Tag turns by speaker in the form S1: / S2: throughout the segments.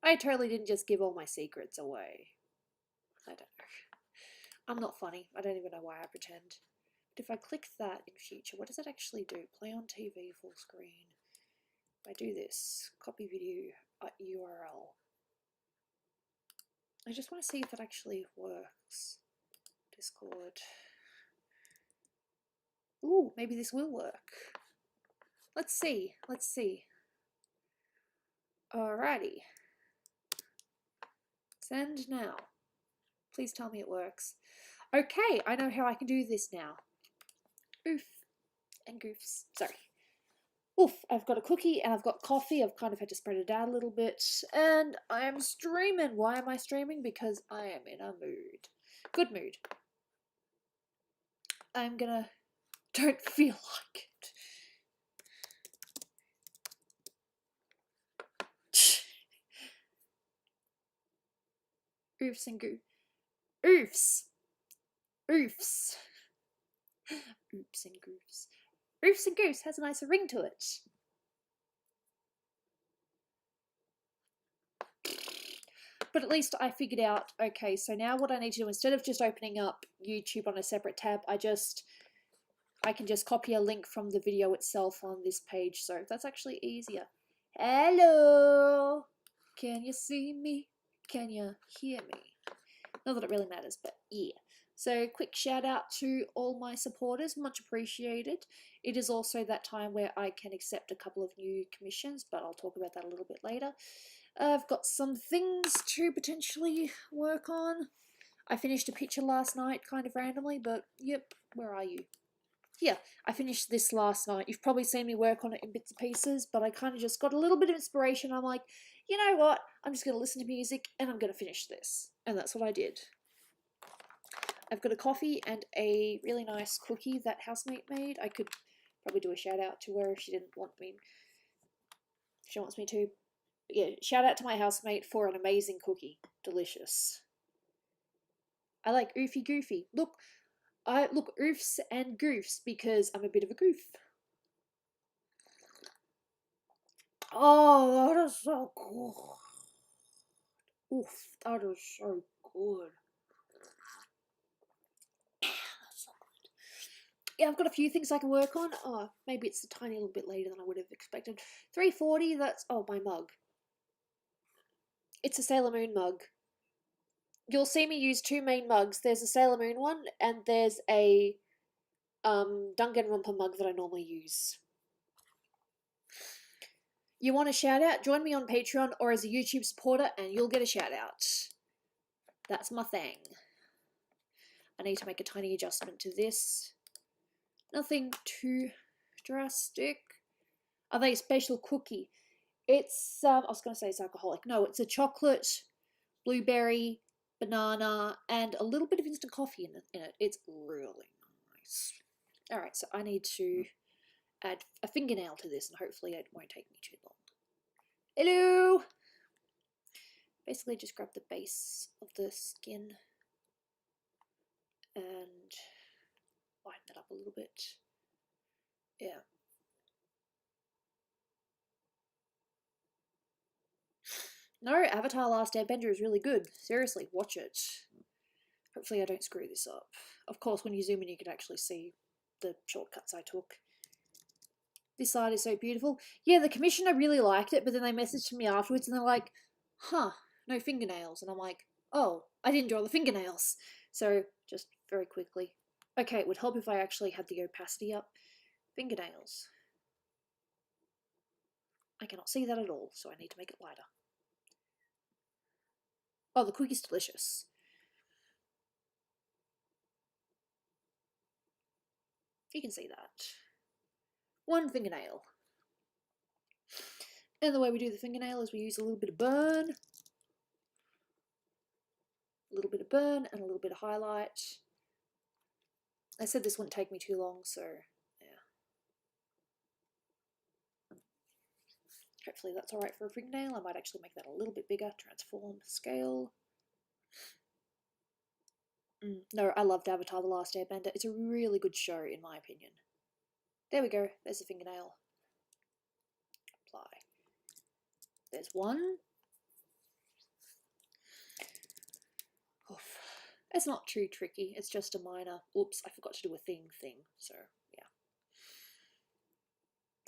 S1: I totally didn't just give all my secrets away. I don't know. I'm not funny. I don't even know why I pretend. But if I click that in future, what does it actually do? Play on TV full screen. If I do this, copy video URL. I just want to see if it actually works. Discord. Ooh, maybe this will work. Let's see. Let's see. Alrighty. Send now. Please tell me it works. Okay, I know how I can do this now. Oof and goofs. Sorry. Oof, I've got a cookie and I've got coffee. I've kind of had to spread it out a little bit. And I'm streaming. Why am I streaming? Because I am in a mood. Good mood. I'm gonna... Don't feel like it. Oofs and goofs. Oofs. Oofs. Oops and goofs. Oofs and Goofs has a nicer ring to it. But at least I figured out, okay, so now what I need to do, instead of just opening up YouTube on a separate tab, I can just copy a link from the video itself on this page, so that's actually easier. Hello! Can you see me? Can you hear me? Not that it really matters, but yeah. So quick shout out to all my supporters, much appreciated. It is also that time where I can accept a couple of new commissions, but I'll talk about that a little bit later. I've got some things to potentially work on. I finished a picture last night, kind of randomly, but yep, where are you? Yeah, I finished this last night. You've probably seen me work on it in bits and pieces, but I kind of just got a little bit of inspiration. I'm like, you know what? I'm just going to listen to music and I'm going to finish this. And that's what I did. I've got a coffee and a really nice cookie that housemate made. I could probably do a shout out to her if she didn't want me. If she wants me to. Yeah, shout out to my housemate for an amazing cookie. Delicious. I like oofy goofy. Look, I look oofs and goofs because I'm a bit of a goof. Oh, that is so good. Oof, that is so good. Yeah, I've got a few things I can work on. Oh, maybe it's a tiny little bit later than I would have expected. 340, that's... Oh, my mug. It's a Sailor Moon mug. You'll see me use two main mugs. There's a Sailor Moon one, and there's a Danganronpa mug that I normally use. You want a shout out? Join me on Patreon or as a YouTube supporter and you'll get a shout out. That's my thing. I need to make a tiny adjustment to this. Nothing too drastic. Are they a special cookie? It's, I was going to say it's alcoholic. No, it's a chocolate, blueberry, banana, and a little bit of instant coffee in it. It's really nice. Alright, so I need to add a fingernail to this and hopefully it won't take me too long. Hello! Basically just grab the base of the skin and lighten it up a little bit. Yeah. No, Avatar Last Airbender is really good. Seriously, watch it. Hopefully I don't screw this up. Of course, when you zoom in you can actually see the shortcuts I took. This side is so beautiful. Yeah, the commissioner really liked it, but then they messaged me afterwards and they're like, huh, no fingernails. And I'm like, oh, I didn't draw the fingernails. So, just very quickly. Okay, it would help if I actually had the opacity up. Fingernails. I cannot see that at all, so I need to make it lighter. Oh, the cookie's delicious. You can see that. One fingernail. And the way we do the fingernail is we use a little bit of burn. A little bit of burn and a little bit of highlight. I said this wouldn't take me too long, so yeah. Hopefully that's alright for a fingernail. I might actually make that a little bit bigger. Transform, scale. No, I loved Avatar The Last Airbender. It's a really good show, in my opinion. There we go. There's the fingernail. Apply. There's one. It's not too tricky, it's just a minor, oops, I forgot to do a thing, so yeah.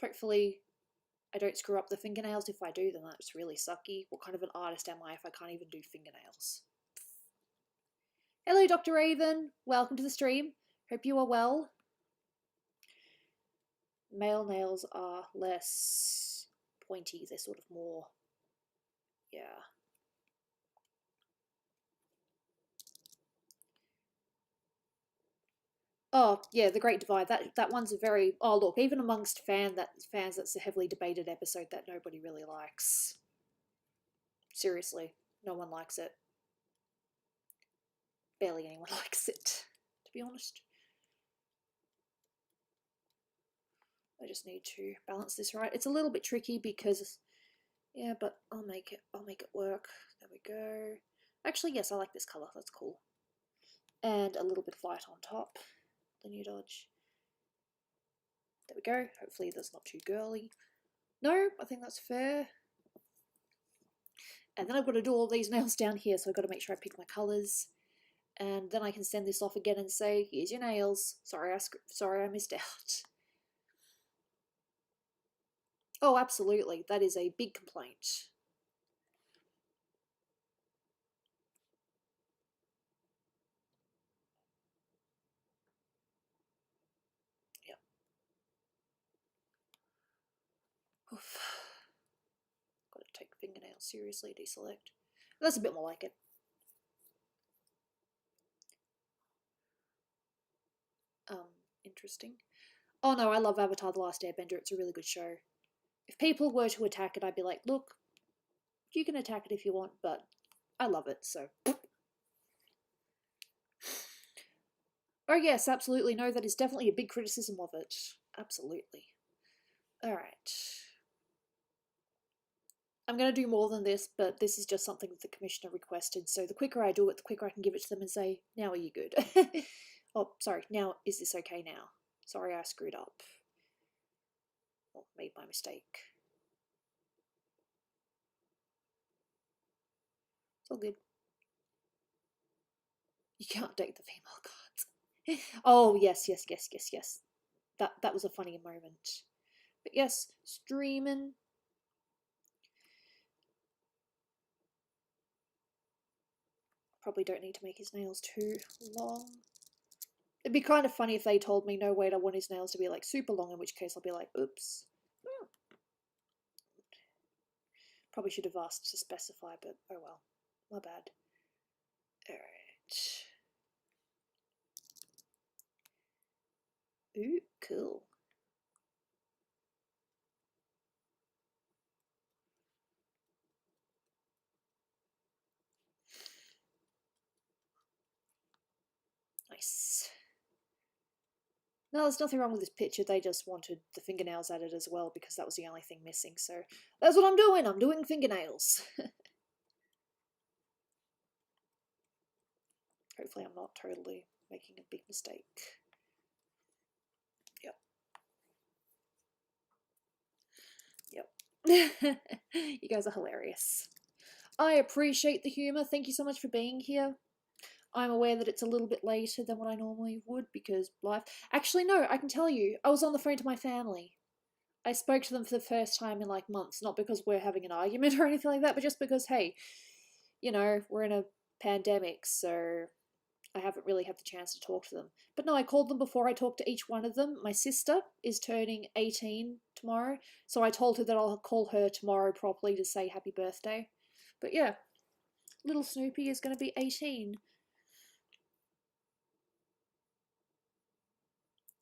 S1: Hopefully I don't screw up the fingernails. If I do, then that's really sucky. What kind of an artist am I if I can't even do fingernails? Hello, Dr. Raven. Welcome to the stream. Hope you are well. Male nails are less pointy. They're sort of more, yeah. Oh, yeah, The Great Divide. That one's a very... Oh, look, even amongst fans, that's a heavily debated episode that nobody really likes. Seriously, no one likes it. Barely anyone likes it, to be honest. I just need to balance this right. It's a little bit tricky because, yeah, but I'll make it work. There we go. Actually, yes, I like this colour. That's cool. And a little bit of light on top. Linear dodge. There we go. Hopefully that's not too girly. No, I think that's fair. And then I've got to do all these nails down here, so I've got to make sure I pick my colours. And then I can send this off again and say, here's your nails. Sorry I missed out. Oh, absolutely. That is a big complaint. Yep. Oof. Got to take fingernails seriously, deselect. That's a bit more like it. Interesting. Oh no, I love Avatar The Last Airbender. It's a really good show. If people were to attack it, I'd be like, look, you can attack it if you want, but I love it, so. Oh yes, absolutely. No, that is definitely a big criticism of it. Absolutely. Alright. I'm going to do more than this, but this is just something that the commissioner requested, so the quicker I do it, the quicker I can give it to them and say, now are you good? Oh, sorry, now, is this okay now? Sorry I screwed up. Or made my mistake. It's all good. You can't date the female cards. Oh, yes. That was a funny moment. But yes, streaming. Probably don't need to make his nails too long. It'd be kind of funny if they told me, no, wait, I want his nails to be like super long, in which case I'll be like, oops. Probably should have asked to specify, but oh well. My bad. Alright. Ooh, cool. Nice. No, there's nothing wrong with this picture. They just wanted the fingernails added as well because that was the only thing missing. So that's what I'm doing. I'm doing fingernails. Hopefully I'm not totally making a big mistake. Yep. You guys are hilarious. I appreciate the humour. Thank you so much for being here. I'm aware that it's a little bit later than what I normally would because life... Actually, no, I can tell you. I was on the phone to my family. I spoke to them for the first time in like months, not because we're having an argument or anything like that, but just because, hey, you know, we're in a pandemic, so I haven't really had the chance to talk to them. But no, I called them before I talked to each one of them. My sister is turning 18 tomorrow, so I told her that I'll call her tomorrow properly to say happy birthday. But yeah, little Snoopy is going to be 18.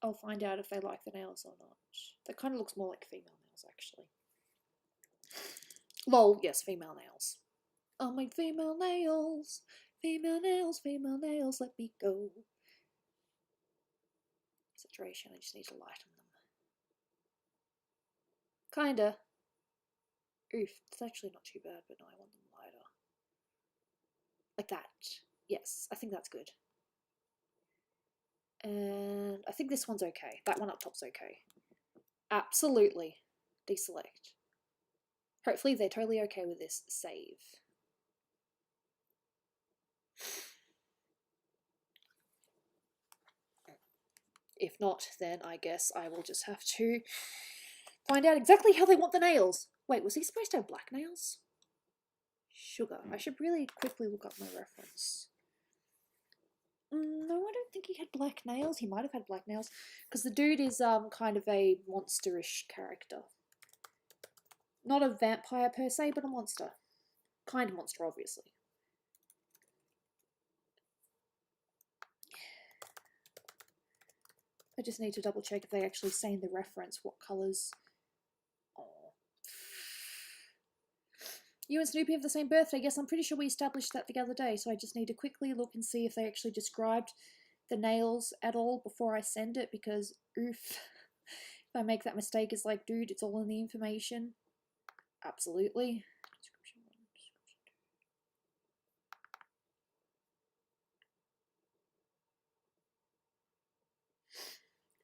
S1: I'll find out if they like the nails or not. That kind of looks more like female nails, actually. Lol, yes, female nails. Oh, my female nails. Female nails, let me go. Saturation, I just need to lighten them. Kinda. Oof, it's actually not too bad, but no, I want them lighter. Like that. Yes, I think that's good. And I think this one's okay. That one up top's okay. Absolutely. Deselect. Hopefully they're totally okay with this. Save. If not, then I guess I will just have to find out exactly how they want the nails. Wait, was he supposed to have black nails? Sugar. I should really quickly look up my reference. No, I don't think he had black nails. He might have had black nails. Because the dude is kind of a monsterish character. Not a vampire per se, but a monster. Kind of monster, obviously. I just need to double check if they actually say in the reference what colours. Oh. You and Snoopy have the same birthday. Yes, I'm pretty sure we established that the other day, so I just need to quickly look and see if they actually described the nails at all before I send it, because oof. If I make that mistake, it's like, dude, it's all in the information. Absolutely.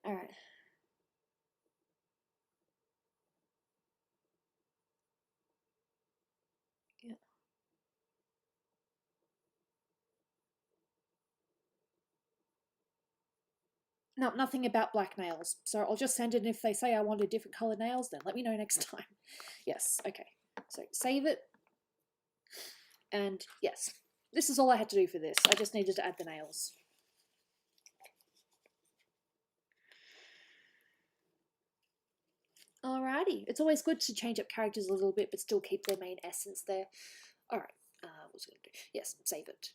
S1: Alright. Yeah. No, nothing about black nails. So I'll just send it, and if they say I wanted different coloured nails, then let me know next time. Yes, okay. So save it. And yes, this is all I had to do for this. I just needed to add the nails. Alrighty. It's always good to change up characters a little bit, but still keep their main essence there. Alright. What's it going to do? Yes, save it.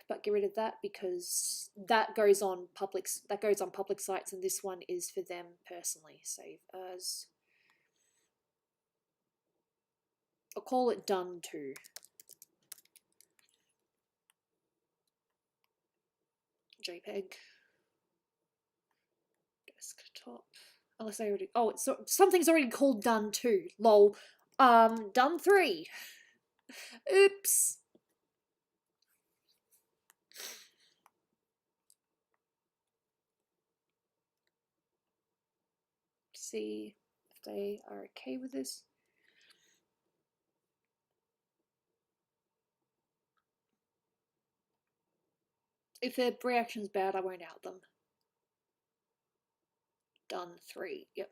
S1: But get rid of that because that goes on public sites, and this one is for them personally. Save as. I'll call it done to. JPEG. Desktop. Unless I already. Oh, it's something's already called done to. Lol. Done 3. Oops. See if they are okay with this. If their reaction's bad, I won't out them. Done 3. Yep.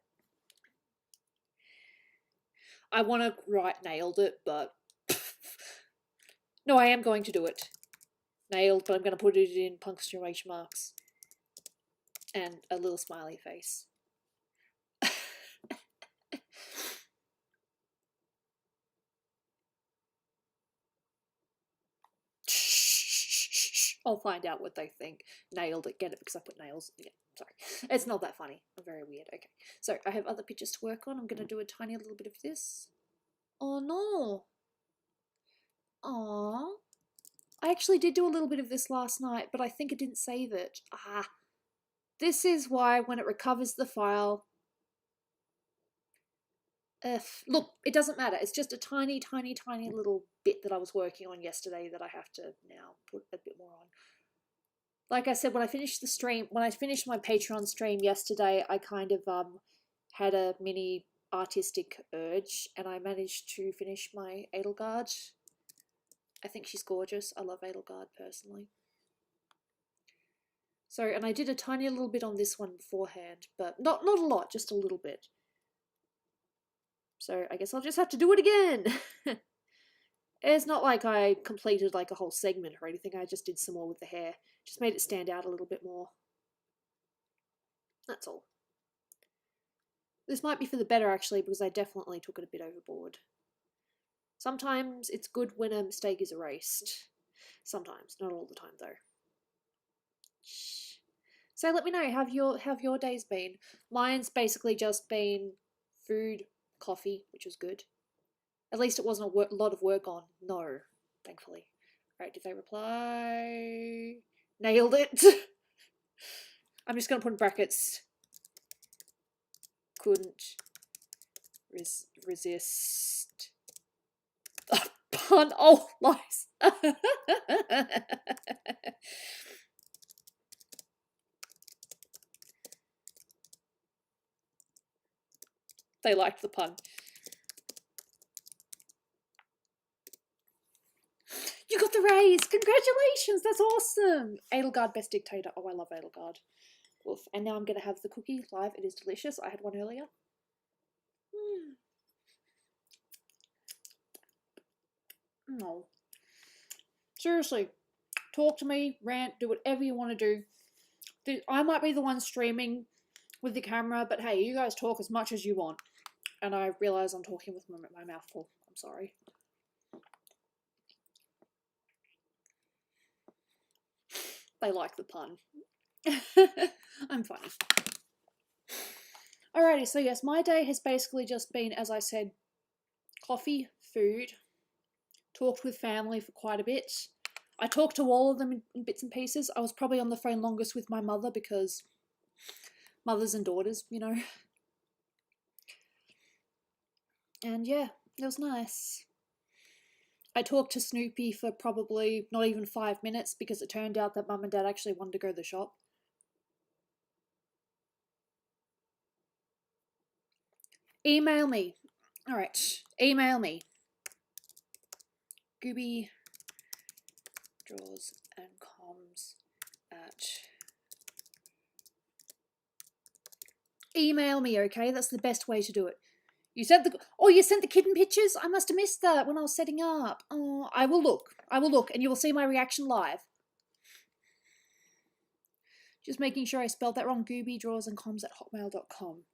S1: I want to write nailed it, but no, I am going to do it. Nailed, but I'm going to put it in punctuation marks and a little smiley face. I'll find out what they think. Nailed it. Get it because I put nails. Yeah, sorry. It's not that funny. I'm very weird. Okay. So I have other pictures to work on. I'm going to do a tiny little bit of this. Oh no. Aww. I actually did do a little bit of this last night, but I think it didn't save it. Ah. This is why when it recovers the file... look, it doesn't matter. It's just a tiny, tiny, tiny little bit that I was working on yesterday that I have to now put a bit more on. Like I said, when I finished the stream, when I finished my Patreon stream yesterday, I kind of had a mini artistic urge, and I managed to finish my Edelgard. I think she's gorgeous. I love Edelgard personally. So, and I did a tiny little bit on this one beforehand, but not a lot, just a little bit. So I guess I'll just have to do it again. It's not like I completed like a whole segment or anything. I just did some more with the hair. Just made it stand out a little bit more. That's all. This might be for the better actually, because I definitely took it a bit overboard. Sometimes it's good when a mistake is erased. Sometimes, not all the time though. So let me know, how your days been? Mine's basically just been food, coffee, which was good. At least it wasn't a lot of work on. No, thankfully. Alright, did they reply? Nailed it. I'm just going to put in brackets. Couldn't resist. Pun. Oh, lies. They liked the pun. You got the days! Congratulations! That's awesome! Edelgard, best dictator. Oh, I love Edelgard. Oof. And now I'm going to have the cookie live. It is delicious. I had one earlier. No. Seriously. Talk to me, rant, do whatever you want to do. I might be the one streaming with the camera, but hey, you guys talk as much as you want. And I realise I'm talking with my mouth full. I'm sorry. They like the pun. I'm funny. Alrighty, so yes, my day has basically just been, as I said, coffee, food, talked with family for quite a bit. I talked to all of them in bits and pieces. I was probably on the phone longest with my mother because mothers and daughters, you know. And yeah, it was nice. I talked to Snoopy for probably not even 5 minutes because it turned out that Mum and Dad actually wanted to go to the shop. Email me. Alright, email me. Gooby draws and comms at... Email me, okay? That's the best way to do it. You sent the kitten pictures? I must have missed that when I was setting up. Oh, I will look, and you will see my reaction live. Just making sure I spelled that wrong. Gooby draws and comms at hotmail.com.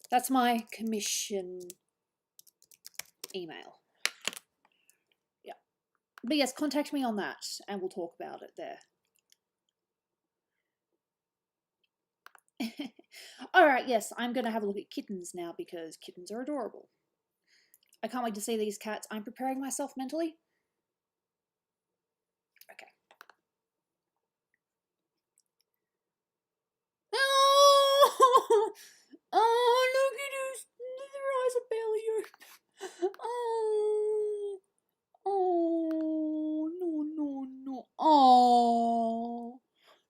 S1: That's my commission email. Yeah. But yes, contact me on that and we'll talk about it there. Alright, yes, I'm going to have a look at kittens now because kittens are adorable. I can't wait to see these cats. I'm preparing myself mentally. Okay. Oh, oh look at us. Their eyes are barely open. Oh, oh, no. Oh,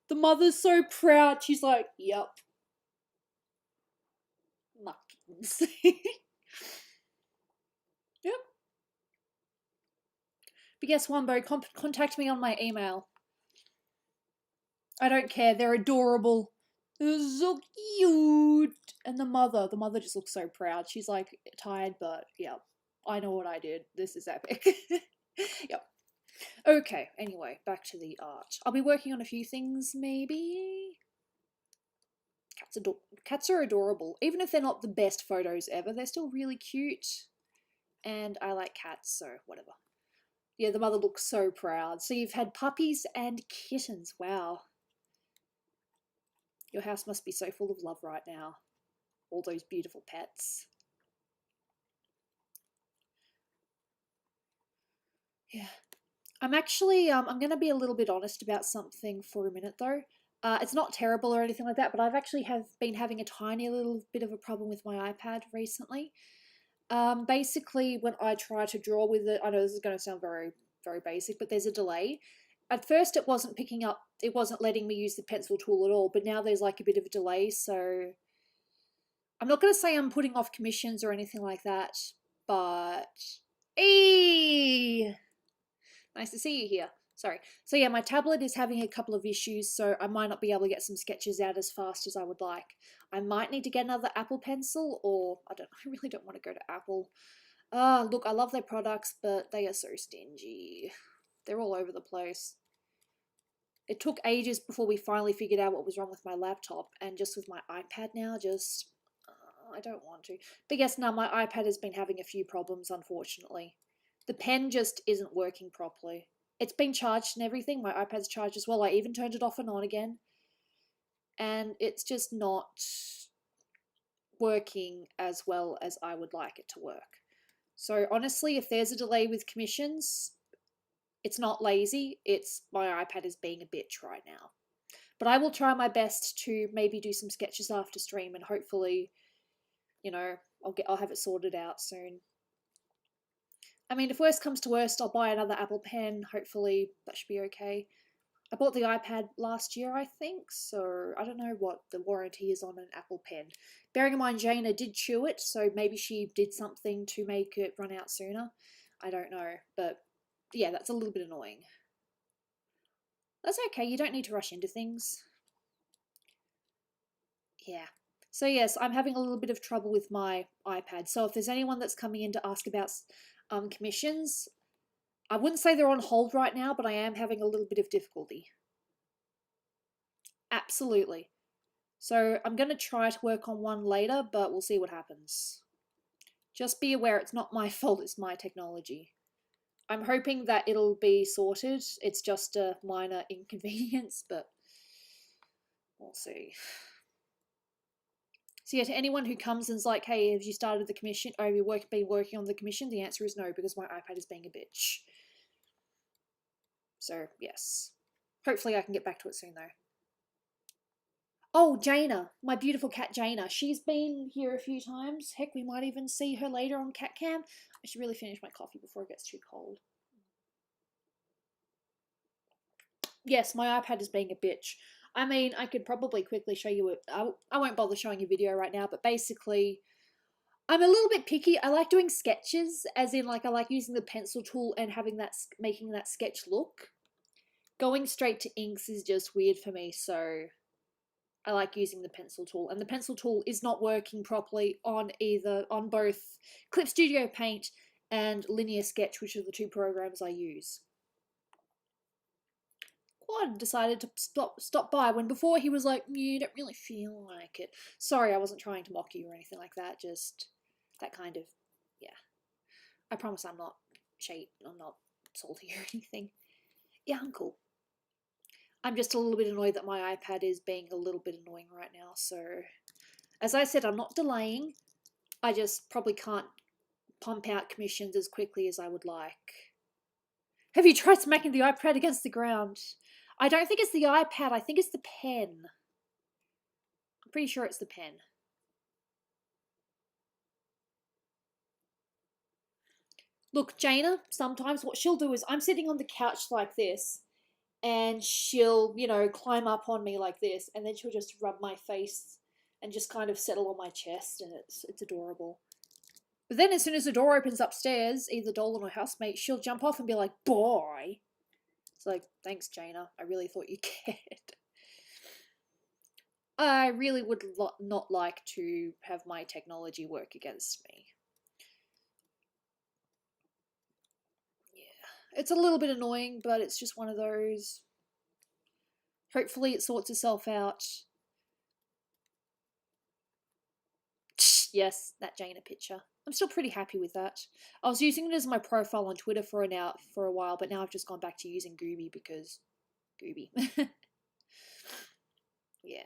S1: the mother's so proud. She's like, yep. Muckins. Yep. But guess Wumbo, contact me on my email. I don't care. They're adorable. They're so cute. And the mother just looks so proud. She's like tired, but yeah, I know what I did. This is epic. Yep. Okay, anyway, back to the art. I'll be working on a few things, maybe. Cats are adorable. Even if they're not the best photos ever, they're still really cute. And I like cats, so whatever. Yeah, the mother looks so proud. So you've had puppies and kittens. Wow. Your house must be so full of love right now. All those beautiful pets. Yeah. I'm actually, I'm going to be a little bit honest about something for a minute though. It's not terrible or anything like that, but I've actually been having a tiny little bit of a problem with my iPad recently. Basically, when I try to draw with it, I know this is going to sound very, very basic, but there's a delay. At first, it wasn't letting me use the pencil tool at all, but now there's like a bit of a delay, so I'm not going to say I'm putting off commissions or anything like that, but... Eee! Nice to see you here. Sorry. So yeah, my tablet is having a couple of issues, so I might not be able to get some sketches out as fast as I would like. I might need to get another Apple Pencil, or I really don't want to go to Apple. Look, I love their products, but they are so stingy. They're all over the place. It took ages before we finally figured out what was wrong with my laptop, and just with my iPad now, I don't want to. But yes, now my iPad has been having a few problems, unfortunately. The pen just isn't working properly. It's been charged and everything. My iPad's charged as well. I even turned it off and on again. And it's just not working as well as I would like it to work. So honestly, if there's a delay with commissions, it's not lazy. It's my iPad is being a bitch right now. But I will try my best to maybe do some sketches after stream and hopefully, you know, I'll have it sorted out soon. I mean, if worst comes to worst, I'll buy another Apple Pen. Hopefully that should be okay. I bought the iPad last year, I think, so I don't know what the warranty is on an Apple Pen. Bearing in mind, Jaina did chew it, so maybe she did something to make it run out sooner. I don't know, but yeah, that's a little bit annoying. That's okay, you don't need to rush into things. Yeah. So yes, I'm having a little bit of trouble with my iPad. So if there's anyone that's coming in to ask about commissions, I wouldn't say they're on hold right now, but I am having a little bit of difficulty. Absolutely. So I'm going to try to work on one later, but we'll see what happens. Just be aware it's not my fault, it's my technology. I'm hoping that it'll be sorted. It's just a minor inconvenience, but we'll see. So yeah, to anyone who comes and's like, hey, have you started the commission, or have you been working on the commission? The answer is no, because my iPad is being a bitch. So yes. Hopefully I can get back to it soon though. Oh, Jaina, my beautiful cat Jaina. She's been here a few times. Heck, we might even see her later on Cat Cam. I should really finish my coffee before it gets too cold. Yes, my iPad is being a bitch. I mean, I could probably quickly show you it. I won't bother showing you a video right now, but basically, I'm a little bit picky. I like doing sketches, as in, like, I like using the pencil tool and having that, making that sketch look. Going straight to inks is just weird for me, so I like using the pencil tool. And the pencil tool is not working properly on both Clip Studio Paint and Linear Sketch, which are the two programs I use. Quad decided to stop by when before he was like, you don't really feel like it. Sorry, I wasn't trying to mock you or anything like that, just that kind of, yeah. I promise I'm not I'm not salty or anything. Yeah, I'm cool. I'm just a little bit annoyed that my iPad is being a little bit annoying right now, so as I said, I'm not delaying. I just probably can't pump out commissions as quickly as I would like. Have you tried smacking the iPad against the ground? I don't think it's the iPad, I think it's the pen. I'm pretty sure it's the pen. Look, Jaina, sometimes what she'll do is I'm sitting on the couch like this, and she'll, you know, climb up on me like this, and then she'll just rub my face and just kind of settle on my chest, and it's adorable. But then as soon as the door opens upstairs, either Dolan or housemate, she'll jump off and be like, boy. It's like, thanks, Jaina. I really thought you cared. I really would not like to have my technology work against me. Yeah. It's a little bit annoying, but it's just one of those. Hopefully it sorts itself out. Yes, that Jaina picture. I'm still pretty happy with that. I was using it as my profile on Twitter for a while, but now I've just gone back to using Gooby because Gooby. Yeah.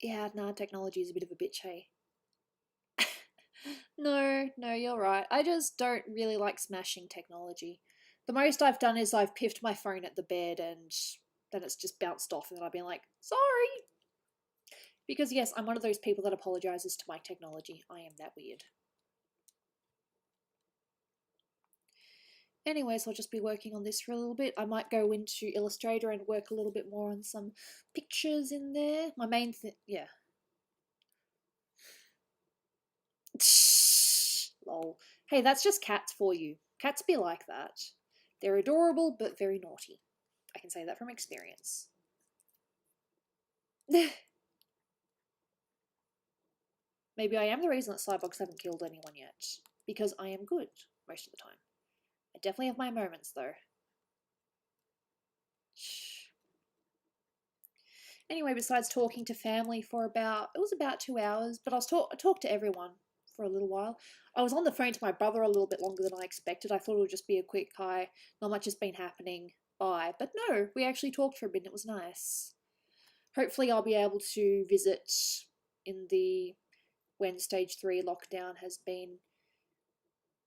S1: Yeah, nah, technology is a bit of a bitch, hey? No, you're right. I just don't really like smashing technology. The most I've done is I've piffed my phone at the bed and then it's just bounced off and then I've been like, sorry! Because yes, I'm one of those people that apologizes to my technology. I am that weird. Anyways, I'll just be working on this for a little bit. I might go into Illustrator and work a little bit more on some pictures in there. My main thing, yeah. Lol. Hey, that's just cats for you. Cats be like that. They're adorable, but very naughty. I can say that from experience. Maybe I am the reason that Slybox haven't killed anyone yet. Because I am good most of the time. I definitely have my moments, though. Anyway, besides talking to family for about 2 hours, but I talked to everyone for a little while. I was on the phone to my brother a little bit longer than I expected. I thought it would just be a quick hi, not much has been happening, bye. But no, we actually talked for a bit and it was nice. Hopefully I'll be able to visit when stage 3 lockdown has been,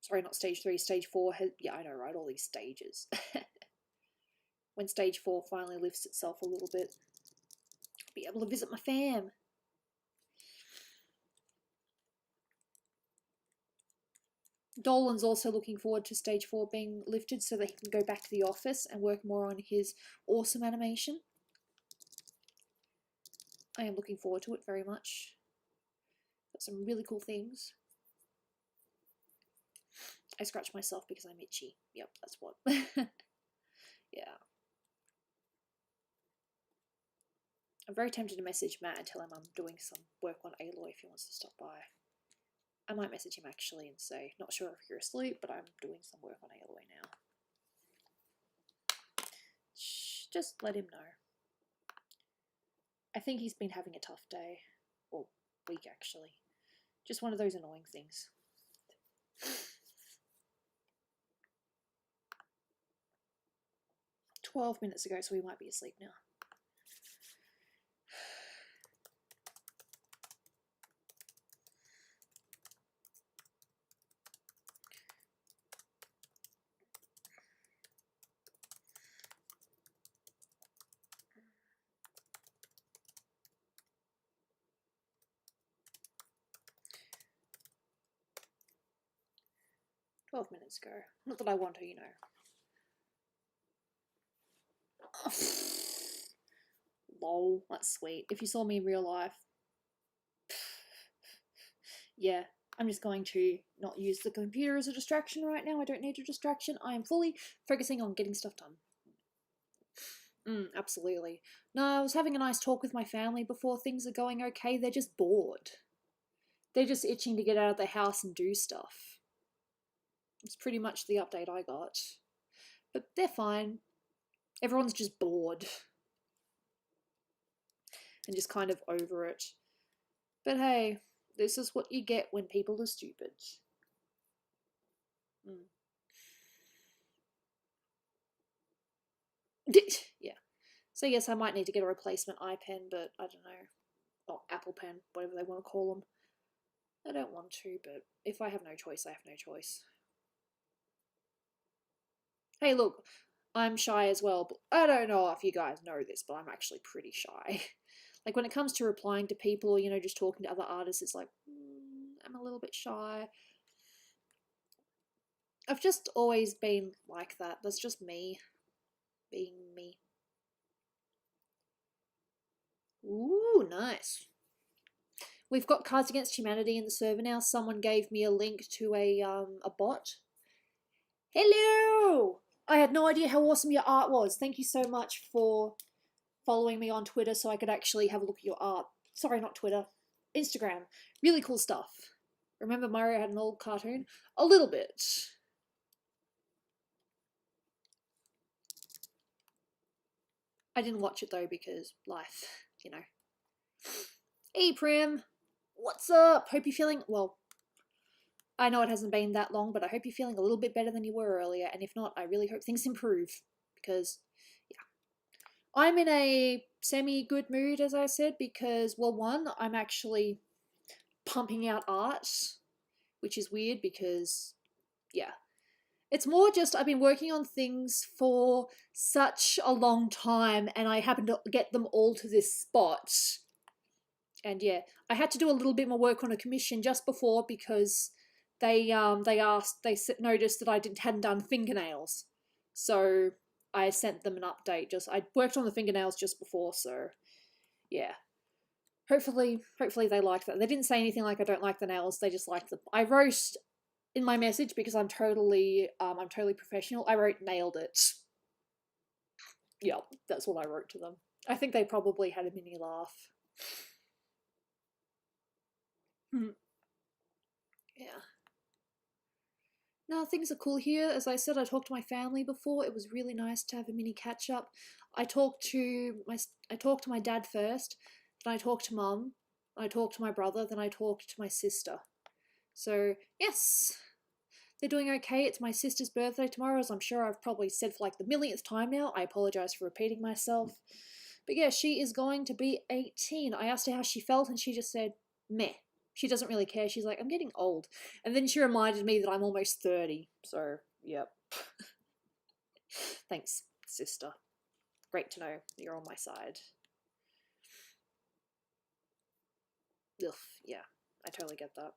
S1: sorry, not stage 3, stage 4 has, yeah, I know, right, all these stages. When stage 4 finally lifts itself a little bit, I'll be able to visit my fam. Dolan's also looking forward to stage 4 being lifted so that he can go back to the office and work more on his awesome animation. I am looking forward to it very much. Got some really cool things. I scratch myself because I'm itchy. Yep, that's what. Yeah. I'm very tempted to message Matt and tell him I'm doing some work on Aloy if he wants to stop by. I might message him actually and say, not sure if you're asleep, but I'm doing some work on Aloy now. Just let him know. I think he's been having a tough day. Or week, actually. Just one of those annoying things. 12 minutes ago, so we might be asleep now. Minutes ago. Not that I want to, you know. Oh, lol, that's sweet. If you saw me in real life. Yeah, I'm just going to not use the computer as a distraction right now. I don't need a distraction. I am fully focusing on getting stuff done. Absolutely. No, I was having a nice talk with my family before. Things are going okay. They're just bored. They're just itching to get out of the house and do stuff. It's pretty much the update I got. But they're fine. Everyone's just bored. And just kind of over it. But hey, this is what you get when people are stupid. Yeah. So yes, I might need to get a replacement iPen, but I don't know. Or Apple Pen, whatever they want to call them. I don't want to, but if I have no choice, I have no choice. Hey, look, I'm shy as well, but I don't know if you guys know this, but I'm actually pretty shy. Like, when it comes to replying to people or, you know, just talking to other artists, it's like, I'm a little bit shy. I've just always been like that. That's just me. Being me. Ooh, nice. We've got Cards Against Humanity in the server now. Someone gave me a link to a bot. Hello! I had no idea how awesome your art was. Thank you so much for following me on Twitter so I could actually have a look at your art. Sorry, not Twitter. Instagram. Really cool stuff. Remember Mario had an old cartoon? A little bit. I didn't watch it though because life, you know. Hey Prim! What's up? Hope you're feeling, well, I know it hasn't been that long, but I hope you're feeling a little bit better than you were earlier, and if not, I really hope things improve, because, yeah. I'm in a semi-good mood, as I said, because, well, one, I'm actually pumping out art, which is weird, because, yeah. It's more just I've been working on things for such a long time, and I happen to get them all to this spot. And yeah, I had to do a little bit more work on a commission just before because they noticed that I hadn't done fingernails, so I sent them an update. I worked on the fingernails just before, so yeah. Hopefully they liked that. They didn't say anything like I don't like the nails. They just liked them. I wrote in my message because I'm totally professional. I wrote nailed it. Yeah, that's what I wrote to them. I think they probably had a mini laugh. Yeah. No, things are cool here. As I said, I talked to my family before. It was really nice to have a mini catch up. I talked to my dad first, then I talked to mum, I talked to my brother, then I talked to my sister. So, yes, they're doing okay. It's my sister's birthday tomorrow, as I'm sure I've probably said for like the millionth time now. I apologise for repeating myself. But yeah, she is going to be 18. I asked her how she felt, and she just said, meh. She doesn't really care. She's like, I'm getting old. And then she reminded me that I'm almost 30. So, yep. Thanks, sister. Great to know you're on my side. Ugh, yeah, I totally get that.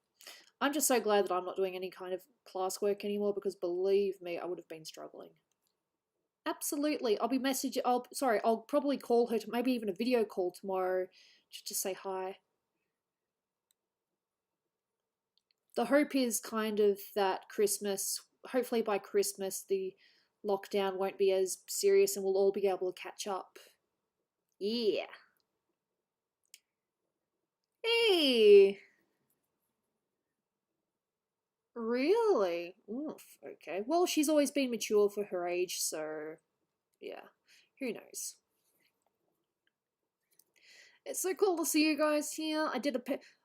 S1: I'm just so glad that I'm not doing any kind of classwork anymore because believe me, I would have been struggling. Absolutely. I'll probably call her, maybe even a video call tomorrow just to say hi. The hope is kind of that Christmas hopefully by Christmas the lockdown won't be as serious and we'll all be able to catch up. Yeah. Hey. Really? Oof, okay. Well, she's always been mature for her age, so yeah. Who knows? It's so cool to see you guys here. I did a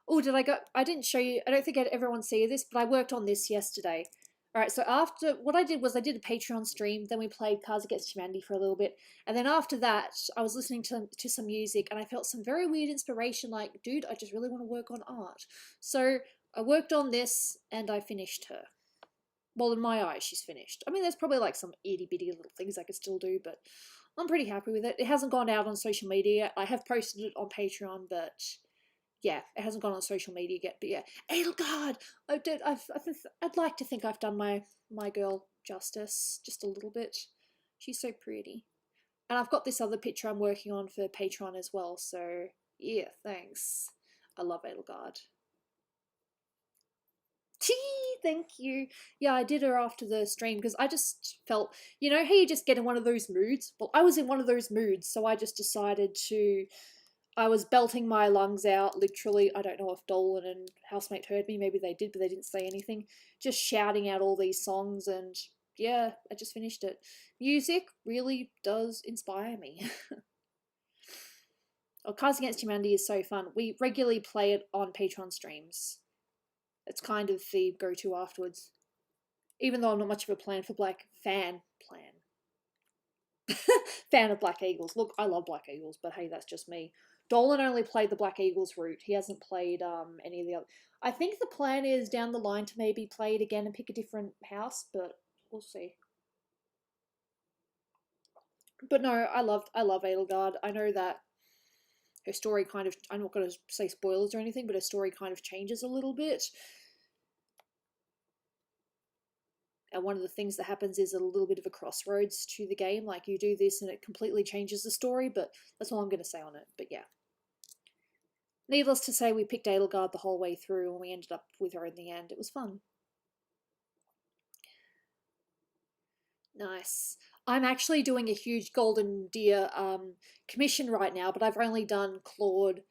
S1: oh, did I go? I didn't show you. I don't think everyone see this, but I worked on this yesterday. All right, so after what I did was I did a Patreon stream, then we played Cards Against Humanity for a little bit, and then after that, I was listening to some music, and I felt some very weird inspiration. Like, dude, I just really want to work on art. So I worked on this, and I finished her. Well, in my eyes, she's finished. I mean, there's probably like some itty bitty little things I could still do, but I'm pretty happy with it. It hasn't gone out on social media yet. I have posted it on Patreon, but yeah, it hasn't gone on social media yet. But yeah, Edelgard, I'd like to think I've done my girl justice just a little bit. She's so pretty, and I've got this other picture I'm working on for Patreon as well. So yeah, thanks. I love Edelgard. Thank you. Yeah, I did her after the stream because I just felt, you know, how you just get in one of those moods? Well, I was in one of those moods, so I just decided to. I was belting my lungs out, literally. I don't know if Dolan and Housemate heard me. Maybe they did, but they didn't say anything. Just shouting out all these songs, and yeah, I just finished it. Music really does inspire me. Oh, Cards Against Humanity is so fun. We regularly play it on Patreon streams. It's kind of the go-to afterwards. Even though I'm not much of a fan of Black Eagles. Look, I love Black Eagles, but hey, that's just me. Dolan only played the Black Eagles route. He hasn't played any of the other. I think the plan is down the line to maybe play it again and pick a different house, but we'll see. But no, I love Edelgard. I know that her story kind of, I'm not going to say spoilers or anything, but her story kind of changes a little bit. And one of the things that happens is a little bit of a crossroads to the game. Like, you do this and it completely changes the story, but that's all I'm going to say on it. But yeah. Needless to say, we picked Edelgard the whole way through and we ended up with her in the end. It was fun. Nice. I'm actually doing a huge Golden Deer commission right now, but I've only done Claude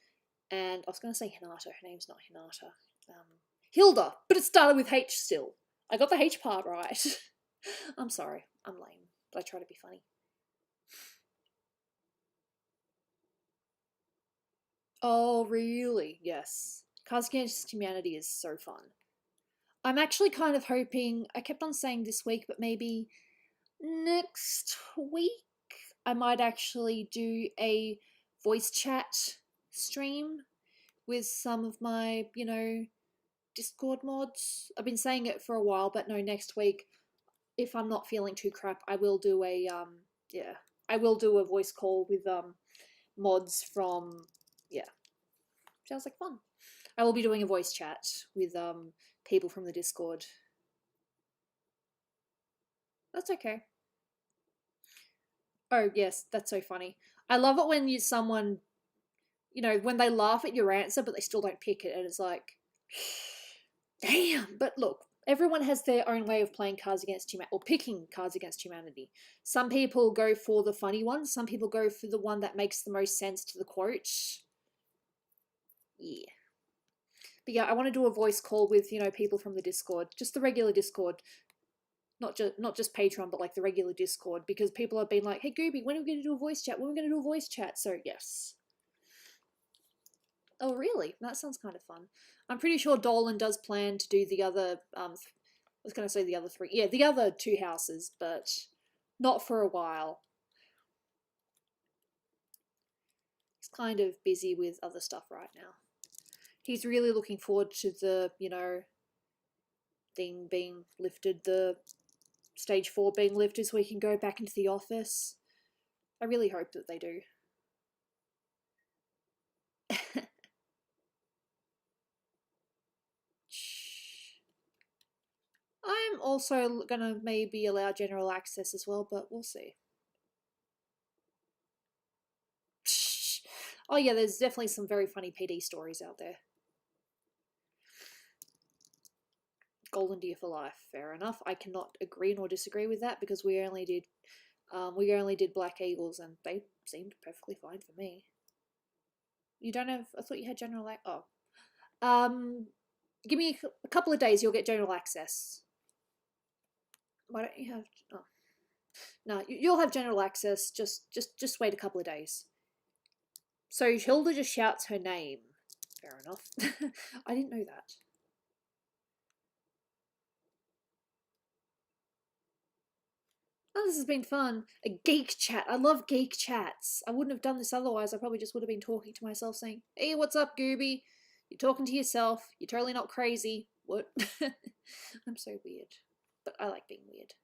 S1: and I was going to say Hinata. Her name's not Hinata. Hilda, but it started with H still. I got the H part right. I'm sorry. I'm lame, but I try to be funny. Oh, really? Yes. Cards Against Humanity is so fun. I'm actually kind of hoping, I kept on saying this week, but maybe next week I might actually do a voice chat stream with some of my, you know, Discord mods. I've been saying it for a while, but no, next week, if I'm not feeling too crap, I will do a yeah, I will do a voice call with mods from, yeah. Sounds like fun. I will be doing a voice chat with people from the Discord. That's okay. Oh yes, that's so funny. I love it when someone, you know, when they laugh at your answer but they still don't pick it, and it's like, damn. But look, everyone has their own way of playing Cards Against Humanity, or picking Cards Against Humanity. Some people go for the funny one. Some people go for the one that makes the most sense to the quote. Yeah. But yeah, I want to do a voice call with, you know, people from the Discord, just the regular Discord, not just Patreon, but like the regular Discord, because people have been like, "Hey Gooby, when are we going to do a voice chat? When are we going to do a voice chat?" So yes. Oh really? That sounds kind of fun. I'm pretty sure Dolan does plan to do the other. I was going to say the other three. Yeah, the other two houses, but not for a while. He's kind of busy with other stuff right now. He's really looking forward to the, you know, thing being lifted, the stage 4 being lifted, so he can go back into the office. I really hope that they do. I'm also gonna maybe allow general access as well, but we'll see. Oh yeah, there's definitely some very funny PD stories out there. Golden Deer for life. Fair enough. I cannot agree nor disagree with that because we only did Black Eagles and they seemed perfectly fine for me. You don't have? I thought you had general. Oh, give me a couple of days. You'll get general access. Why don't you have? Oh, no, you'll have general access. Just wait a couple of days. So Hilda just shouts her name. Fair enough. I didn't know that. Oh, this has been fun. A geek chat. I love geek chats. I wouldn't have done this otherwise. I probably just would have been talking to myself saying, hey, what's up, Gooby? You're talking to yourself. You're totally not crazy. What? I'm so weird. But I like being weird.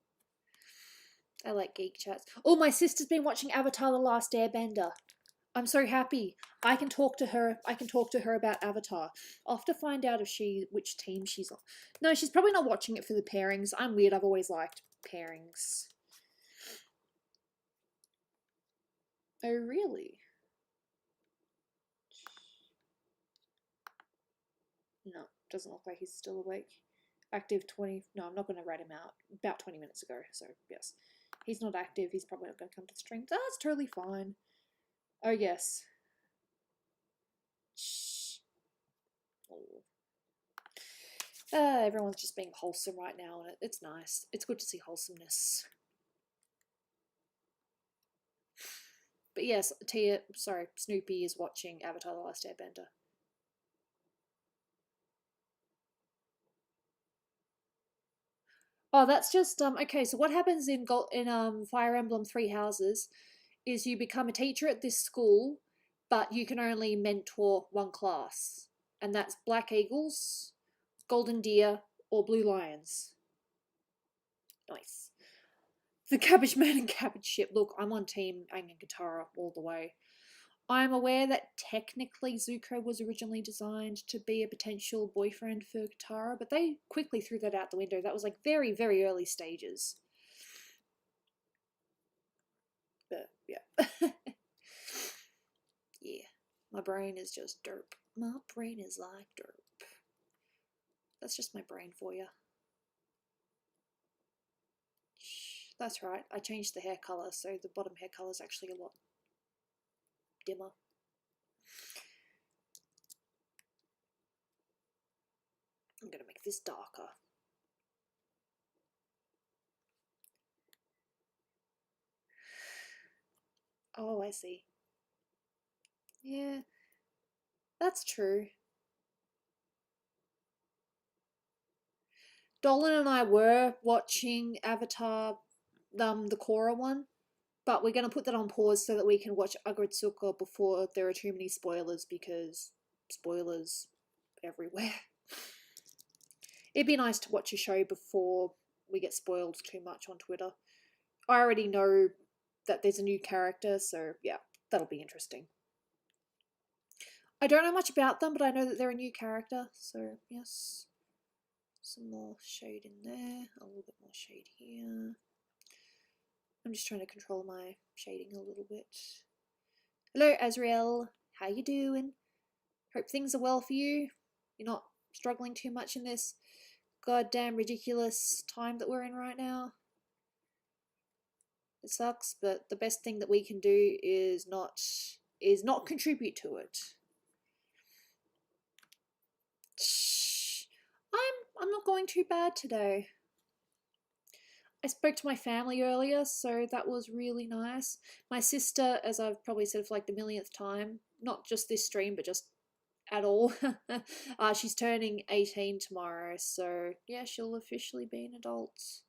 S1: I like geek chats. Oh, my sister's been watching Avatar: The Last Airbender. I'm so happy. I can talk to her. I can talk to her about Avatar. I'll have to find out if which team she's on. No, she's probably not watching it for the pairings. I'm weird. I've always liked pairings. Oh, really? No, doesn't look like he's still awake. Active 20. No, I'm not going to write him out. About 20 minutes ago, so yes. He's not active. He's probably not going to come to the stream. That's totally fine. Oh, yes. Shh. Oh. Everyone's just being wholesome right now, and it's nice. It's good to see wholesomeness. But yes, Snoopy is watching Avatar: The Last Airbender. Oh, that's just okay. So what happens in Fire Emblem Three Houses is you become a teacher at this school, but you can only mentor one class, and that's Black Eagles, Golden Deer, or Blue Lions. Nice. The Cabbage Man and Cabbage Ship. Look, I'm on Team Aang and Katara all the way. I'm aware that technically Zuko was originally designed to be a potential boyfriend for Katara, but they quickly threw that out the window. That was like very, very early stages. But yeah. Yeah. My brain is just derp. My brain is like derp. That's just my brain for you. That's right. I changed the hair colour, so the bottom hair colour is actually a lot dimmer. I'm going to make this darker. Oh, I see. Yeah, that's true. Dolan and I were watching Avatar, the Korra one, but we're going to put that on pause so that we can watch Agretsuka before there are too many spoilers, because spoilers everywhere. It'd be nice to watch a show before we get spoiled too much on Twitter. I already know that there's a new character, so yeah, that'll be interesting. I don't know much about them, but I know that they're a new character, so yes. Some more shade in there, a little bit more shade here. I'm just trying to control my shading a little bit. Hello, Azrael. How you doing? Hope things are well for you. You're not struggling too much in this goddamn ridiculous time that we're in right now. It sucks, but the best thing that we can do is not contribute to it. Shh. I'm not going too bad today. I spoke to my family earlier, so that was really nice. My sister, as I've probably said for like the millionth time, not just this stream, but just at all, she's turning 18 tomorrow, so yeah, she'll officially be an adult.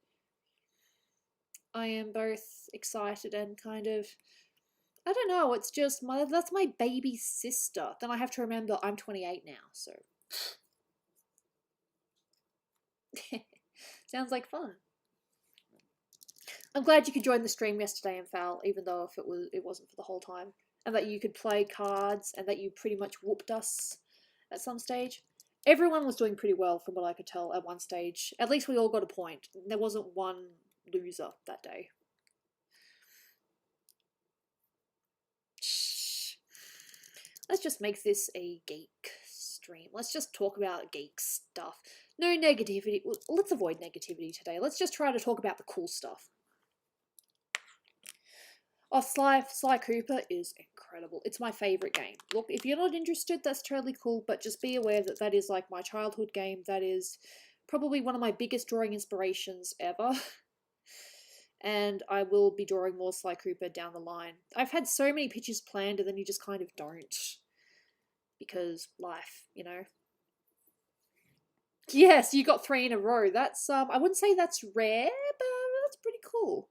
S1: I am both excited and kind of, I don't know, it's just, that's my baby sister. Then I have to remember I'm 28 now, so. Sounds like fun. I'm glad you could join the stream yesterday, Infal, even though if it wasn't for the whole time, and that you could play cards, and that you pretty much whooped us at some stage. Everyone was doing pretty well from what I could tell at one stage. At least we all got a point. There wasn't one loser that day. Shh. Let's just make this a geek stream. Let's just talk about geek stuff. No negativity. Let's avoid negativity today. Let's just try to talk about the cool stuff. Oh, Sly Cooper is incredible. It's my favorite game. Look, if you're not interested, that's totally cool, but just be aware that that is like my childhood game. That is probably one of my biggest drawing inspirations ever. And I will be drawing more Sly Cooper down the line. I've had so many pictures planned and then you just kind of don't. Because life, you know. Yes, you got 3 in a row. That's, I wouldn't say that's rare, but that's pretty cool.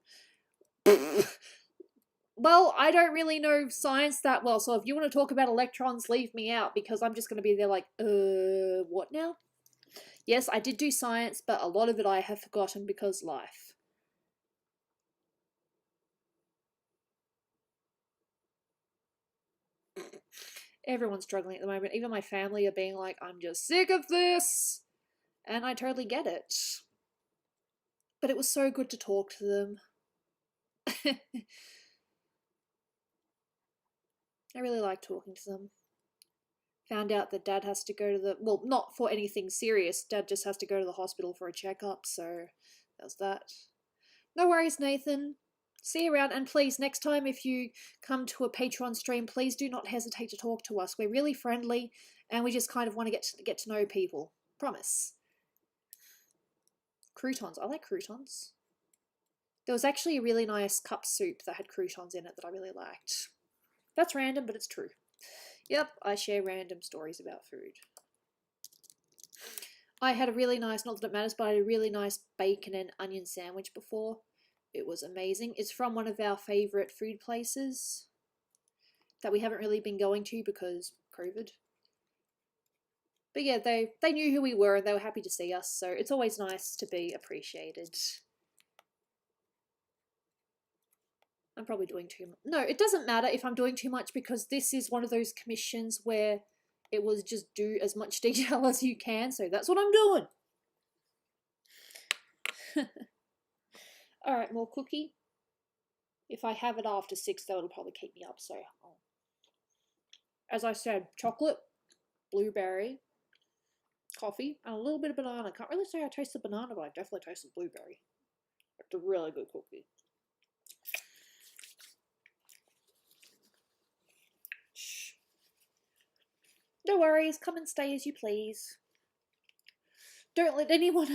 S1: Well, I don't really know science that well, so if you want to talk about electrons, leave me out, because I'm just going to be there like, what now? Yes, I did do science, but a lot of it I have forgotten because life. Everyone's struggling at the moment. Even my family are being like, I'm just sick of this. And I totally get it. But it was so good to talk to them. I really like talking to them. Found out that Dad has to go to the... Well, not for anything serious. Dad just has to go to the hospital for a checkup, so that's that. No worries, Nathan. See you around, and please, next time if you come to a Patreon stream, please do not hesitate to talk to us. We're really friendly, and we just kind of want to get to know people. Promise. Croutons. I like croutons. There was actually a really nice cup soup that had croutons in it that I really liked. That's random, but it's true. Yep, I share random stories about food. I had a really nice, not that it matters, but I had a really nice bacon and onion sandwich before. It was amazing. It's from one of our favourite food places that we haven't really been going to because COVID. But yeah, they knew who we were and they were happy to see us, so it's always nice to be appreciated. I'm probably doing too much. No, it doesn't matter if I'm doing too much, because this is one of those commissions where it was just do as much detail as you can, so that's what I'm doing. Alright, more cookie. If I have it after 6, though, it'll probably keep me up, so... As I said, chocolate, blueberry, coffee, and a little bit of banana. Can't really say I tasted banana, but I definitely tasted blueberry. It's a really good cookie. Shh. No worries, come and stay as you please. Don't let any one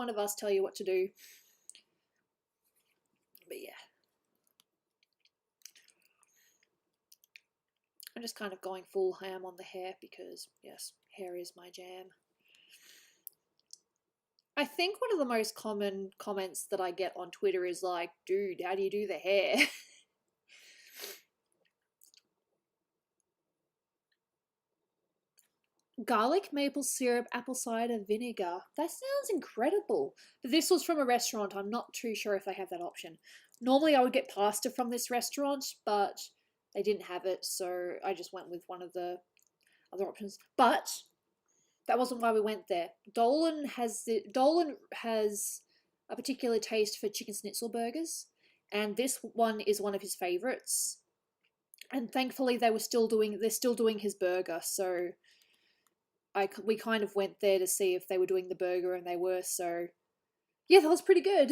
S1: of us tell you what to do. But yeah. I'm just kind of going full ham on the hair because, yes, hair is my jam. I think one of the most common comments that I get on Twitter is like, dude, how do you do the hair? Garlic, maple syrup, apple cider vinegar. That sounds incredible. But this was from a restaurant. I'm not too sure if they have that option. Normally I would get pasta from this restaurant, but they didn't have it, so I just went with one of the other options. But that wasn't why we went there. Dolan has a particular taste for chicken schnitzel burgers, and this one is one of his favorites. And thankfully they're still doing his burger, so we kind of went there to see if they were doing the burger, and they were, so yeah, that was pretty good.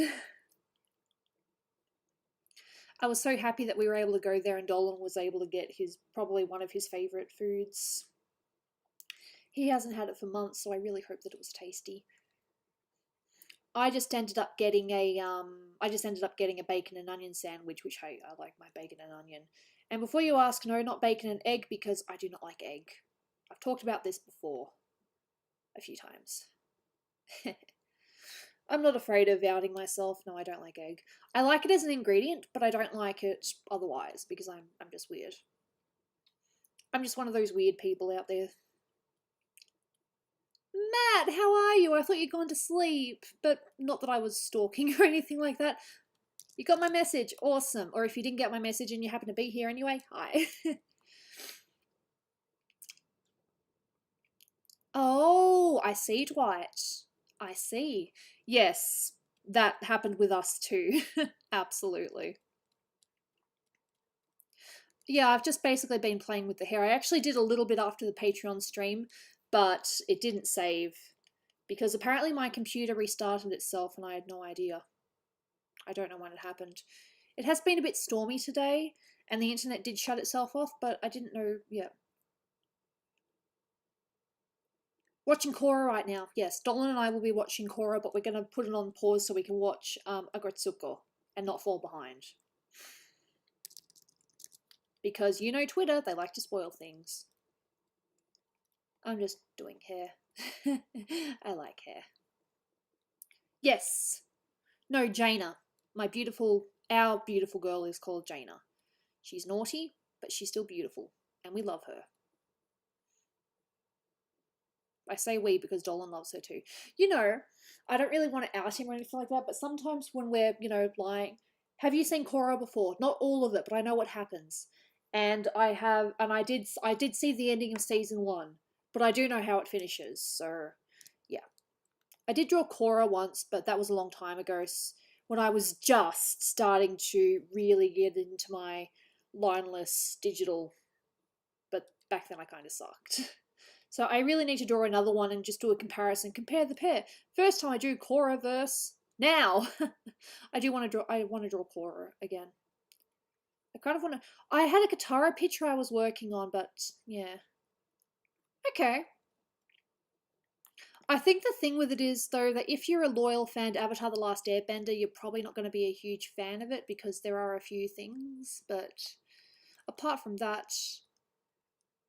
S1: I was so happy that we were able to go there and Dolan was able to get probably one of his favourite foods. He hasn't had it for months, so I really hope that it was tasty. I just ended up getting a bacon and onion sandwich, which I like my bacon and onion. And before you ask, no, not bacon and egg, because I do not like egg. I've talked about this before a few times. I'm not afraid of outing myself. No, I don't like egg. I like it as an ingredient, but I don't like it otherwise because I'm just weird. I'm just one of those weird people out there. Matt, how are you? I thought you'd gone to sleep, but not that I was stalking or anything like that. You got my message. Awesome. Or if you didn't get my message and you happen to be here anyway, hi. Oh, I see, Dwight. I see. Yes, that happened with us too. Absolutely. Yeah, I've just basically been playing with the hair. I actually did a little bit after the Patreon stream, but it didn't save because apparently my computer restarted itself and I had no idea. I don't know when it happened. It has been a bit stormy today and the internet did shut itself off, but I didn't know. Yeah. Watching Korra right now. Yes, Dolan and I will be watching Korra, but we're going to put it on pause so we can watch Agretsuko and not fall behind. Because you know Twitter, they like to spoil things. I'm just doing hair. I like hair. Yes. No, Jaina. Our beautiful girl is called Jaina. She's naughty, but she's still beautiful, and we love her. I say we because Dolan loves her too. You know, I don't really want to out him or anything like that, but sometimes when we're, lying, have you seen Korra before? Not all of it, but I know what happens. And I did see the ending of season 1, but I do know how it finishes. So, yeah. I did draw Korra once, but that was a long time ago when I was just starting to really get into my lineless digital, but back then I kind of sucked. So I really need to draw another one and just do a comparison, compare the pair. First time I drew Korra verse. Now I want to draw Korra again. I kind of want to. I had a Katara picture I was working on, but yeah. Okay. I think the thing with it is, though, that if you're a loyal fan to Avatar The Last Airbender, you're probably not going to be a huge fan of it because there are a few things. But apart from that,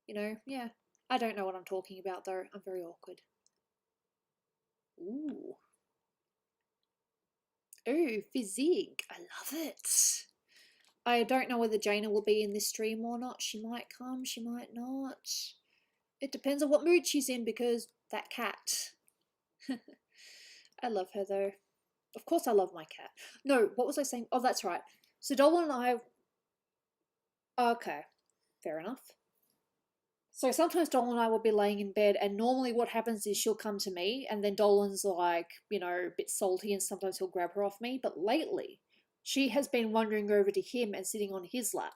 S1: yeah. I don't know what I'm talking about, though. I'm very awkward. Ooh. Ooh, physique. I love it. I don't know whether Jaina will be in this stream or not. She might come, she might not. It depends on what mood she's in because that cat. I love her though. Of course I love my cat. No, what was I saying? Oh, that's right. So Dolan and I... Okay, fair enough. So sometimes Dolan and I will be laying in bed and normally what happens is she'll come to me and then Dolan's like, a bit salty and sometimes he'll grab her off me. But lately, she has been wandering over to him and sitting on his lap.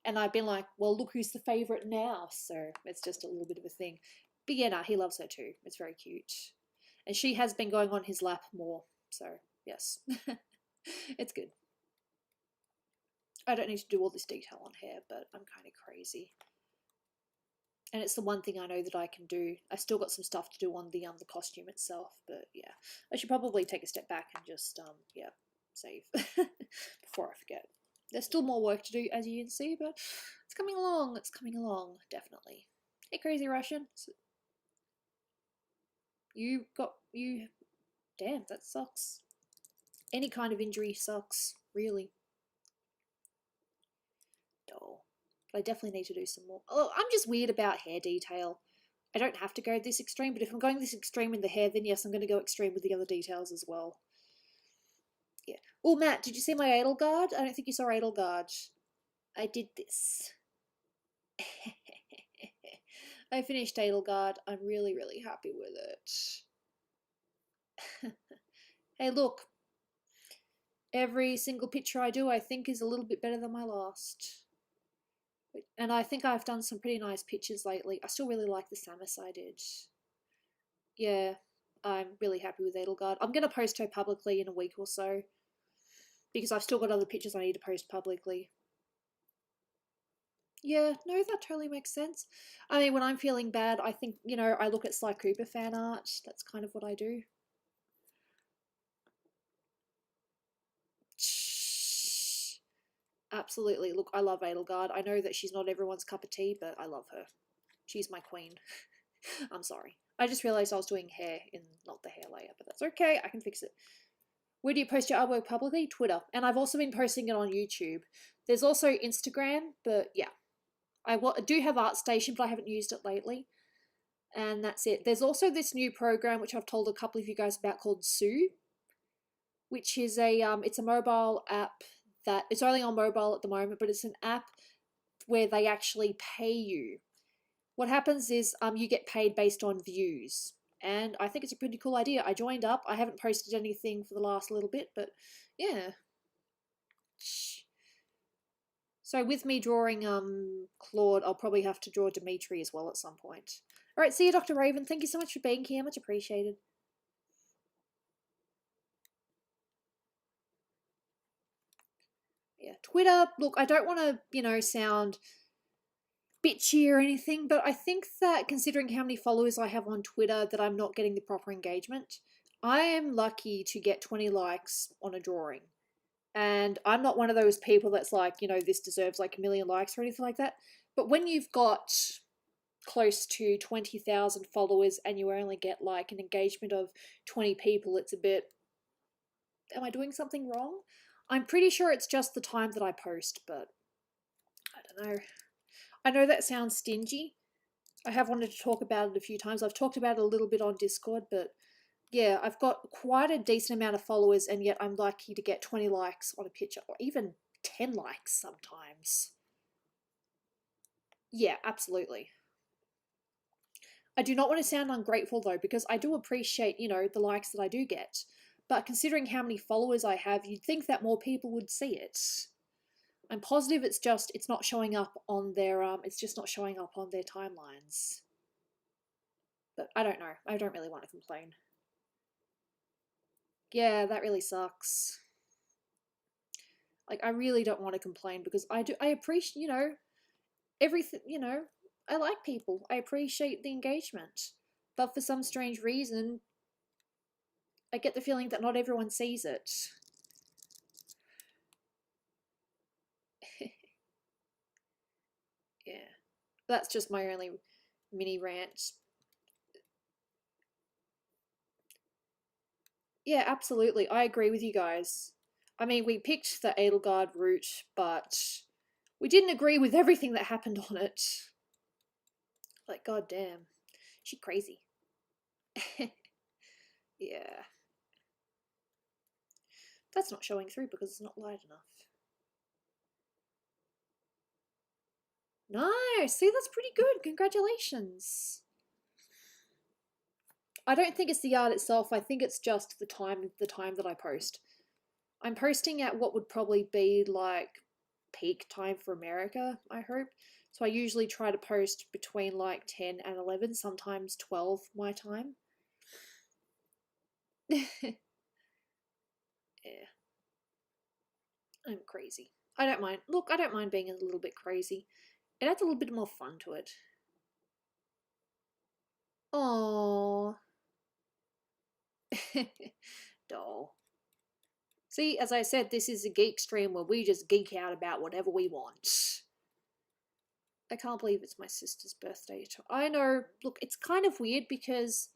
S1: And I've been like, well, look who's the favourite now. So it's just a little bit of a thing. But yeah, no, he loves her too. It's very cute. And she has been going on his lap more. So, yes. It's good. I don't need to do all this detail on hair, but I'm kind of crazy. And it's the one thing I know that I can do. I still got some stuff to do on the costume itself, but yeah. I should probably take a step back and just, save before I forget. There's still more work to do, as you can see, but it's coming along. It's coming along, definitely. Hey, Crazy Russian. Damn, that sucks. Any kind of injury sucks, really. Dull. But I definitely need to do some more. Oh, I'm just weird about hair detail. I don't have to go this extreme, but if I'm going this extreme in the hair, then yes, I'm going to go extreme with the other details as well. Yeah. Oh, Matt, did you see my Edelgard? I don't think you saw Edelgard. I did this. I finished Edelgard. I'm really, really happy with it. Hey, look. Every single picture I do, I think, is a little bit better than my last. And I think I've done some pretty nice pictures lately. I still really like the Samus I did. Yeah, I'm really happy with Edelgard. I'm going to post her publicly in a week or so. Because I've still got other pictures I need to post publicly. Yeah, no, that totally makes sense. I mean, when I'm feeling bad, I think, I look at Sly Cooper fan art. That's kind of what I do. Absolutely. Look, I love Edelgard. I know that she's not everyone's cup of tea, but I love her. She's my queen. I'm sorry. I just realised I was doing hair in not the hair layer, but that's okay. I can fix it. Where do you post your artwork publicly? Twitter. And I've also been posting it on YouTube. There's also Instagram, but yeah. I do have ArtStation, but I haven't used it lately. And that's it. There's also this new program, which I've told a couple of you guys about, called Sue, which is it's a mobile app that it's only on mobile at the moment, but it's an app where they actually pay you. What happens is you get paid based on views. And I think it's a pretty cool idea. I joined up. I haven't posted anything for the last little bit, but yeah. So with me drawing Claude, I'll probably have to draw Dimitri as well at some point. All right, see you, Dr. Raven. Thank you so much for being here. Much appreciated. Yeah, Twitter. Look, I don't want to, sound bitchy or anything, but I think that considering how many followers I have on Twitter, that I'm not getting the proper engagement. I am lucky to get 20 likes on a drawing. And I'm not one of those people that's like, this deserves like a million likes or anything like that. But when you've got close to 20,000 followers and you only get like an engagement of 20 people, it's a bit, am I doing something wrong? I'm pretty sure it's just the time that I post, but I don't know. I know that sounds stingy. I have wanted to talk about it a few times. I've talked about it a little bit on Discord, but yeah, I've got quite a decent amount of followers, and yet I'm lucky to get 20 likes on a picture, or even 10 likes sometimes. Yeah, absolutely. I do not want to sound ungrateful though, because I do appreciate, the likes that I do get. But considering how many followers I have, you'd think that more people would see it. I'm positive it's not showing up on their it's just not showing up on their timelines. But I don't know. I don't really want to complain. Yeah, that really sucks. Like, I really don't want to complain because I appreciate, everything, I like people. I appreciate the engagement. But for some strange reason, I get the feeling that not everyone sees it. Yeah. That's just my only mini rant. Yeah, absolutely. I agree with you guys. I mean, we picked the Edelgard route, but we didn't agree with everything that happened on it. Like, goddamn. She crazy. Yeah. That's not showing through because it's not light enough. Nice! See, that's pretty good. Congratulations. I don't think it's the art itself. I think it's just the time that I post. I'm posting at what would probably be like peak time for America, I hope. So I usually try to post between like 10 and 11, sometimes 12 my time. Yeah. I'm crazy. I don't mind. Look, I don't mind being a little bit crazy. It adds a little bit more fun to it. Aww. Doll. See, as I said, this is a geek stream where we just geek out about whatever we want. I can't believe it's my sister's birthday. I know, look, it's kind of weird because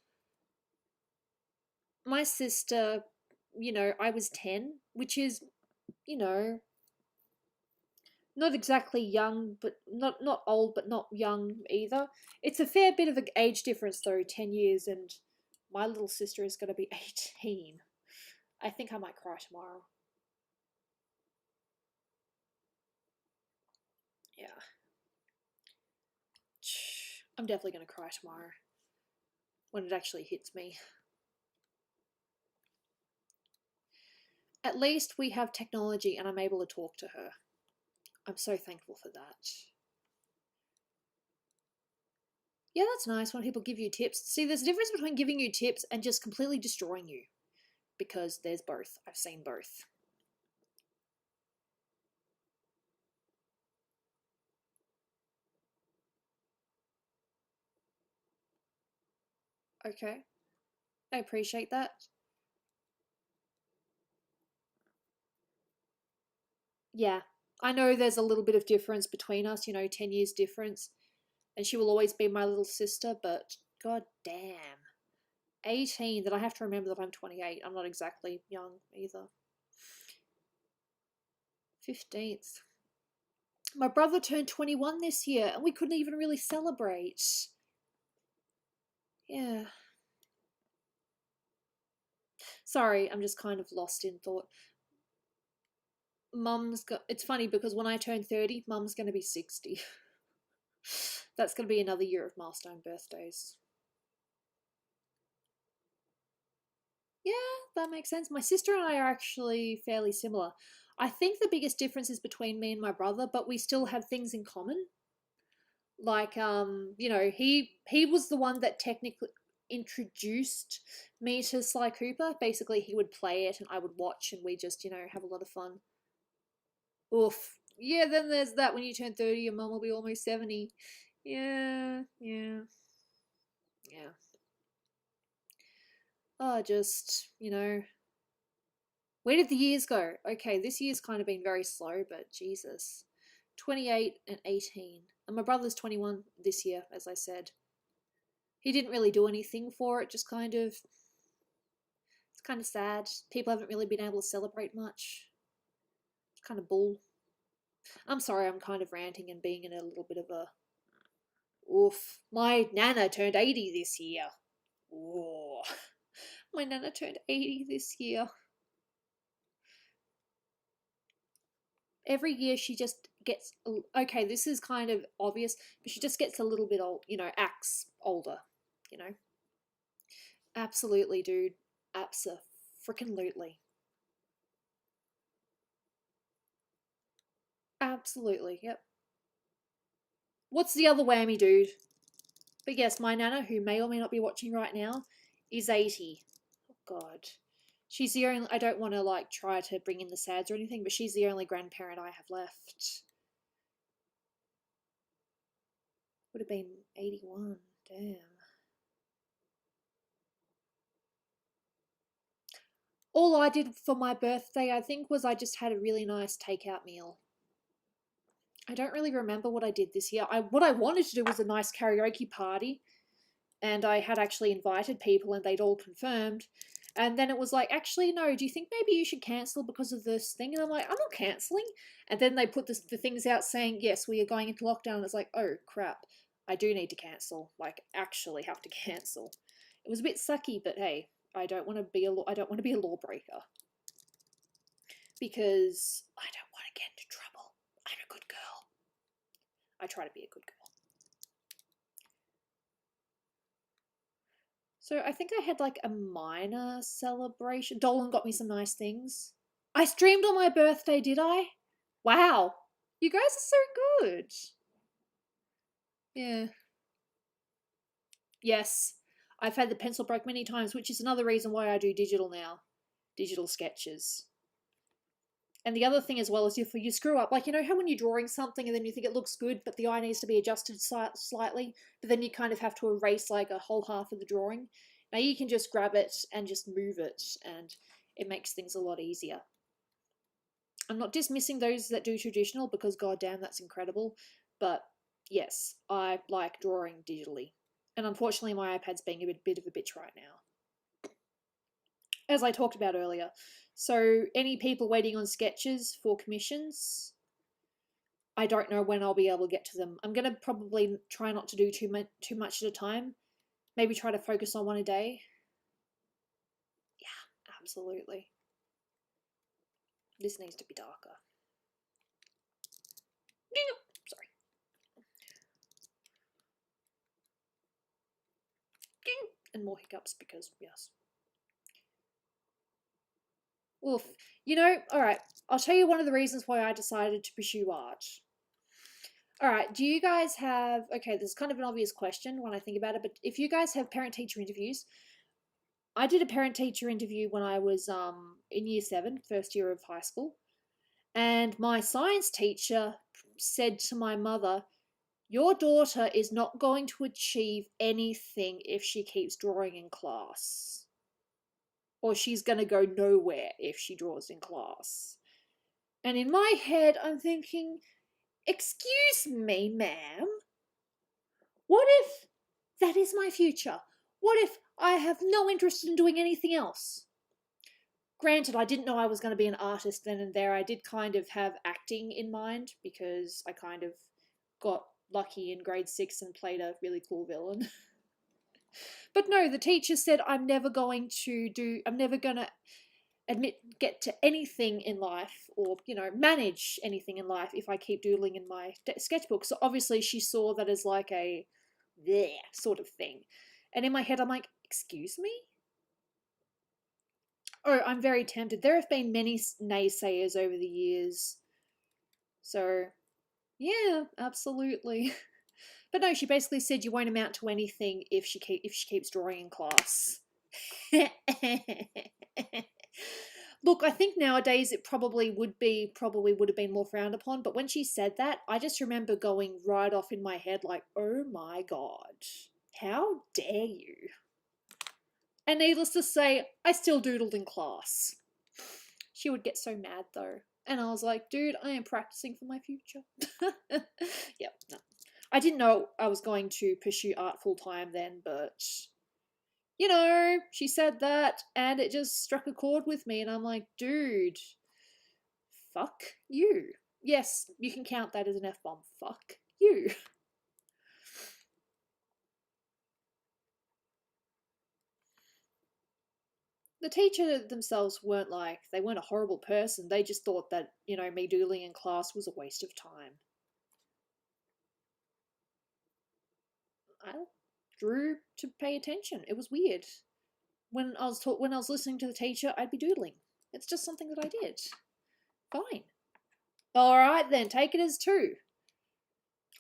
S1: my sister, I was 10, which is, you know, not exactly young, but not old, but not young either. It's a fair bit of an age difference though, 10 years, and my little sister is going to be 18. I think I might cry tomorrow. Yeah. I'm definitely going to cry tomorrow when it actually hits me. At least we have technology and I'm able to talk to her. I'm so thankful for that. Yeah, that's nice when people give you tips. See, there's a difference between giving you tips and just completely destroying you. Because there's both. I've seen both. Okay. I appreciate that. Yeah. I know there's a little bit of difference between us, 10 years difference. And she will always be my little sister, but god damn. 18, that I have to remember that I'm 28. I'm not exactly young either. 15th. My brother turned 21 this year and we couldn't even really celebrate. Yeah. Sorry, I'm just kind of lost in thought. It's funny because when I turn 30, Mum's going to be 60. That's going to be another year of milestone birthdays. Yeah, that makes sense. My sister and I are actually fairly similar. I think the biggest difference is between me and my brother, but we still have things in common. Like, you know, he was the one that technically introduced me to Sly Cooper. Basically, he would play it and I would watch, and we just, you know, have a lot of fun. Oof. Yeah, then there's that when you turn 30, your mum will be almost 70. Yeah, yeah, yeah. Oh, just, you know, where did the years go? Okay, this year's kind of been very slow, but Jesus. 28 and 18. And my brother's 21 this year, as I said. He didn't really do anything for it, just kind of. It's kind of sad. People haven't really been able to celebrate much. It's kind of bull. I'm sorry, I'm kind of ranting and being in a little bit of a. Oof. My nana turned 80 this year. Oh. My nana turned 80 this year. Every year she just gets. Okay, this is kind of obvious, but she just gets a little bit old, you know, acts older, you know? Absolutely, dude. Abso-freaking-lutely. Absolutely, yep. What's the other whammy, dude? But yes, my nana, who may or may not be watching right now, is 80. Oh, God. She's the only. I don't want to, like, try to bring in the sads or anything, but she's the only grandparent I have left. Would have been 81. Damn. All I did for my birthday, I think, was I just had a really nice takeout meal. I don't really remember what I did this year. What I wanted to do was a nice karaoke party, and I had actually invited people, and they'd all confirmed. And then it was like, actually, no, do you think maybe you should cancel because of this thing? And I'm like, I'm not canceling. And then they put the things out saying, yes, we are going into lockdown. And it's like, oh, crap, I do need to cancel. Like, actually have to cancel. It was a bit sucky, but hey, I don't want to be a lawbreaker because I don't want to get into trouble. I'm a good girl. I try to be a good girl. So I think I had like a minor celebration. Dolan got me some nice things. I streamed on my birthday, did I? Wow. You guys are so good. Yeah. Yes. I've had the pencil broke many times, which is another reason why I do digital now. Digital sketches. And the other thing as well is if you screw up, like, you know how when you're drawing something and then you think it looks good, but the eye needs to be adjusted slightly, but then you kind of have to erase like a whole half of the drawing. Now you can just grab it and just move it, and it makes things a lot easier. I'm not dismissing those that do traditional because goddamn, that's incredible. But yes, I like drawing digitally. And unfortunately, my iPad's being a bit of a bitch right now, as I talked about earlier. So, any people waiting on sketches for commissions, I don't know when I'll be able to get to them. I'm going to probably try not to do too much at a time. Maybe try to focus on one a day. Yeah, absolutely. This needs to be darker. Sorry. And more hiccups because, yes. Oof. You know, alright, I'll tell you one of the reasons why I decided to pursue art. Alright, do you guys have, okay, this is kind of an obvious question when I think about it, but if you guys have parent-teacher interviews, I did a parent-teacher interview when I was in year 7, first year of high school, and my science teacher said to my mother, your daughter is not going to achieve anything if she keeps drawing in class. Or she's going to go nowhere if she draws in class. And in my head, I'm thinking, excuse me, ma'am, what if that is my future? What if I have no interest in doing anything else? Granted, I didn't know I was going to be an artist then and there. I did kind of have acting in mind because I kind of got lucky in grade 6 and played a really cool villain. But no, the teacher said I'm never going to get to anything in life or, you know, manage anything in life if I keep doodling in my sketchbook. So obviously she saw that as like a bleh sort of thing. And in my head, I'm like, excuse me? Oh, I'm very tempted. There have been many naysayers over the years. So, yeah, absolutely. But no, she basically said you won't amount to anything if she keeps drawing in class. Look, I think nowadays it probably would have been more frowned upon, but when she said that, I just remember going right off in my head like, "Oh my god. How dare you?" And needless to say, I still doodled in class. She would get so mad though. And I was like, "Dude, I am practicing for my future." Yep, no. I didn't know I was going to pursue art full time then, but you know, she said that and it just struck a chord with me. And I'm like, dude, fuck you. Yes, you can count that as an F bomb. Fuck you. The teacher themselves they weren't a horrible person. They just thought that, me doodling in class was a waste of time. I drew to pay attention. It was weird. When I was listening to the teacher, I'd be doodling. It's just something that I did. Fine. All right then, take it as two.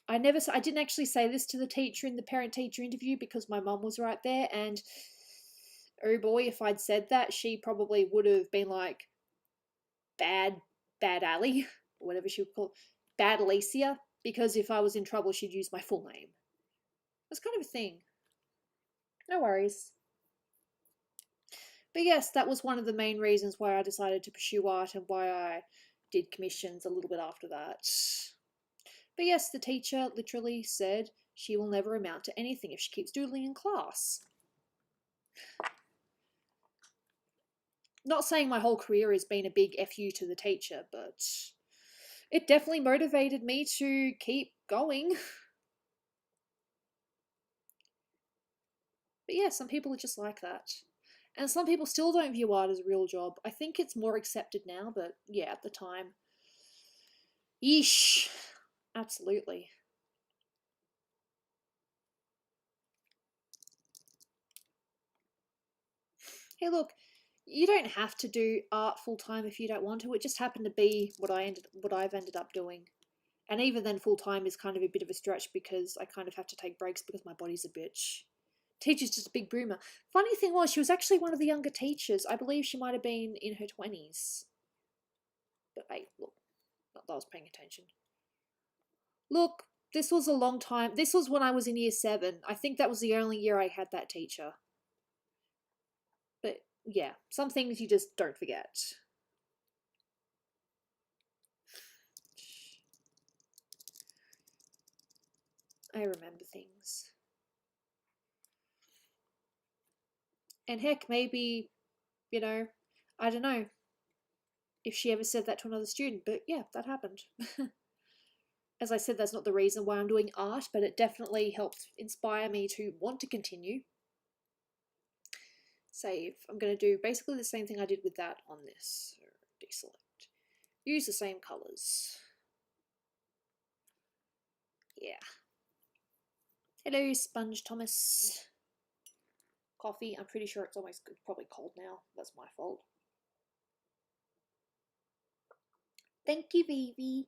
S1: I didn't actually say this to the teacher in the parent-teacher interview because my mum was right there, and oh boy, if I'd said that, she probably would have been like, bad Ali, or whatever she would call it, bad Alicia, because if I was in trouble, she'd use my full name. That's kind of a thing. No worries. But yes, that was one of the main reasons why I decided to pursue art and why I did commissions a little bit after that. But yes, the teacher literally said she will never amount to anything if she keeps doodling in class. Not saying my whole career has been a big FU to the teacher, but it definitely motivated me to keep going. But yeah, some people are just like that. And some people still don't view art as a real job. I think it's more accepted now, but yeah, at the time. Yeesh. Absolutely. Hey, look, you don't have to do art full time if you don't want to. It just happened to be what I've ended up doing. And even then, full time is kind of a bit of a stretch because I kind of have to take breaks because my body's a bitch. Teacher's just a big boomer. Funny thing was, she was actually one of the younger teachers. I believe she might have been in her 20s. But hey, look, not that I was paying attention. Look, this was a long time. This was when I was in year 7. I think that was the only year I had that teacher. But yeah, some things you just don't forget. I remember things. And heck, maybe, I don't know if she ever said that to another student, but yeah, that happened. As I said, that's not the reason why I'm doing art, but it definitely helped inspire me to want to continue. Save. I'm going to do basically the same thing I did with that on this. So deselect. Use the same colours. Yeah. Hello, Sponge Thomas. Coffee. I'm pretty sure it's probably cold now. That's my fault. Thank you, baby.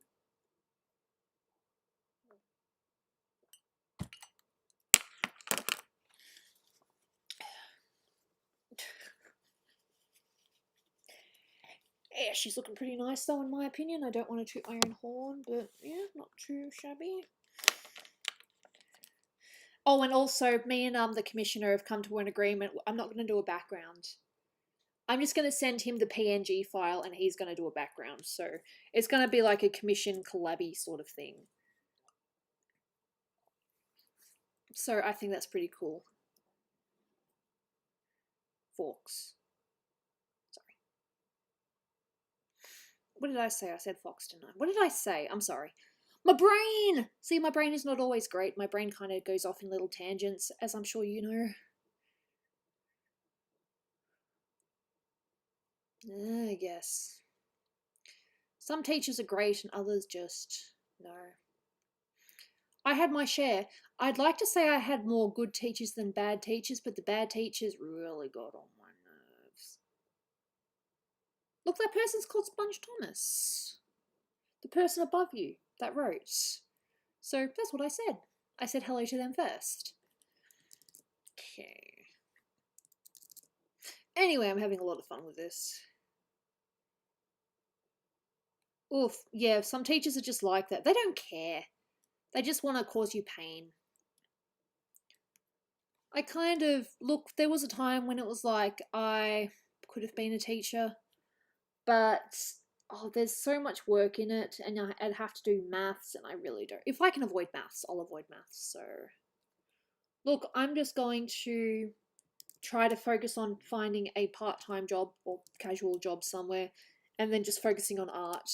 S1: Yeah, she's looking pretty nice though, in my opinion. I don't want to toot my own horn, but yeah, not too shabby. Oh, and also, me and the commissioner have come to an agreement. I'm not going to do a background. I'm just going to send him the PNG file, and he's going to do a background. So it's going to be like a commission collabby sort of thing. So I think that's pretty cool. Forks. Sorry. What did I say? I said fox, didn't I? What did I say? I'm sorry. My brain! See, my brain is not always great. My brain kind of goes off in little tangents, as I'm sure you know. I guess. Some teachers are great and others just, no. I had my share. I'd like to say I had more good teachers than bad teachers, but the bad teachers really got on my nerves. Look, that person's called Sponge Thomas. The person above you that wrote. So that's what I said. I said hello to them first. Okay. Anyway, I'm having a lot of fun with this. Oof, yeah, some teachers are just like that. They don't care. They just want to cause you pain. I kind of, look, there was a time when it was like I could have been a teacher, but oh, there's so much work in it, and I'd have to do maths, and I really don't. If I can avoid maths, I'll avoid maths. So, look, I'm just going to try to focus on finding a part-time job or casual job somewhere, and then just focusing on art.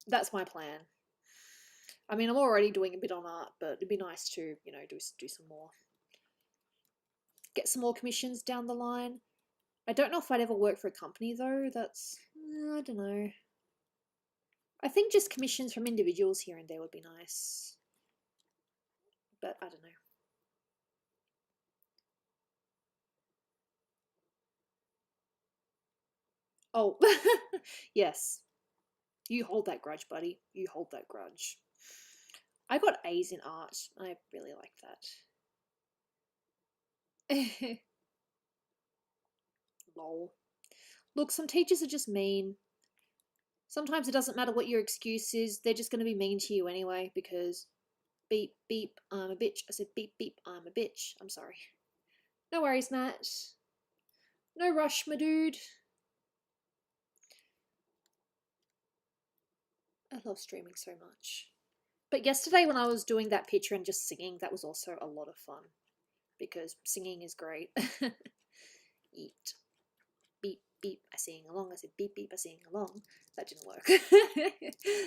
S1: That's my plan. I mean, I'm already doing a bit on art, but it'd be nice to, you know, do some more. Get some more commissions down the line. I don't know if I'd ever work for a company though. That's, I don't know. I think just commissions from individuals here and there would be nice. But I don't know. Oh, yes. You hold that grudge, buddy. You hold that grudge. I got A's in art. I really like that. Lol. Look, some teachers are just mean. Sometimes it doesn't matter what your excuse is, they're just going to be mean to you anyway because beep, beep, I'm a bitch. I said beep, beep, I'm a bitch. I'm sorry. No worries, Matt. No rush, my dude. I love streaming so much. But yesterday when I was doing that picture and just singing, that was also a lot of fun because singing is great. Eat. Beep, beep, I sing along. I said beep, beep, I sing along. That didn't work.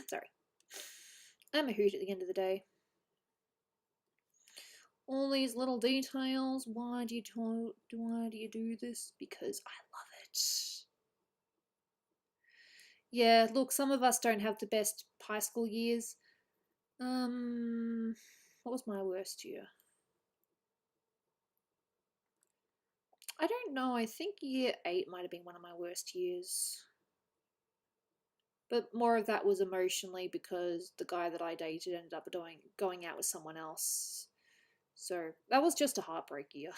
S1: Sorry. I'm a hoot at the end of the day. All these little details. Why do you do this? Because I love it. Yeah, look, some of us don't have the best high school years. What was my worst year? I don't know. I think year 8 might have been one of my worst years. But more of that was emotionally because the guy that I dated ended up going out with someone else. So that was just a heartbreak year.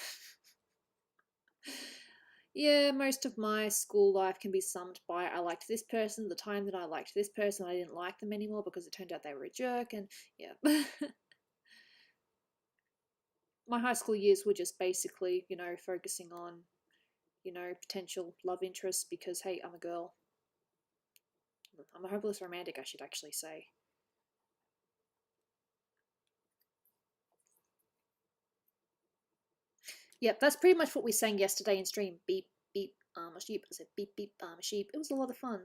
S1: Yeah, most of my school life can be summed by I liked this person, the time that I liked this person, I didn't like them anymore because it turned out they were a jerk, and yeah. My high school years were just basically, you know, focusing on, you know, potential love interests because, hey, I'm a girl. I'm a hopeless romantic, I should actually say. Yep, that's pretty much what we sang yesterday in stream. Beep, beep, I'm a sheep. I said beep, beep, I'm a sheep. It was a lot of fun.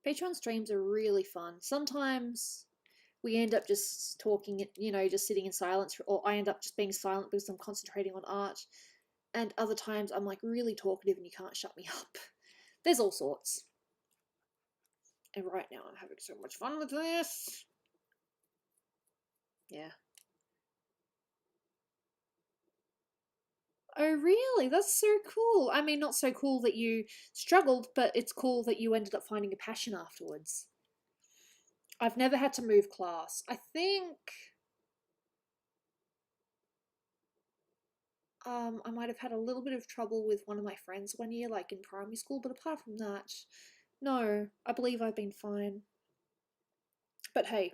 S1: Patreon streams are really fun. Sometimes we end up just talking, you know, just sitting in silence, or I end up just being silent because I'm concentrating on art. And other times I'm like really talkative and you can't shut me up. There's all sorts. And right now I'm having so much fun with this. Yeah. Oh, really? That's so cool. I mean, not so cool that you struggled, but it's cool that you ended up finding a passion afterwards. I've never had to move class. I think I might have had a little bit of trouble with one of my friends one year, like in primary school, but apart from that, no, I believe I've been fine. But hey,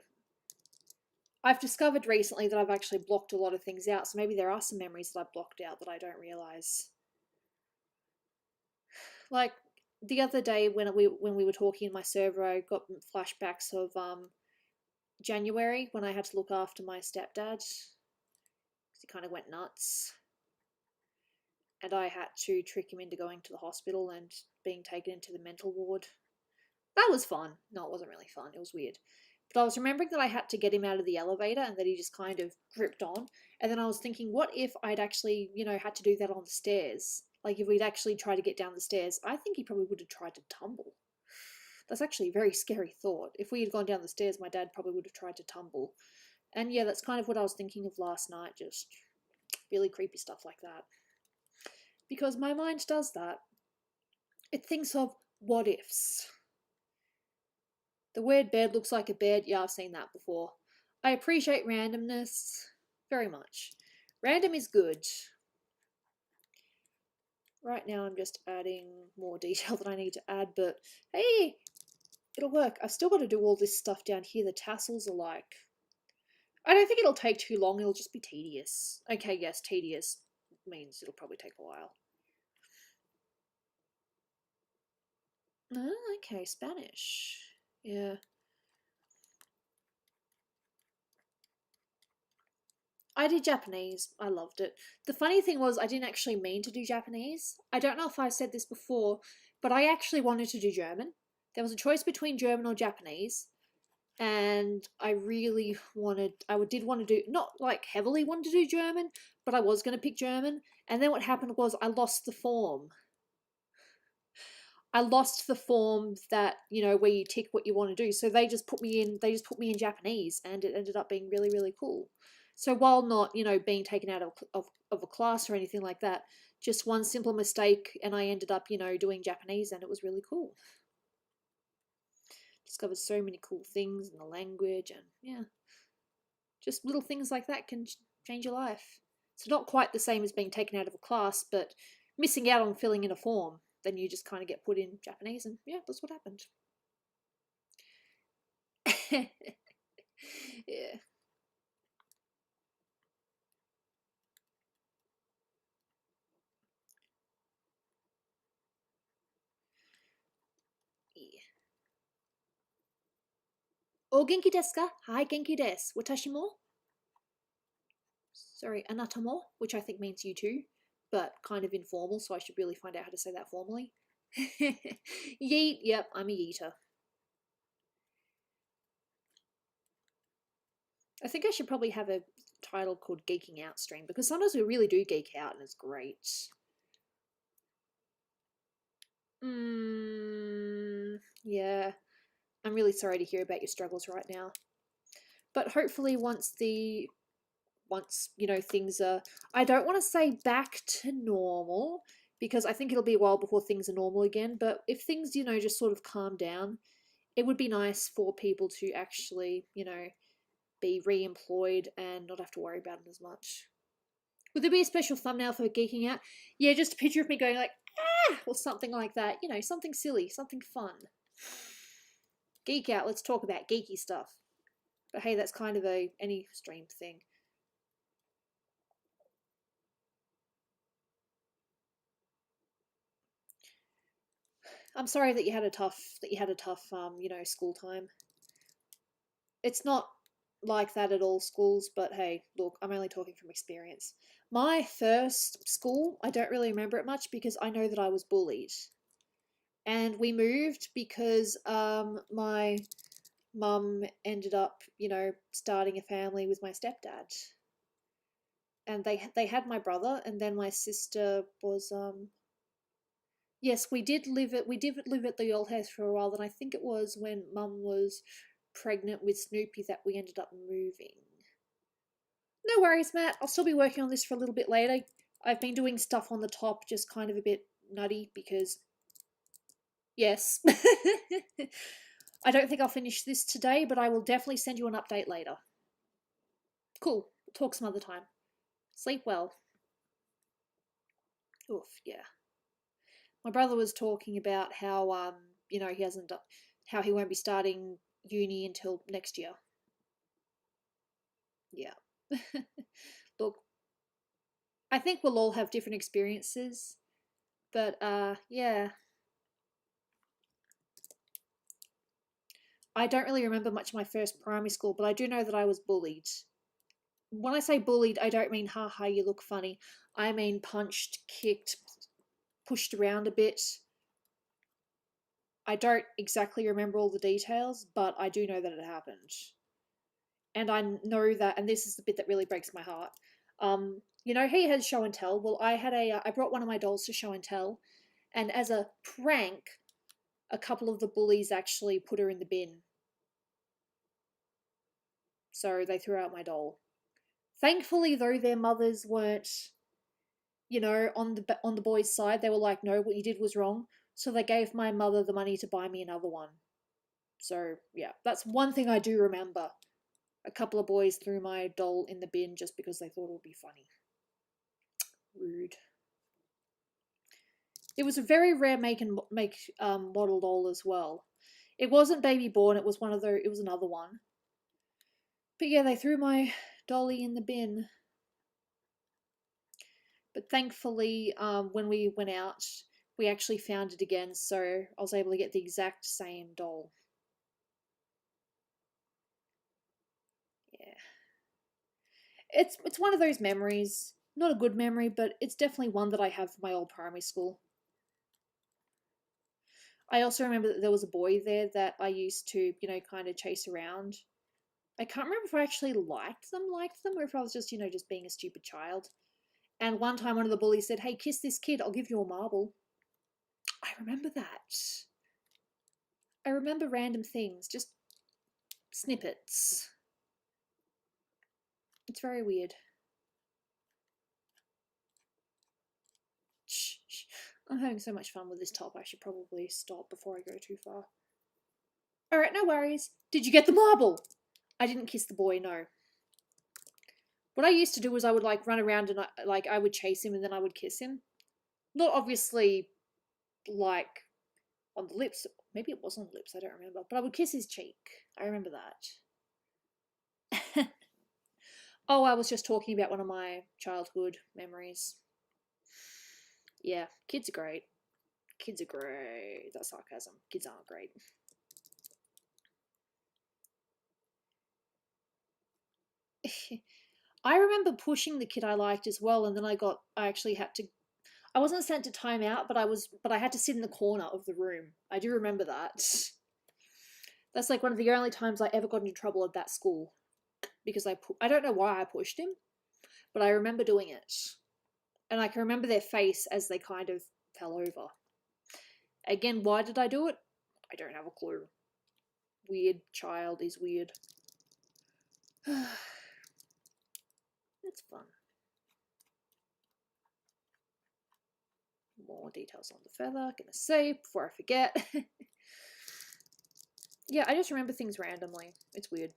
S1: I've discovered recently that I've actually blocked a lot of things out, so maybe there are some memories that I've blocked out that I don't realise. Like the other day when we were talking in my server, I got flashbacks of January when I had to look after my stepdad because he kind of went nuts, and I had to trick him into going to the hospital and being taken into the mental ward. That was fun. No, it wasn't really fun. It was weird. But I was remembering that I had to get him out of the elevator and that he just kind of gripped on. And then I was thinking, what if I'd actually, you know, had to do that on the stairs? Like if we'd actually tried to get down the stairs, I think he probably would have tried to tumble. That's actually a very scary thought. If we had gone down the stairs, my dad probably would have tried to tumble. And yeah, that's kind of what I was thinking of last night, just really creepy stuff like that. Because my mind does that. It thinks of what ifs. The word bed looks like a bed. Yeah, I've seen that before. I appreciate randomness very much. Random is good. Right now I'm just adding more detail that I need to add, but hey, it'll work. I've still got to do all this stuff down here. The tassels are like... I don't think it'll take too long. It'll just be tedious. Okay, yes, tedious means it'll probably take a while. Oh, okay, Spanish. Yeah. I did Japanese. I loved it. The funny thing was, I didn't actually mean to do Japanese. I don't know if I've said this before, but I actually wanted to do German. There was a choice between German or Japanese, and I really wanted, did want to do, not like heavily wanted to do German, but I was going to pick German. And then what happened was I lost the form. I lost the form that, where you tick what you want to do. So they just put me in Japanese, and it ended up being really, really cool. So while not, being taken out of a class or anything like that, just one simple mistake and I ended up, doing Japanese, and it was really cool. Discovered so many cool things in the language, and yeah, just little things like that can change your life. It's not quite the same as being taken out of a class, but missing out on filling in a form, then you just kind of get put in Japanese, and yeah, that's what happened. Yeah. Yeah. O genki desu ka? Hi, genki desu. Watashi mo? Sorry, anata mo, which I think means you too, but kind of informal, so I should really find out how to say that formally. Yeet, yep, I'm a yeeter. I think I should probably have a title called Geeking Out Stream, because sometimes we really do geek out and it's great. Yeah. I'm really sorry to hear about your struggles right now. But hopefully once things are, I don't want to say back to normal, because I think it'll be a while before things are normal again, but if things, just sort of calm down, it would be nice for people to actually, be re-employed and not have to worry about it as much. Would there be a special thumbnail for Geeking Out? Yeah, just a picture of me going like, ah, or something like that. Something silly, something fun. Geek out, let's talk about geeky stuff. But hey, that's kind of any stream thing. I'm sorry that you had a tough school time. It's not like that at all schools, but hey, look, I'm only talking from experience. My first school, I don't really remember it much because I know that I was bullied. And we moved because my mum ended up, starting a family with my stepdad. And they had my brother, and then my sister was yes, we did live at the old house for a while, and I think it was when Mum was pregnant with Snoopy that we ended up moving. No worries, Matt. I'll still be working on this for a little bit later. I've been doing stuff on the top, just kind of a bit nutty because yes. I don't think I'll finish this today, but I will definitely send you an update later. Cool. We'll talk some other time. Sleep well. Oof, yeah. My brother was talking about how he hasn't done, how he won't be starting uni until next year. Yeah. Look, I think we'll all have different experiences, but yeah. I don't really remember much of my first primary school, but I do know that I was bullied. When I say bullied, I don't mean haha you look funny. I mean punched, kicked, pushed around a bit. I don't exactly remember all the details, but I do know that it happened. And I know that, and this is the bit that really breaks my heart. He had show and tell. Well, I brought one of my dolls to show and tell, and as a prank, a couple of the bullies actually put her in the bin. So they threw out my doll. Thankfully, though, their mothers weren't, on the boys' side. They were like, "No, what you did was wrong." So they gave my mother the money to buy me another one. So, yeah, that's one thing I do remember. A couple of boys threw my doll in the bin just because they thought it would be funny. Rude. It was a very rare make model doll as well. It wasn't Baby Born, it was another one. But yeah, they threw my dolly in the bin. But thankfully, when we went out, we actually found it again, so I was able to get the exact same doll. Yeah. It's one of those memories. Not a good memory, but it's definitely one that I have from my old primary school. I also remember that there was a boy there that I used to, kind of chase around. I can't remember if I actually liked them, or if I was just, just being a stupid child. And one time one of the bullies said, "Hey, kiss this kid, I'll give you a marble." I remember that. I remember random things, just snippets. It's very weird. Shh, shh. I'm having so much fun with this top, I should probably stop before I go too far. Alright, no worries. Did you get the marble? I didn't kiss the boy, no. What I used to do was I would run around and I would chase him and then I would kiss him. Not obviously on the lips. Maybe it was on the lips, I don't remember. But I would kiss his cheek. I remember that. Oh, I was just talking about one of my childhood memories. Yeah, kids are great. Kids are great. That's sarcasm. Kids aren't great. I remember pushing the kid I liked as well, and then I actually had to. I wasn't sent to timeout, but I had to sit in the corner of the room. I do remember that. That's one of the only times I ever got into trouble at that school, because I don't know why I pushed him, but I remember doing it, and I can remember their face as they kind of fell over. Again, why did I do it? I don't have a clue. Weird child is weird. It's fun. More details on the feather. Gonna save before I forget. Yeah, I just remember things randomly. It's weird.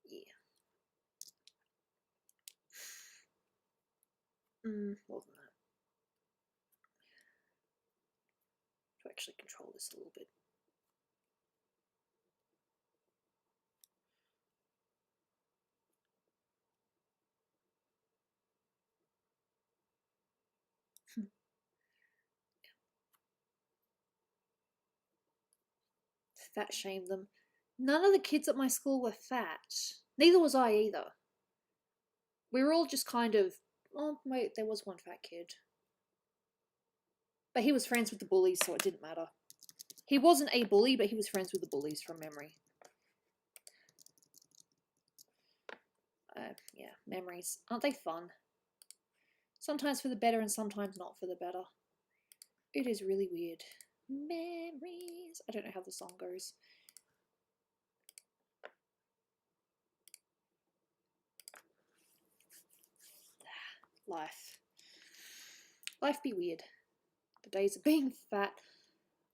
S1: Yeah. More than that. To actually control this a little bit. Fat shame them. None of the kids at my school were fat. Neither was I either. We were all just kind of. Oh, wait, there was one fat kid. But he was friends with the bullies, so it didn't matter. He wasn't a bully, but he was friends with the bullies from memory. Yeah, memories. Aren't they fun? Sometimes for the better and sometimes not for the better. It is really weird. Memories. I don't know how the song goes. Life. Life be weird. The days of being fat.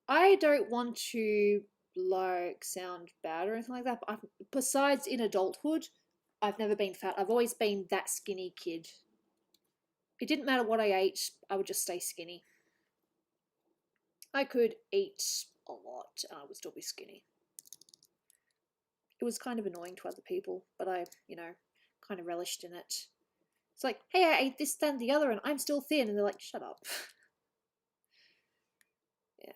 S1: I don't want to sound bad or anything like that, but besides in adulthood, I've never been fat. I've always been that skinny kid. It didn't matter what I ate, I would just stay skinny. I could eat a lot and I would still be skinny. It was kind of annoying to other people, but I, kind of relished in it. It's like, hey, I ate this, that, and the other, and I'm still thin. And they're like, shut up. Yeah.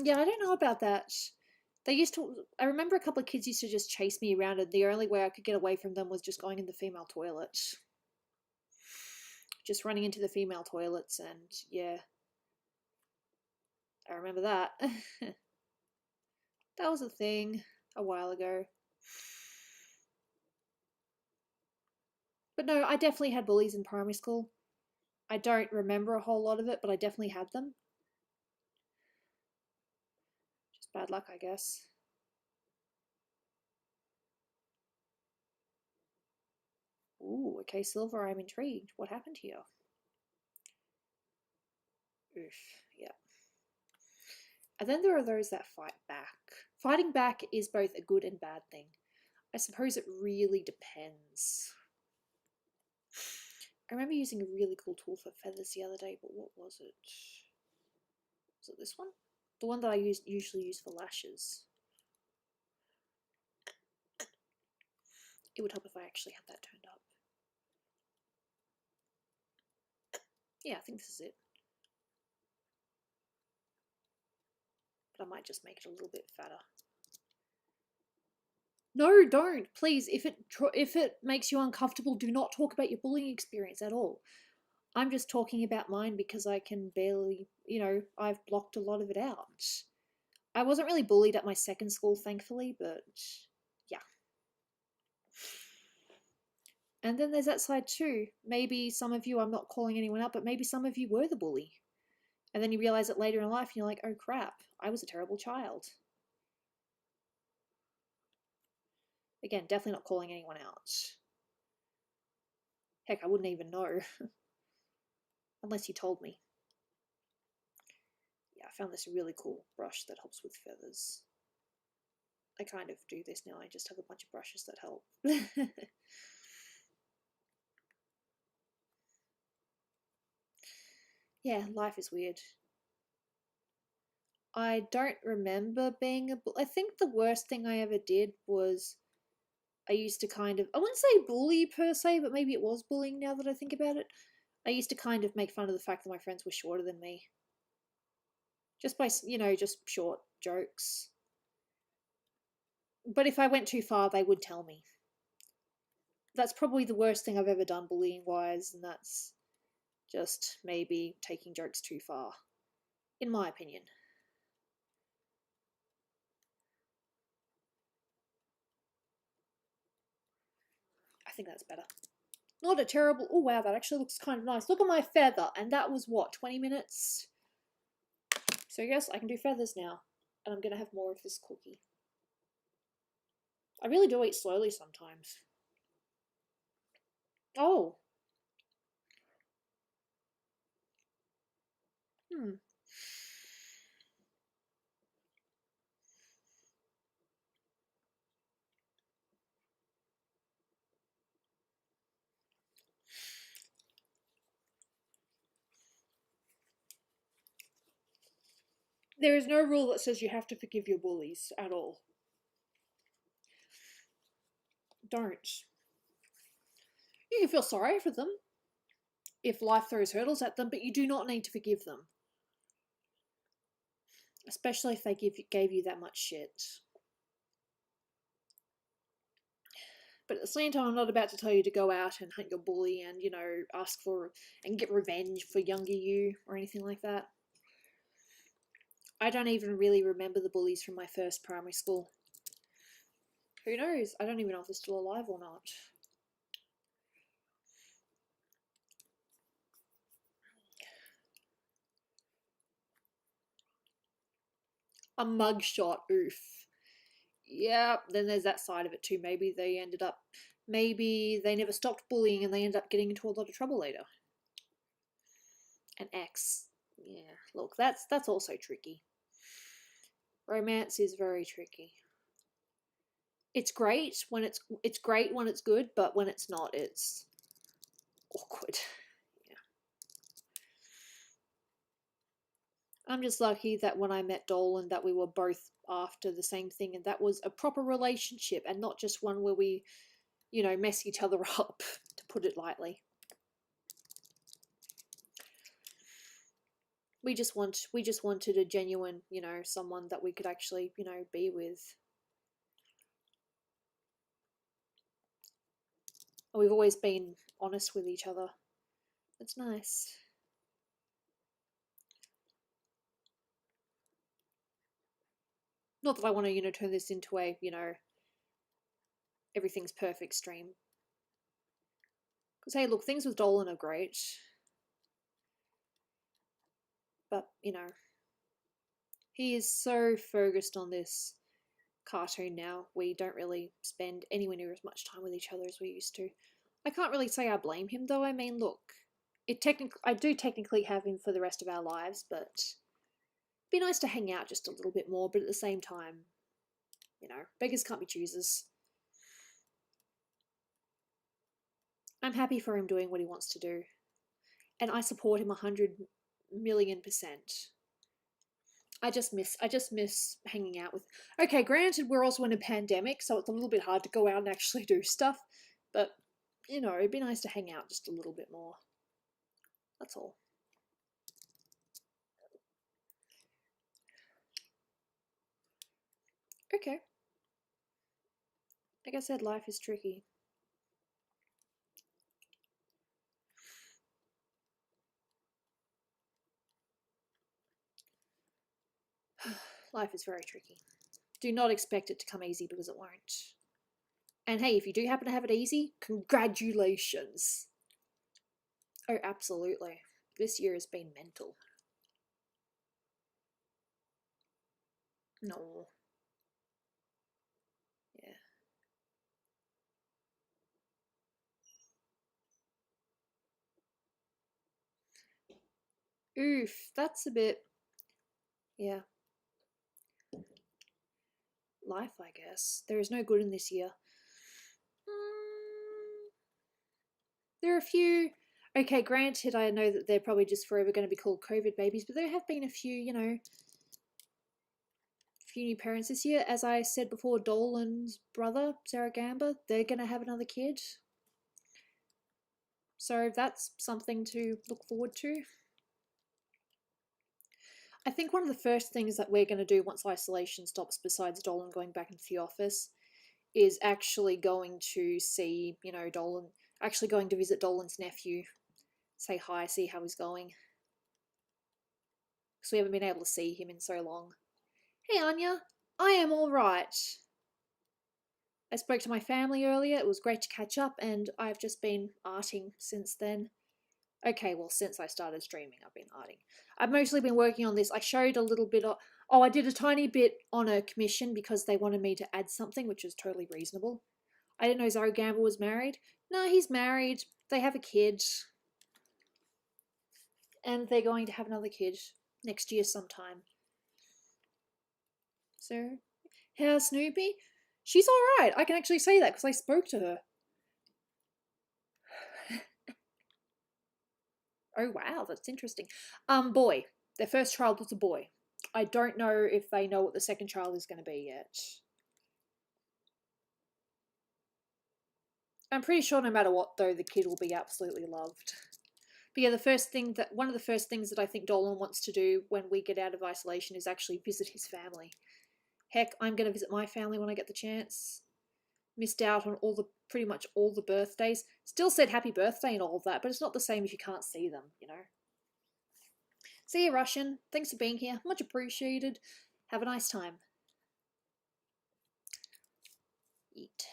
S1: Yeah, I don't know about that. I remember a couple of kids used to just chase me around, and the only way I could get away from them was just going in the female toilet. Just running into the female toilets, and yeah. I remember that. That was a thing a while ago. But no, I definitely had bullies in primary school. I don't remember a whole lot of it, but I definitely had them. Just bad luck, I guess. Ooh, okay, Silver, I'm intrigued. What happened here? Oof, yeah. And then there are those that fight back. Fighting back is both a good and bad thing. I suppose it really depends. I remember using a really cool tool for feathers the other day, but what was it? Was it this one? The one that I usually use for lashes. It would help if I actually had that turned up. Yeah, I think this is it. But I might just make it a little bit fatter. No, don't. Please, if it makes you uncomfortable, do not talk about your bullying experience at all. I'm just talking about mine because I can barely, I've blocked a lot of it out. I wasn't really bullied at my second school, thankfully, but yeah. And then there's that side too. Maybe some of you, I'm not calling anyone out, but maybe some of you were the bully. And then you realize it later in life and you're like, oh crap, I was a terrible child. Again, definitely not calling anyone out. Heck, I wouldn't even know. Unless you told me. Yeah, I found this really cool brush that helps with feathers. I kind of do this now, I just have a bunch of brushes that help. Yeah, life is weird. I don't remember being I think the worst thing I ever did was I used to kind of, I wouldn't say bully per se, but maybe it was bullying now that I think about it. I used to kind of make fun of the fact that my friends were shorter than me. Just by, just short jokes. But if I went too far, they would tell me. That's probably the worst thing I've ever done bullying wise, and that's just maybe taking jokes too far, in my opinion. I think that's better. Not a terrible, oh wow, that actually looks kind of nice. Look at my feather, and that was what, 20 minutes? So yes, I can do feathers now, and I'm going to have more of this cookie. I really do eat slowly sometimes. Oh. Hmm. There is no rule that says you have to forgive your bullies at all. Don't. You can feel sorry for them if life throws hurdles at them, but you do not need to forgive them. Especially if they gave you that much shit. But at the same time, I'm not about to tell you to go out and hunt your bully and, ask for and get revenge for younger you or anything like that. I don't even really remember the bullies from my first primary school. Who knows? I don't even know if they're still alive or not. A mugshot, oof. Yeah, then there's that side of it too. Maybe they never stopped bullying and they ended up getting into a lot of trouble later. An ex. Yeah, look, that's also tricky. Romance is very tricky. It's great when it's great when it's good, but when it's not, it's awkward. Yeah. I'm just lucky that when I met Dolan that we were both after the same thing and that was a proper relationship and not just one where we, mess each other up, to put it lightly. We just wanted a genuine, someone that we could actually, be with. We've always been honest with each other. It's nice. Not that I want to, turn this into a, everything's perfect stream. Because, hey, look, things with Dolan are great. But, you know, he is so focused on this cartoon now. We don't really spend anywhere near as much time with each other as we used to. I can't really say I blame him, though. I mean, look, I do technically have him for the rest of our lives, but it'd be nice to hang out just a little bit more. But at the same time, you know, beggars can't be choosers. I'm happy for him doing what he wants to do, and I support him 100,000,000%. I just miss hanging out with. Okay, granted, we're also in a pandemic, so it's a little bit hard to go out and actually do stuff, but you know, it'd be nice to hang out just a little bit more. That's all. Okay. Like I said, life is tricky. Life is very tricky. Do not expect it to come easy because it won't. And hey, if you do happen to have it easy, congratulations. Oh, absolutely. This year has been mental. No. Yeah. Oof, that's a bit. Yeah. Life, I guess. There is no good in this year. There are a few. Okay, granted, I know that they're probably just forever going to be called COVID babies, but there have been a few, you know, few new parents this year. As I said before, Dolan's brother, Sarah Gamba, they're going to have another kid. So that's something to look forward to. I think one of the first things that we're going to do once isolation stops, besides Dolan going back into the office, is actually going to see, you know, Dolan, actually going to visit Dolan's nephew, say hi, see how he's going. Because we haven't been able to see him in so long. Hey, Anya, I am all right. I spoke to my family earlier. It was great to catch up, and I've just been arting since then. Okay, well, since I started streaming, I've been arting. I've mostly been working on this. I showed a little bit of. Oh, I did a tiny bit on a commission because they wanted me to add something, which is totally reasonable. I didn't know Zoe Gamble was married. No, he's married. They have a kid. And they're going to have another kid next year sometime. So, how's Snoopy? She's alright. I can actually say that because I spoke to her. Oh wow, that's interesting. Boy. Their first child was a boy. I don't know if they know what the second child is going to be yet. I'm pretty sure no matter what, though, the kid will be absolutely loved. But yeah, one of the first things that I think Dolan wants to do when we get out of isolation is actually visit his family. Heck, I'm going to visit my family when I get the chance. Missed out on pretty much all the birthdays. Still said happy birthday and all of that, but it's not the same if you can't see them, you know. See you, Russian. Thanks for being here. Much appreciated. Have a nice time. Eat.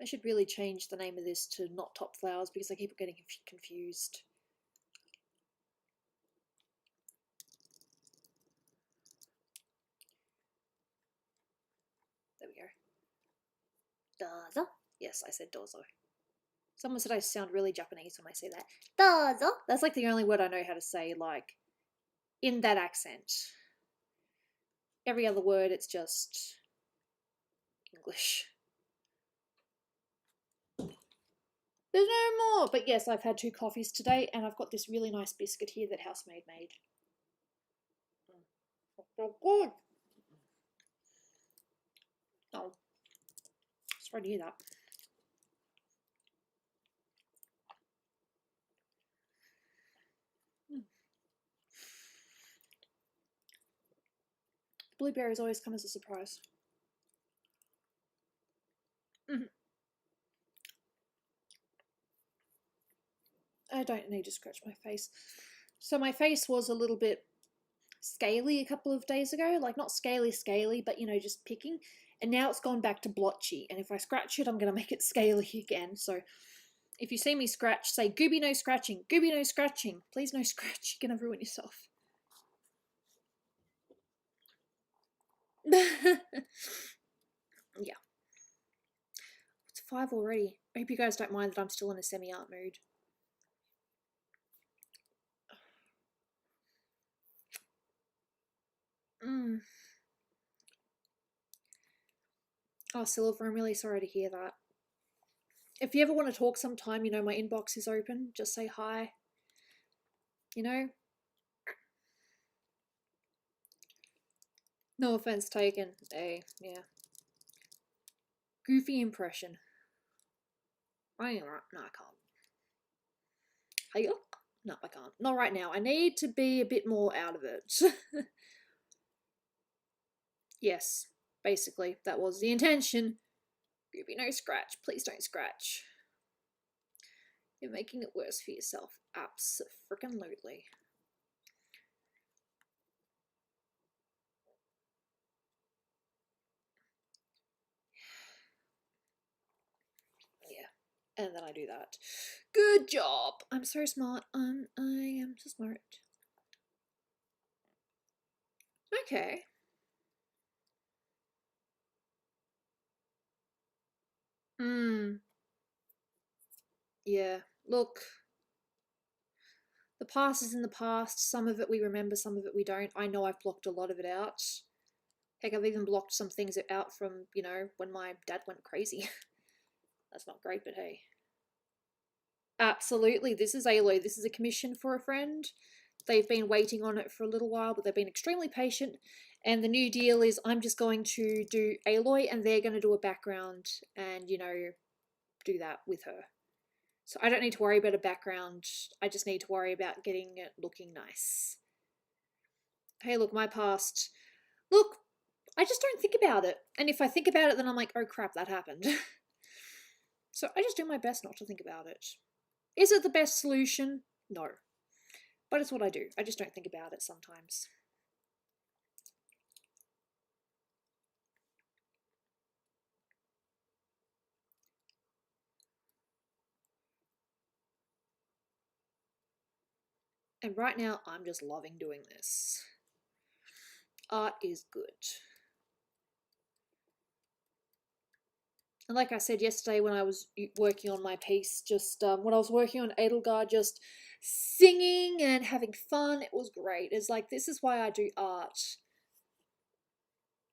S1: I should really change the name of this to Not Top Flowers because I keep getting confused. There we go. Dozo. Yes, I said dozo. Someone said I sound really Japanese when I say that. Dozo. That's like the only word I know how to say, like, in that accent. Every other word, it's just English. There's no more! But yes, I've had 2 coffees today, and I've got this really nice biscuit here that Housemaid made. So good! Oh. Sorry to hear that. Blueberries always come as a surprise. I don't need to scratch my face. So my face was a little bit scaly a couple of days ago. Like, not scaly, but, you know, just picking. And now it's gone back to blotchy. And if I scratch it, I'm going to make it scaly again. So if you see me scratch, say, Gooby no scratching, Gooby no scratching. Please no scratch. You're going to ruin yourself. Yeah. It's 5 already. I hope you guys don't mind that I'm still in a semi-art mood. Oh, Silver, I'm really sorry to hear that. If you ever want to talk sometime, you know, my inbox is open. Just say hi. You know? No offense taken. Hey, yeah. Goofy impression. No, I can't. Hey, no, I can't. Not right now. I need to be a bit more out of it. Yes, basically, that was the intention. Goofy, no scratch. Please don't scratch. You're making it worse for yourself. Abso-freaking-lutely. Yeah, and then I do that. Good job. I'm so smart. I am so smart. Okay. Yeah. Look, the past is in the past. Some of it we remember, some of it we don't. I know I've blocked a lot of it out. Heck, I've even blocked some things out from, you know, when my dad went crazy. That's not great, but hey. Absolutely. This is Aloy. This is a commission for a friend. They've been waiting on it for a little while, but they've been extremely patient. And the new deal is I'm just going to do Aloy and they're going to do a background and, you know, do that with her. So I don't need to worry about a background. I just need to worry about getting it looking nice. Hey, look, my past. Look, I just don't think about it. And if I think about it, then I'm like, oh crap, that happened. So I just do my best not to think about it. Is it the best solution? No. But it's what I do. I just don't think about it sometimes. And right now, I'm just loving doing this. Art is good. And like I said yesterday when I was working on my piece, just when I was working on Edelgard, just singing and having fun, it was great. It's like, this is why I do art.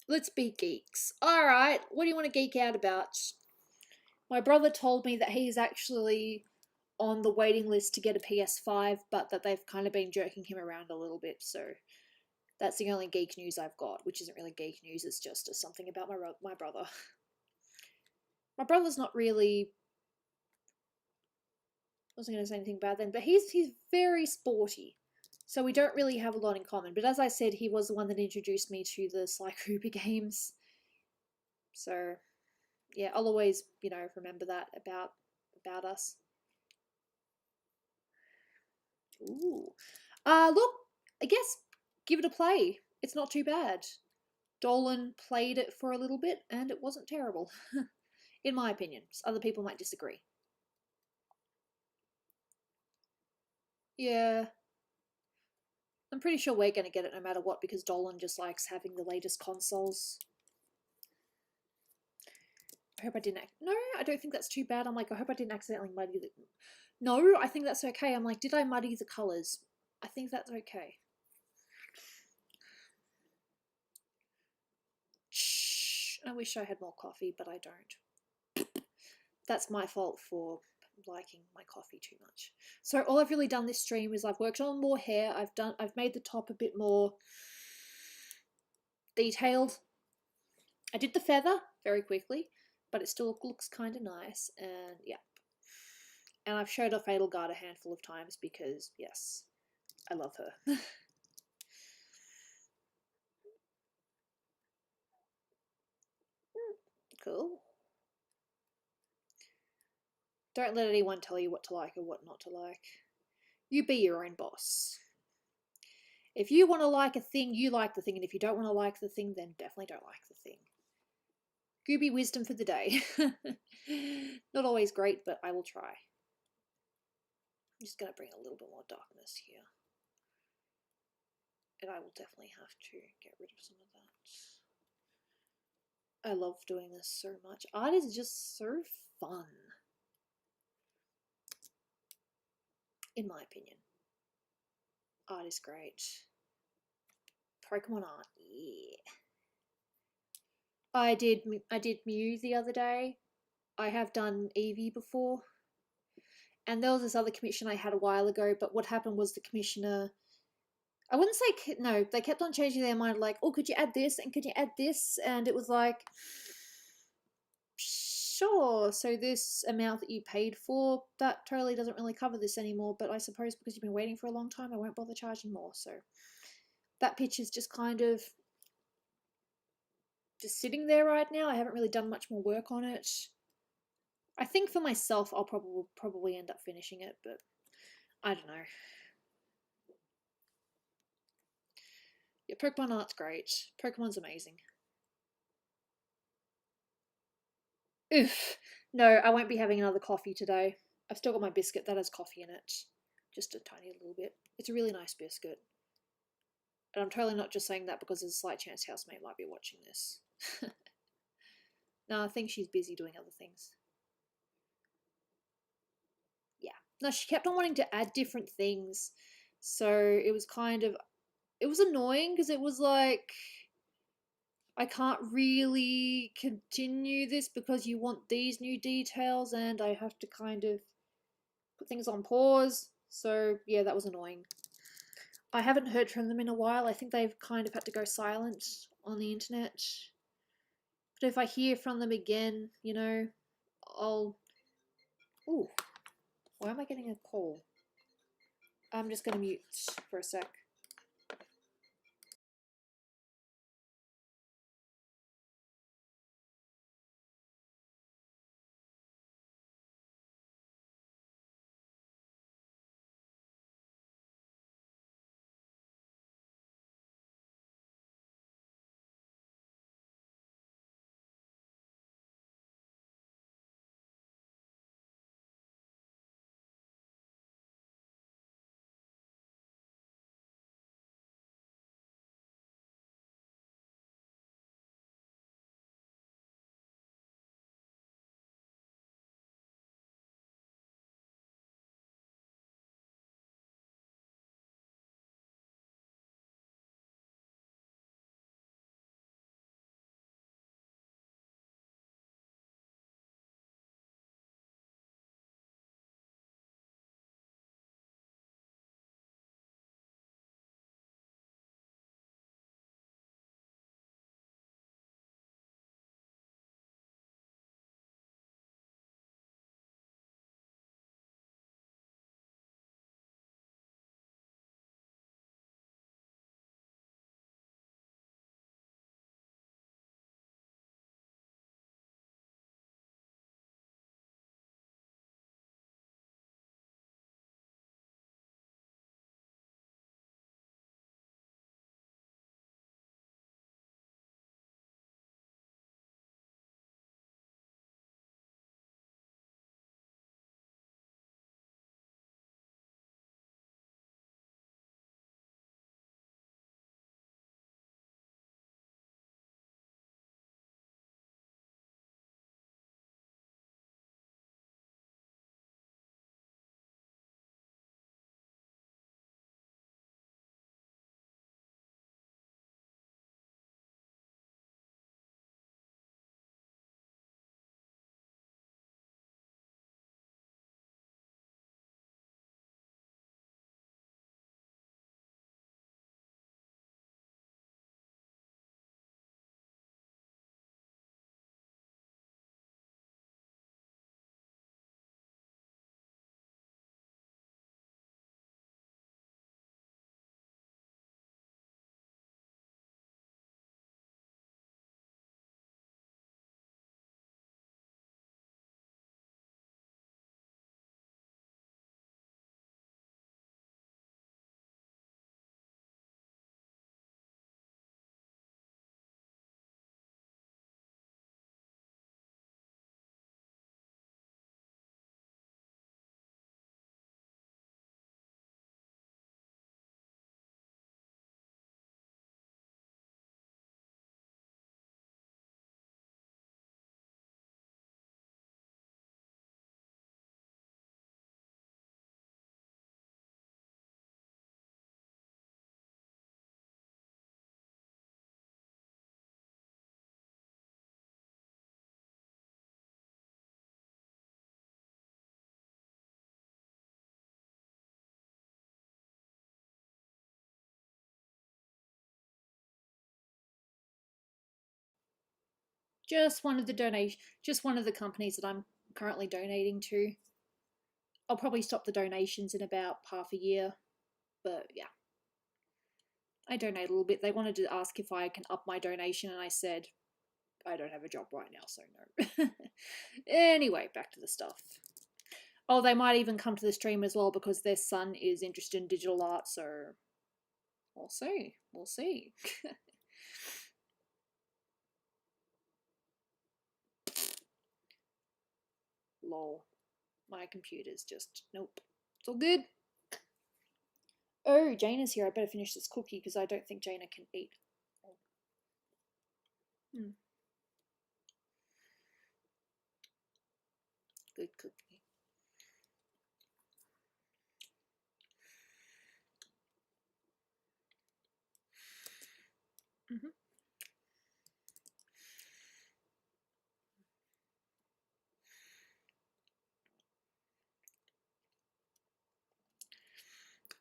S1: Let's be geeks. Alright, what do you want to geek out about? My brother told me that he's actually on the waiting list to get a PS5, but that they've kind of been jerking him around a little bit, so that's the only geek news I've got, which isn't really geek news, it's just something about my brother. My brother's not really... I wasn't going to say anything bad then, but he's very sporty, so we don't really have a lot in common. But as I said, he was the one that introduced me to the Sly Cooper games, so yeah, I'll always, you know, remember that about us. Ooh. Look, I guess give it a play. It's not too bad. Dolan played it for a little bit, and it wasn't terrible. In my opinion. Other people might disagree. Yeah. I'm pretty sure we're going to get it no matter what, because Dolan just likes having the latest consoles. I hope I didn't... No, I don't think that's too bad. I'm like, I hope I didn't accidentally muddy the... No, I think that's okay. I'm like, did I muddy the colours? I think that's okay. Shh. I wish I had more coffee, but I don't. That's my fault for liking my coffee too much. So all I've really done this stream is I've worked on more hair. I've made the top a bit more detailed. I did the feather very quickly, but it still looks kind of nice, and yeah. And I've showed off Edelgard a handful of times because, yes, I love her. Cool. Don't let anyone tell you what to like or what not to like. You be your own boss. If you want to like a thing, you like the thing, and if you don't want to like the thing, then definitely don't like the thing. Gooby wisdom for the day. Not always great, but I will try. I'm just going to bring a little bit more darkness here. And I will definitely have to get rid of some of that. I love doing this so much. Art is just so fun. In my opinion. Art is great. Pokemon art, yeah. I did Mew the other day. I have done Eevee before. And there was this other commission I had a while ago, but what happened was the commissioner, I wouldn't say, no, they kept on changing their mind, like, oh, could you add this, and could you add this? And it was like, sure, so this amount that you paid for, that totally doesn't really cover this anymore, but I suppose because you've been waiting for a long time, I won't bother charging more. So that pitch is just kind of just sitting there right now. I haven't really done much more work on it. I think for myself, I'll probably end up finishing it, but I don't know. Yeah, Pokemon art's great. Pokemon's amazing. Oof. No, I won't be having another coffee today. I've still got my biscuit that has coffee in it. Just a tiny little bit. It's a really nice biscuit. And I'm totally not just saying that because there's a slight chance housemate might be watching this. No, I think she's busy doing other things. Yeah. No, she kept on wanting to add different things. So it was kind of, it was annoying because it was like, I can't really continue this because you want these new details and I have to kind of put things on pause. So yeah, that was annoying. I haven't heard from them in a while. I think they've kind of had to go silent on the internet. But if I hear from them again, you know, I'll... Ooh, why am I getting a call? I'm just going to mute for a sec. Just one of the companies that I'm currently donating to. I'll probably stop the donations in about half a year, but yeah. I donate a little bit. They wanted to ask if I can up my donation, and I said, I don't have a job right now, so no. Anyway, back to the stuff. Oh, they might even come to the stream as well because their son is interested in digital art, so we'll see. We'll see. Lol. My computer's just, nope. It's all good. Oh, Jaina's here. I better finish this cookie because I don't think Jaina can eat. Good cookie.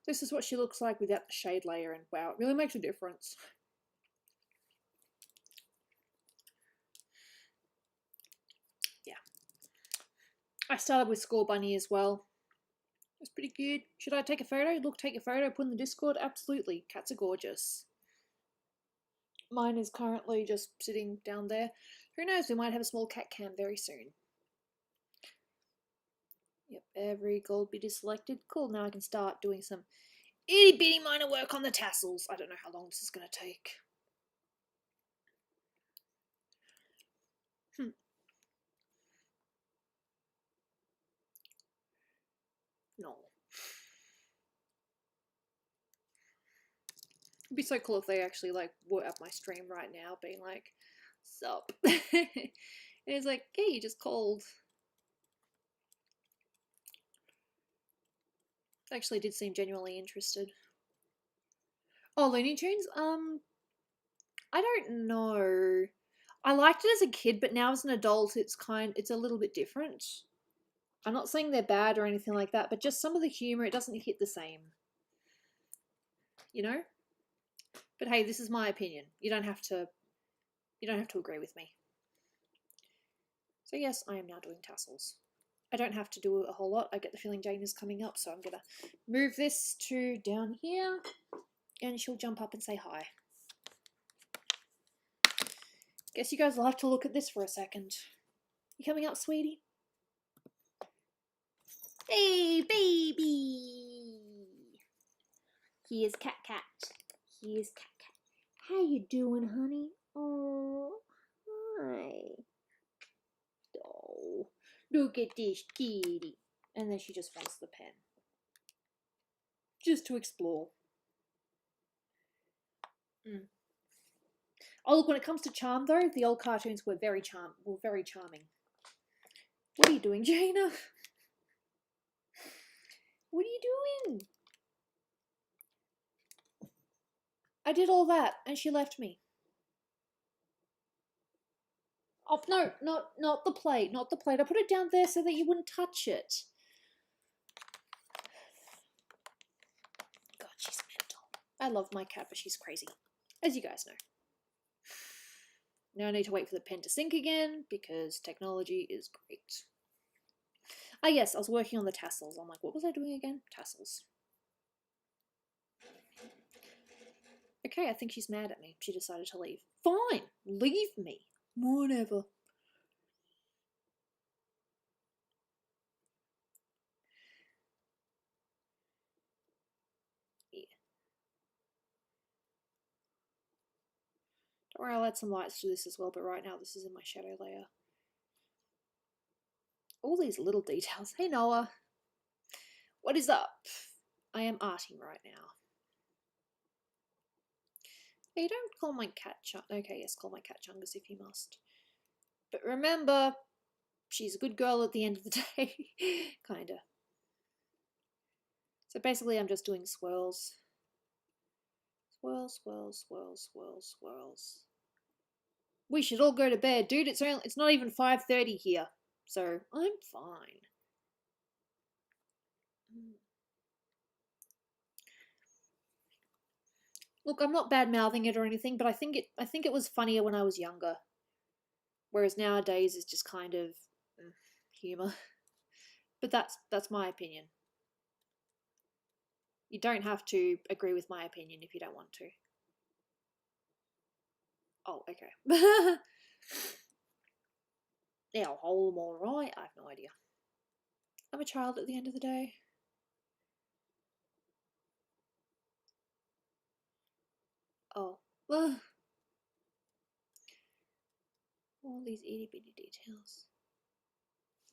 S1: This is what she looks like without the shade layer, and wow, it really makes a difference. Yeah. I started with Score Bunny as well. It's pretty good. Should I take a photo? Look, take a photo, put in the Discord? Absolutely. Cats are gorgeous. Mine is currently just sitting down there. Who knows, we might have a small cat cam very soon. Yep, every gold bit is selected. Cool, now I can start doing some itty bitty minor work on the tassels. I don't know how long this is going to take. No. It'd be so cool if they actually like were at my stream right now being like, sup? And it's like, hey, you just called. Actually did seem genuinely interested. Oh, Looney Tunes? I don't know. I liked it as a kid, but now as an adult it's a little bit different. I'm not saying they're bad or anything like that, but just some of the humor, it doesn't hit the same. You know? But hey, this is my opinion. You don't have to agree with me. So yes, I am now doing tassels. I don't have to do a whole lot. I get the feeling Jane is coming up, so I'm gonna move this to down here and she'll jump up and say hi. Guess you guys will have to look at this for a second. You coming up, sweetie? Hey, baby! Here's Cat. Here's Cat. How you doing, honey? Oh, hi. Oh, look at this kitty. And then she just wants the pen. Just to explore. Oh, look, when it comes to charm, though, the old cartoons were very charming. What are you doing, Jaina? What are you doing? I did all that, and she left me. Oh, no, not the plate, not the plate. I put it down there so that you wouldn't touch it. God, she's mental. I love my cat, but she's crazy, as you guys know. Now I need to wait for the pen to sync again, because technology is great. Ah, yes, I was working on the tassels. I'm like, what was I doing again? Tassels. Okay, I think she's mad at me. She decided to leave. Fine, leave me. Whatever. Yeah. Don't worry, I'll add some lights to this as well, but right now this is in my shadow layer. All these little details. Hey, Noah. What is up? I am arting right now. Hey, don't call my cat Okay, yes, call my cat Chungus if you must. But remember, she's a good girl at the end of the day. Kinda. So basically I'm just doing swirls. Swirls, swirls, swirls, swirls, swirls. We should all go to bed. Dude, it's not even 5:30 here. So I'm fine. Look, I'm not bad-mouthing it or anything, but I think it was funnier when I was younger. Whereas nowadays it's just kind of humour. But that's my opinion. You don't have to agree with my opinion if you don't want to. Oh, okay. Yeah, I'm alright. I have no idea. I'm a child at the end of the day. Oh. All these itty bitty details.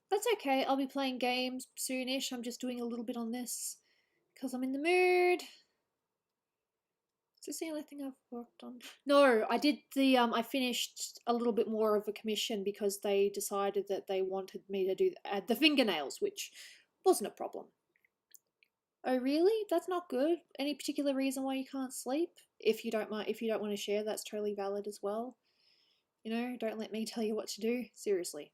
S1: That's okay. I'll be playing games soonish. I'm just doing a little bit on this because I'm in the mood. Is this the only thing I've worked on? No, I did the I finished a little bit more of a commission because they decided that they wanted me to add the fingernails, which wasn't a problem. Oh really? That's not good. Any particular reason why you can't sleep? If you don't mind, if you don't want to share, that's totally valid as well. You know, don't let me tell you what to do. Seriously.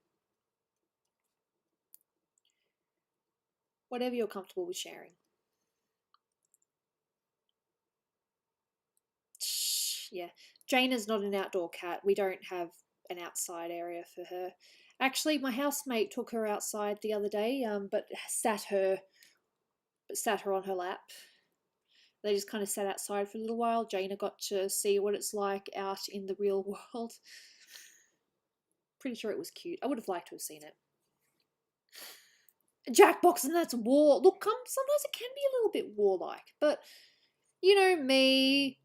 S1: Whatever you're comfortable with sharing. Yeah. Jaina's not an outdoor cat. We don't have an outside area for her. Actually, my housemate took her outside the other day, but sat her on her lap. They just kind of sat outside for a little while. Jaina got to see what it's like out in the real world. Pretty sure it was cute. I would have liked to have seen it. Jackbox, and that's war. Look, sometimes it can be a little bit warlike, but you know me,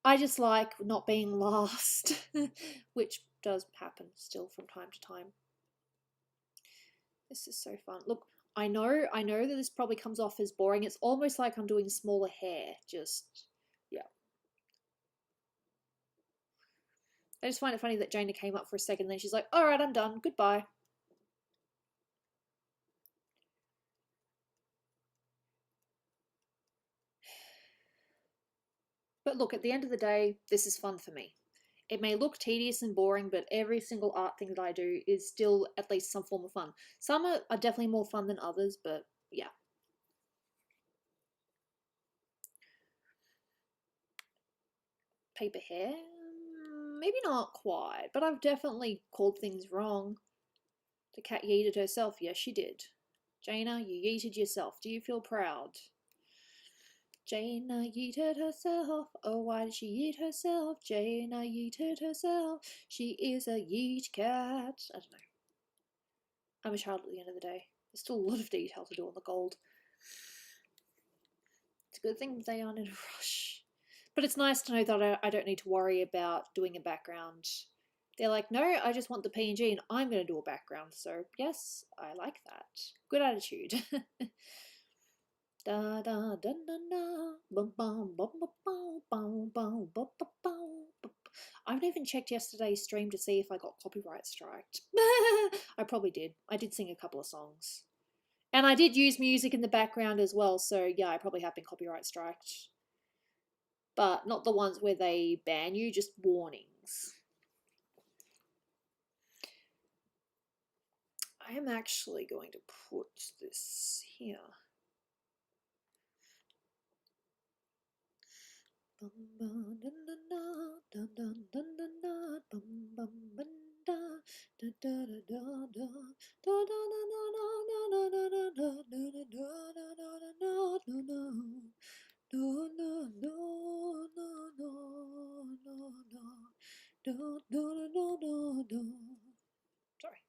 S1: I just like not being last, which does happen still from time to time. This is so fun. Look, I know that this probably comes off as boring. It's almost like I'm doing smaller hair. Just, yeah. I just find it funny that Jaina came up for a second, then she's like, all right, I'm done. Goodbye. But look, at the end of the day, this is fun for me. It may look tedious and boring, but every single art thing that I do is still at least some form of fun. Some are definitely more fun than others, but yeah. Paper hair? Maybe not quite, but I've definitely called things wrong. The cat yeeted herself. Yes, she did. Jaina, you yeeted yourself. Do you feel proud? Jaina yeeted herself. Oh, why did she yeet herself? Jaina yeeted herself. She is a yeet cat. I don't know. I'm a child at the end of the day. There's still a lot of detail to do on the gold. It's a good thing that they aren't in a rush. But it's nice to know that I don't need to worry about doing a background. They're like, no, I just want the PNG and I'm going to do a background. So, yes, I like that. Good attitude. Da da da da da bum bum bum bum bum bum bum bum. I haven't even checked yesterday's stream to see if I got copyright striked. I probably did. I did sing a couple of songs. And I did use music in the background as well, so yeah, I probably have been copyright striked. But not the ones where they ban you, just warnings. I am actually going to put this here. Sorry.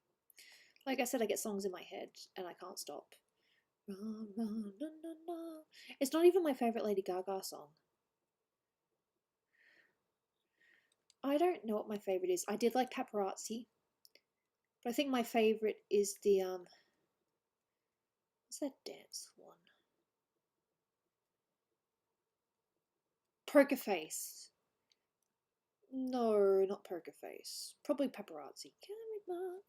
S1: Like I said, I get songs in my head and I can't stop. It's not even my favourite Lady Gaga song. I don't know what my favourite is. I did like Paparazzi. But I think my favourite is the, what's that dance one? Poker Face. No, not Poker Face. Probably Paparazzi. Carried my,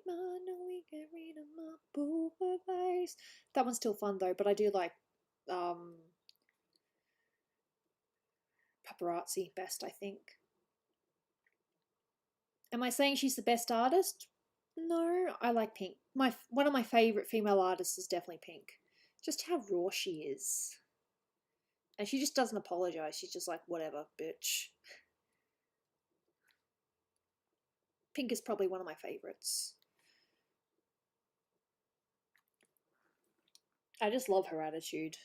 S1: no, we get rid of my poker face. That one's still fun though, but I do like, Paparazzi best, I think. Am I saying she's the best artist? No, I like Pink. One of my favourite female artists is definitely Pink. Just how raw she is. And she just doesn't apologise. She's just like, whatever, bitch. Pink is probably one of my favourites. I just love her attitude.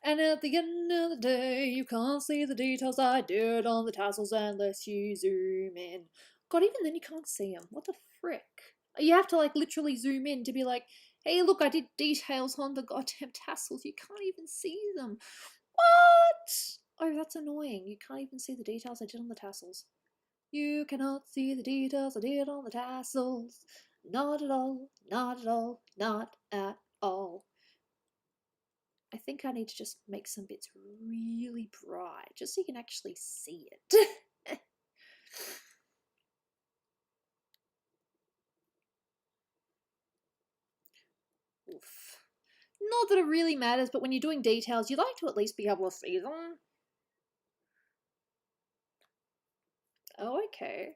S1: And at the end of the day, you can't see the details I did on the tassels unless you zoom in. God, even then you can't see them. What the frick? You have to like literally zoom in to be like, hey, look, I did details on the goddamn tassels. You can't even see them. What? Oh, that's annoying. You can't even see the details I did on the tassels. You cannot see the details I did on the tassels. Not at all, not at all, not at all. I think I need to just make some bits really bright, just so you can actually see it. Oof. Not that it really matters, but when you're doing details, you like to at least be able to see them. Oh, okay.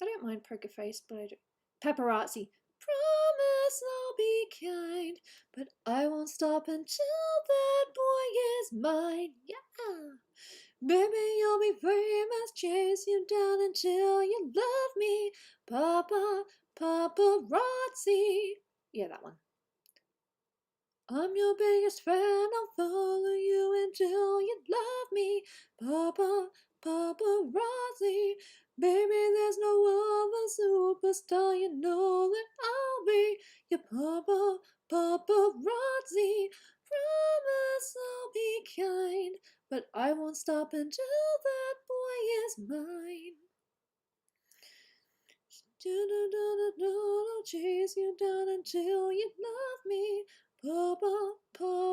S1: I don't mind poker face, but I do. Paparazzi. Promise I'll be kind, but I won't stop until that boy is mine. Yeah. Baby, you'll be famous, chase you down until you love me. Paparazzi. Yeah, that one. I'm your biggest fan, I'll follow you until you love me. Paparazzi. Baby, there's no other superstar, you know that I'll be your paparazzi. Promise I'll be kind, but I won't stop until that boy is mine. I'll chase you down until you love me. Paparazzi.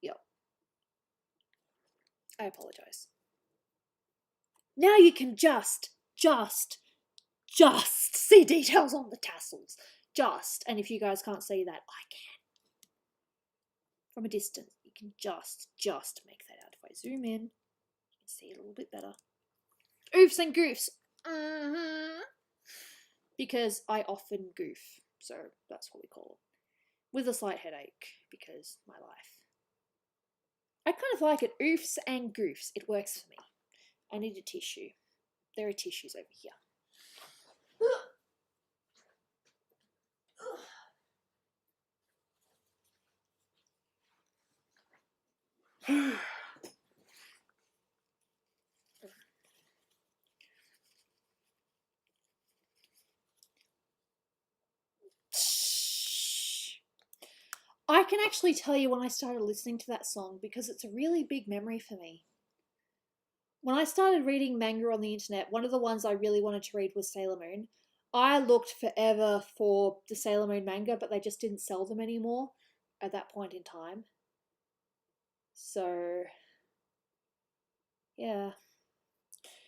S1: Yo. I apologize. Now you can just see details on the tassels. Just. And if you guys can't see that, I can. From a distance, you can just make that out. If I zoom in, you can see it a little bit better. Oofs and goofs. Because I often goof. So that's what we call it. With a slight headache, because my life. I kind of like it. Oofs and goofs. It works for me. I need a tissue. There are tissues over here. I can actually tell you when I started listening to that song because it's a really big memory for me. When I started reading manga on the internet, one of the ones I really wanted to read was Sailor Moon. I looked forever for the Sailor Moon manga, but they just didn't sell them anymore at that point in time. So, yeah.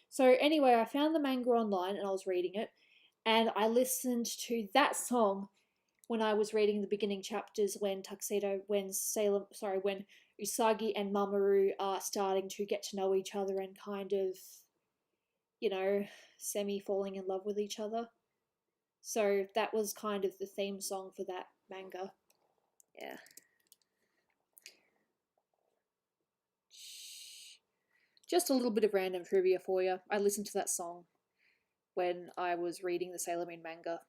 S1: So anyway, I found the manga online and I was reading it, and I listened to that song when I was reading the beginning chapters when Usagi and Mamoru are starting to get to know each other and kind of, semi falling in love with each other. So that was kind of the theme song for that manga. Yeah. Just a little bit of random trivia for you. I listened to that song when I was reading the Sailor Moon manga,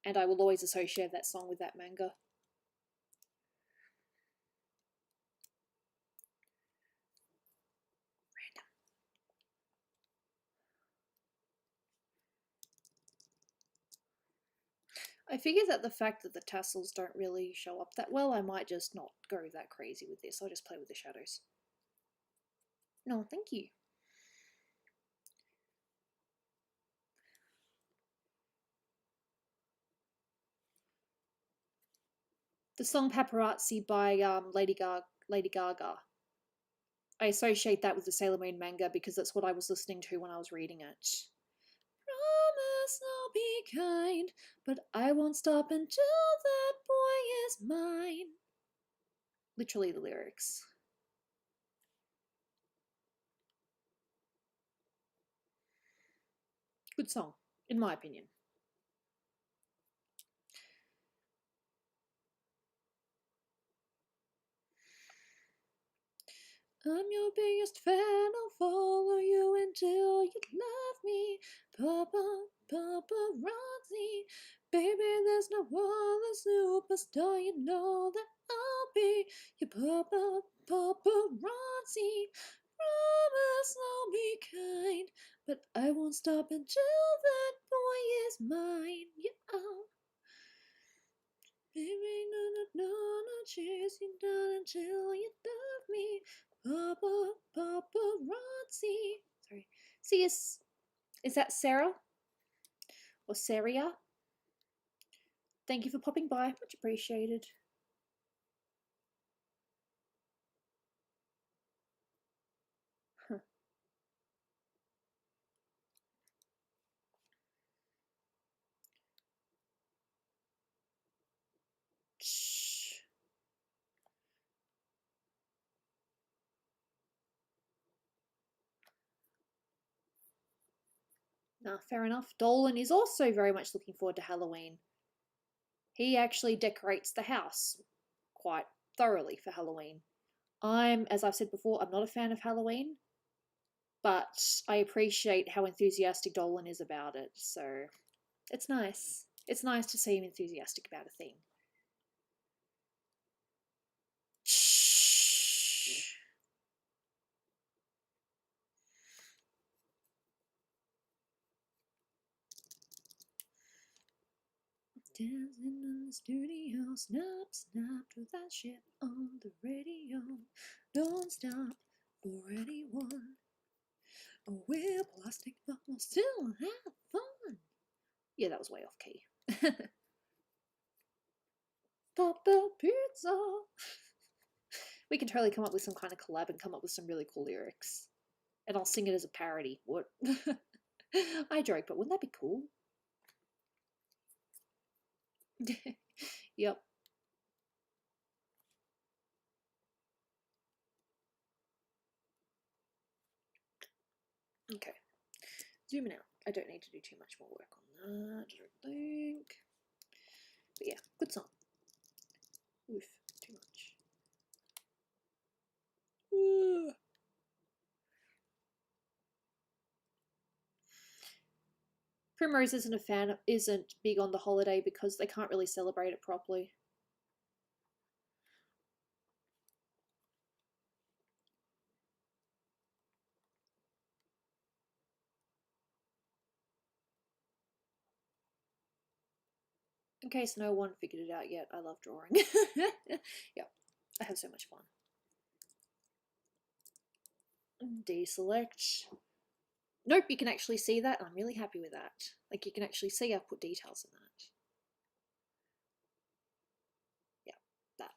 S1: and I will always associate that song with that manga. I figure that the fact that the tassels don't really show up that well, I might just not go that crazy with this. I'll just play with the shadows. No, thank you. The song Paparazzi by Lady Gaga. I associate that with the Sailor Moon manga because that's what I was listening to when I was reading it. Promise I'll be kind, but I won't stop until that boy is mine. Literally the lyrics. Good song, in my opinion. I'm your biggest fan, I'll follow you until you love me. Paparazzi, baby, there's no other superstar, you know that I'll be your paparazzi. Promise I'll be kind, but I won't stop until that boy is mine. Yeah. Baby, no, chase you down until you love me. Paparazzi. Sorry. See, is that Sarah? Or Saria? Thank you for popping by. Much appreciated. Huh. Shh. Nah, fair enough. Dolan is also very much looking forward to Halloween. He actually decorates the house quite thoroughly for Halloween. As I've said before, I'm not a fan of Halloween, but I appreciate how enthusiastic Dolan is about it, so it's nice. It's nice to see him enthusiastic about a thing. Shh. Dancing in the studio, snap, snapped with that shit on the radio. Don't stop for anyone. We're plastic, but we'll still have fun. Yeah, that was way off key. Papa Pizza. We can totally come up with some kind of collab and come up with some really cool lyrics. And I'll sing it as a parody. What? I joke, but wouldn't that be cool? Yep. Okay. Zooming out. I don't need to do too much more work on that, I don't think. But yeah, good song. Oof, too much. Primrose isn't big on the holiday because they can't really celebrate it properly. In case no one figured it out yet, I love drawing. Yeah, I have so much fun. Deselect. Nope, you can actually see that. I'm really happy with that. Like, you can actually see I've put details in that. Yeah, that.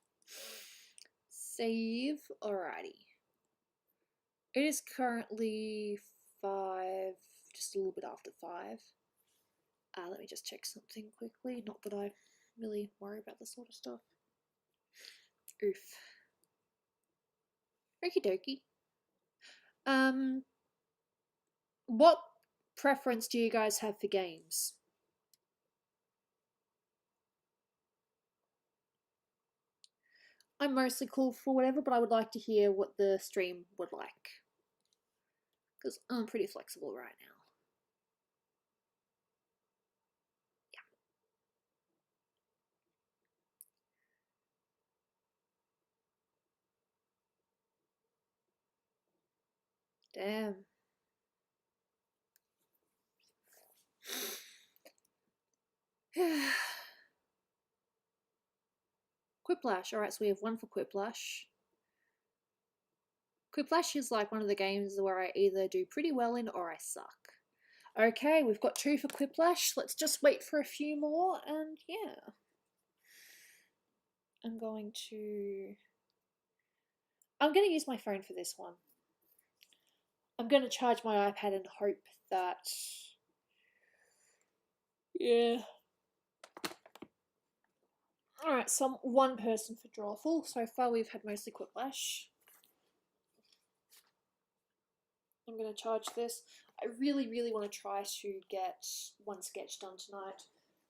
S1: Save. Alrighty. It is currently 5, just a little bit after 5. Let me just check something quickly. Not that I really worry about this sort of stuff. Oof. Okie dokie. What preference do you guys have for games? I'm mostly cool for whatever, but I would like to hear what the stream would like. Because I'm pretty flexible right now. Yeah. Damn. Quiplash. Alright, so we have one for Quiplash. Quiplash is like one of the games where I either do pretty well in or I suck. Okay, we've got 2 for Quiplash. Let's just wait for a few more, and yeah. I'm going to use my phone for this one. I'm going to charge my iPad and hope that... Yeah. Alright, so I'm 1 person for Drawful. So far we've had mostly Quiplash. I'm going to charge this. I really, really want to try to get 1 sketch done tonight,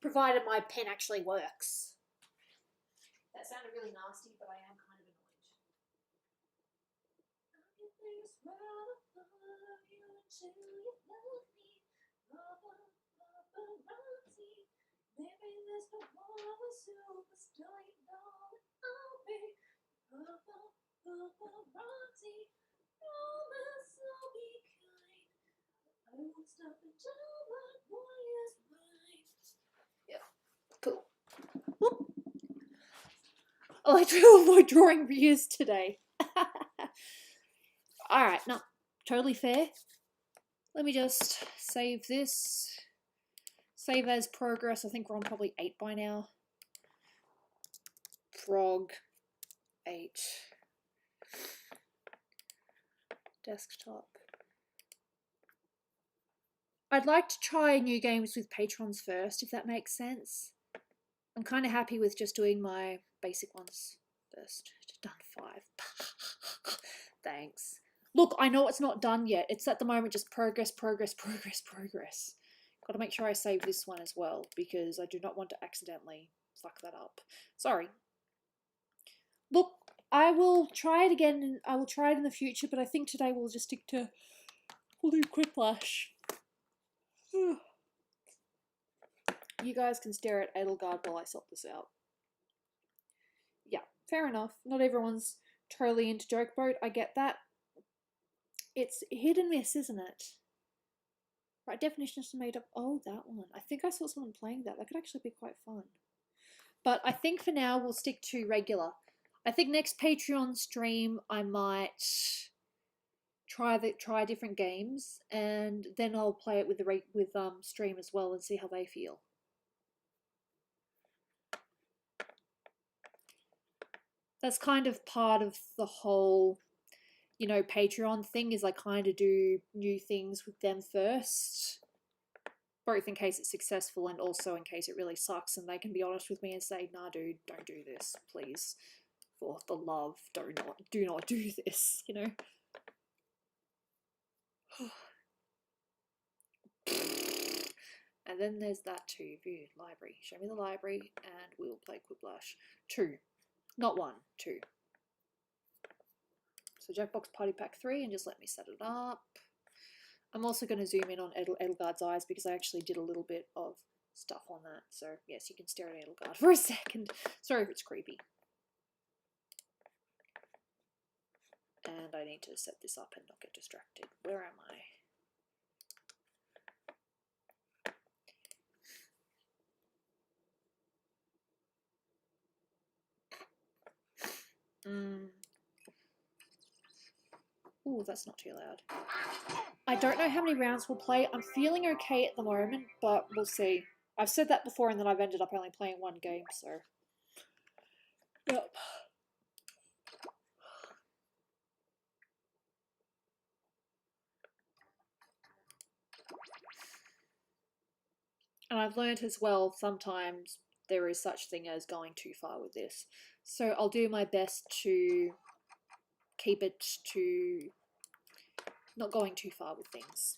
S1: provided my pen actually works. That sounded really nasty, but I am kind of Yeah, cool. Whoop. I like to avoid drawing reviews today. Alright, no, totally fair. Let me just save this. Save as progress. I think we're on probably 8 by now. Frog 8. Desktop. I'd like to try new games with patrons first, if that makes sense. I'm kind of happy with just doing my basic ones first. Just done 5. Thanks. Look, I know it's not done yet. It's at the moment just progress. Got to make sure I save this one as well, because I do not want to accidentally fuck that up. Sorry. Look, I will try it again, and I will try it in the future, but I think today we'll just stick to... We'll do Quiplash. You guys can stare at Edelgard while I sort this out. Yeah, fair enough. Not everyone's totally into Joke Boat. I get that. It's hit and miss, isn't it? Right, definitions are made up. Oh, that one. I think I saw someone playing that. That could actually be quite fun. But I think for now we'll stick to regular. I think next Patreon stream I might try different games, and then I'll play it with the stream as well and see how they feel. That's kind of part of the whole, you know, Patreon thing, is I kind of do new things with them first, both in case it's successful and also in case it really sucks, and they can be honest with me and say, nah dude, don't do this, please, for the love, do not do this, you know. And then there's that too. View library. Show me the library and we'll play Quiplash. 2. Not 1, 2. So Jackbox Party Pack 3, and just let me set it up. I'm also going to zoom in on Edelgard's eyes because I actually did a little bit of stuff on that. So yes, you can stare at Edelgard for a second. Sorry if it's creepy. And I need to set this up and not get distracted. Where am I? Ooh, that's not too loud. I don't know how many rounds we'll play. I'm feeling okay at the moment, but we'll see. I've said that before and then I've ended up only playing 1 game, so... Yep. And I've learned as well, sometimes there is such thing as going too far with this. So I'll do my best to keep it to not going too far with things.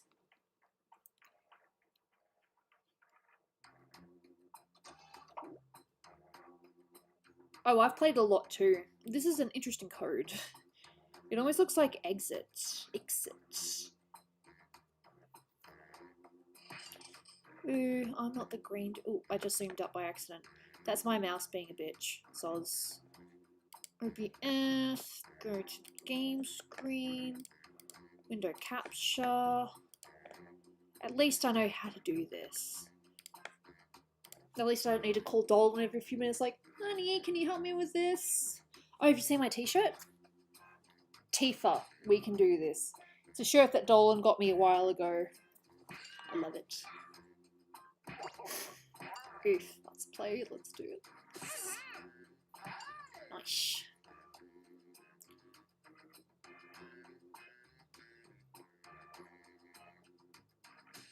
S1: Oh, I've played a lot too. This is an interesting code. It almost looks like exit. Exit. Ooh, I'm not the green. Ooh, I just zoomed up by accident. That's my mouse being a bitch. Soz. OBS. Go to the game screen. Window capture. At least I know how to do this. At least I don't need to call Dolan every few minutes like, honey, can you help me with this? Oh, have you seen my t-shirt? Tifa, we can do this. It's a shirt that Dolan got me a while ago. I love it. Oof, let's play, let's do it. Nice.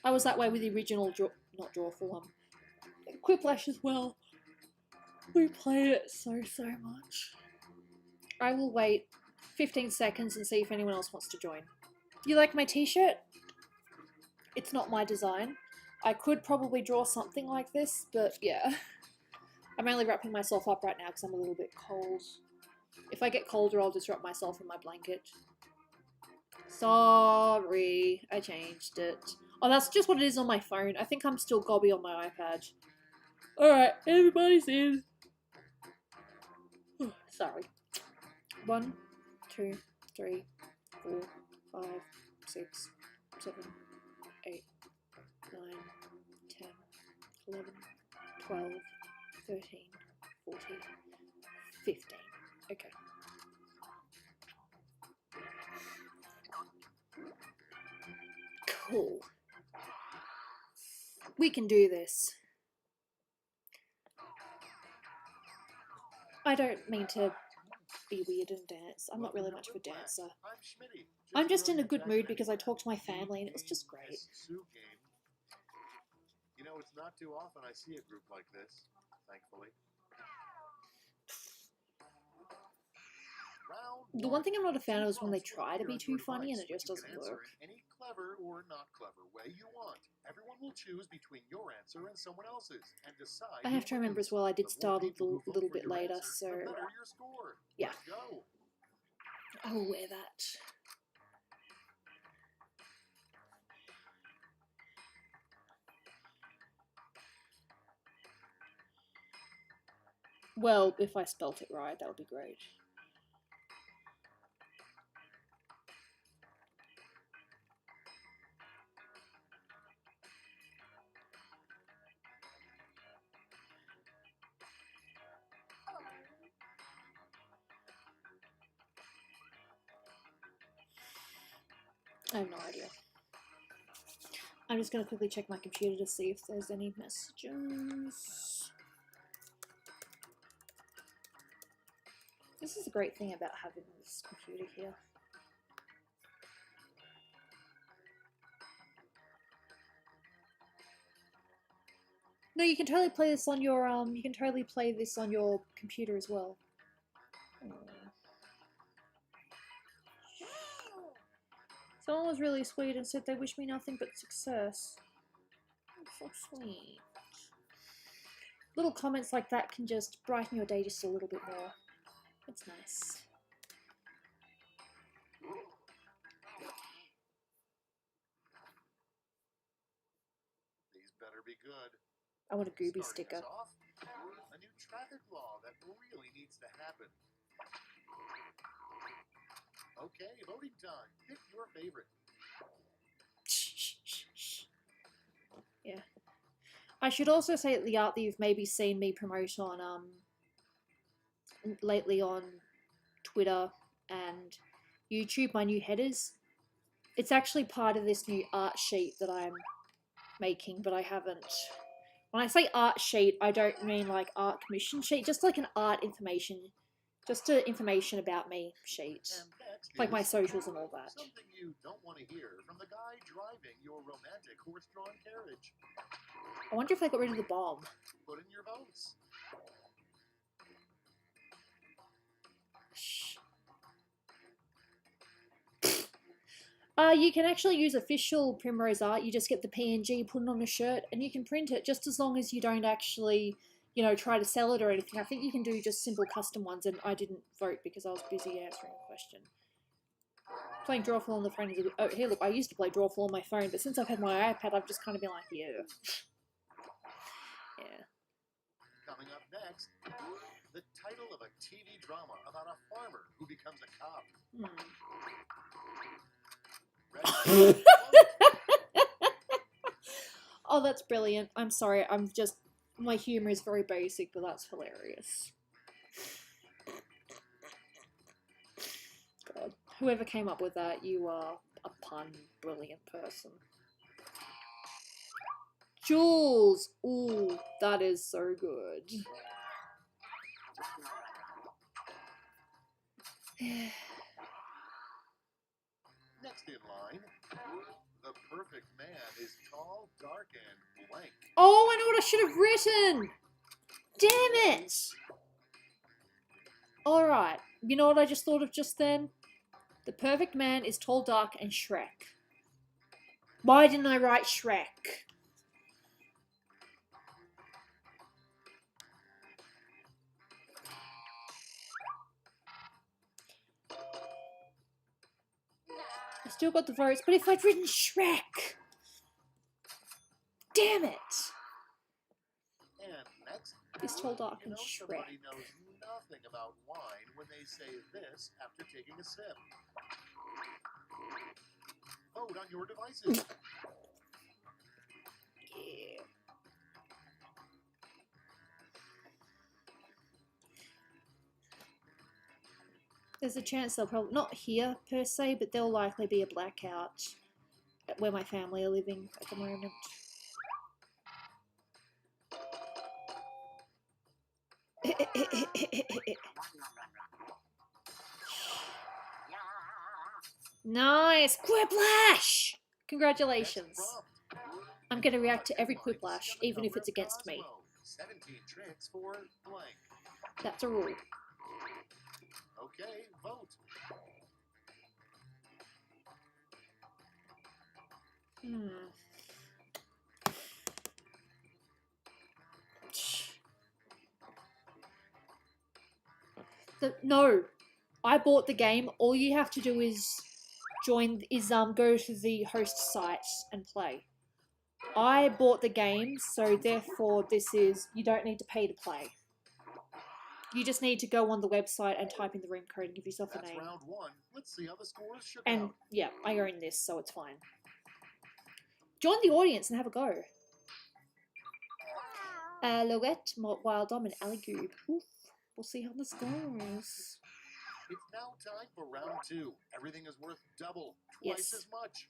S1: I was that way with the original, not Drawful, Quiplash as well. We played it so much. I will wait 15 seconds and see if anyone else wants to join. You like my t-shirt? It's not my design. I could probably draw something like this, but yeah. I'm only wrapping myself up right now because I'm a little bit cold. If I get colder, I'll just wrap myself in my blanket. Sorry, I changed it. Oh, that's just what it is on my phone. I think I'm still gobby on my iPad. Alright, everybody's in. Sorry. 1, 2, 3, 4, 5, 6, 7, 8, 9, 10, 11, 12, 13, 14, 15. Okay. Cool. We can do this. I don't mean to be weird and dance. I'm not really much of a dancer. I'm just in a good mood because I talked to my family and it was just great.
S2: You know, it's not too often I see a group like this, thankfully.
S1: The one thing I'm not a fan of is when they try to be too funny and it just doesn't work.
S2: Any clever or not clever way you want. Everyone will choose between your answer and someone else's and decide.
S1: I have to remember as well, I did start a little bit later, so yeah. I will wear that. Well, if I spelt it right, that would be great. I have no idea. I'm just going to quickly check my computer to see if there's any messages. This is a great thing about having this computer here. No, you can totally play this on your you can totally play this on your computer as well. Someone was really sweet and said they wish me nothing but success. That's so sweet. Little comments like that can just brighten your day just a little bit more. It's nice.
S2: These better be good.
S1: I want a Gooby sticker.
S2: A new traffic law that really needs to happen. Okay, voting time. Pick your favorite.
S1: Yeah. I should also say that the art that you've maybe seen me promote on lately on Twitter and YouTube, my new headers, it's actually part of this new art sheet that I'm making, but I haven't. When I say art sheet, I don't mean like art commission sheet, just like an art information, just an information about me sheet, like my socials and all that.
S2: Something you don't want to hear from the guy driving your romantic horse-drawn carriage.
S1: I wonder if I got rid of the bomb.
S2: Put in your votes.
S1: You can actually use official Primrose art. You just get the PNG, put it on a shirt, and you can print it just as long as you don't actually, you know, try to sell it or anything. I think you can do just simple custom ones, and I didn't vote because I was busy answering a question. Playing Drawful on the phone is a bit... Oh, here, look, I used to play Drawful on my phone, but since I've had my iPad, I've just kind of been like, yeah. Yeah.
S2: Coming up next, the title of a TV drama about a farmer who becomes a cop.
S1: Oh, that's brilliant. I'm sorry, my humor is very basic, but that's hilarious. God, whoever came up with that, you are a pun brilliant person. Jules! Ooh, that is so good.
S2: Next in line, the perfect man is tall, dark, and blank.
S1: Oh, I know what I should have written! Damn it! Alright, you know what I just thought of just then? The perfect man is tall, dark, and Shrek. Why didn't I write Shrek? Still got the votes, but if I'd written Shrek... Damn it!
S2: And next,
S1: This tall, dark,
S2: you
S1: and
S2: know
S1: Shrek.
S2: somebody knows nothing about wine when they say this after taking a sip. Vote on your devices.
S1: Yeah. There's a chance they'll probably not here per se, but there'll likely be a blackout at where my family are living at the moment. Nice! Quiplash! Congratulations. I'm going to react to every quiplash, even if it's against me.
S2: 17 tricks for blank.
S1: That's a rule.
S2: Okay, vote.
S1: No, I bought the game. All you have to do is go to the host site and play. I bought the game, so therefore you don't need to pay to play. You just need to go on the website and type in the room code and give yourself a name.
S2: That's round one. Let's see how the scores shook
S1: And
S2: out.
S1: yeah, I own this, so it's fine. Join the audience and have a go. Loette, Wild Dom, and Ali Goob. Oof. We'll see how this goes.
S2: It's now time for round two. Everything is worth double, twice as much.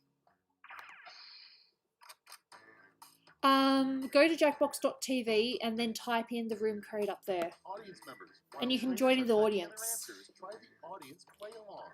S1: Go to jackbox.tv and then type in the room code up there.
S2: Audience members,
S1: and you can join in the audience.
S2: Answers, try the audience play along.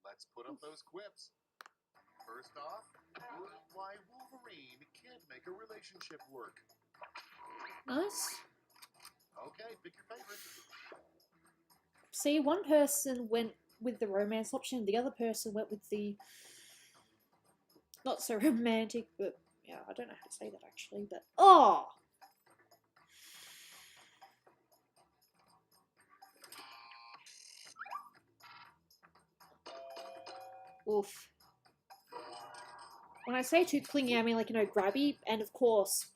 S2: Let's put up those quips. First off, why Wolverine can't make a relationship work.
S1: Nice.
S2: Okay, pick your favorite.
S1: See, one person went with the romance option, the other person went with the not so romantic, but yeah, I don't know how to say that actually, but oh! Oof. When I say too clingy, I mean like, grabby, and of course,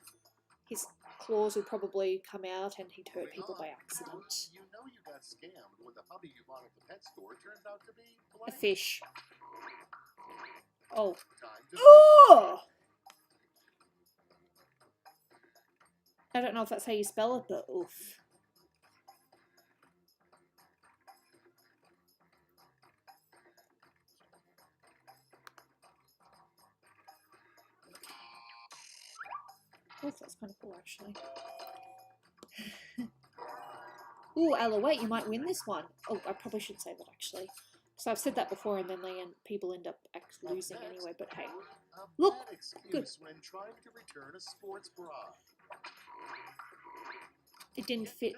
S1: his claws would probably come out and he'd hurt people by accident.
S2: You know you got scammed when the puppy you bought at the pet store turns out to be
S1: A fish. Oh.
S2: Oh!
S1: I don't know if that's how you spell it, but oof. Oh, that's kind of cool, actually. Ooh, Alouette, you might win this one. Oh, I probably should say that, actually. So I've said that before, and then people end up losing anyway, but hey. Look! Good.
S2: When trying to return a sports bra.
S1: It didn't fit.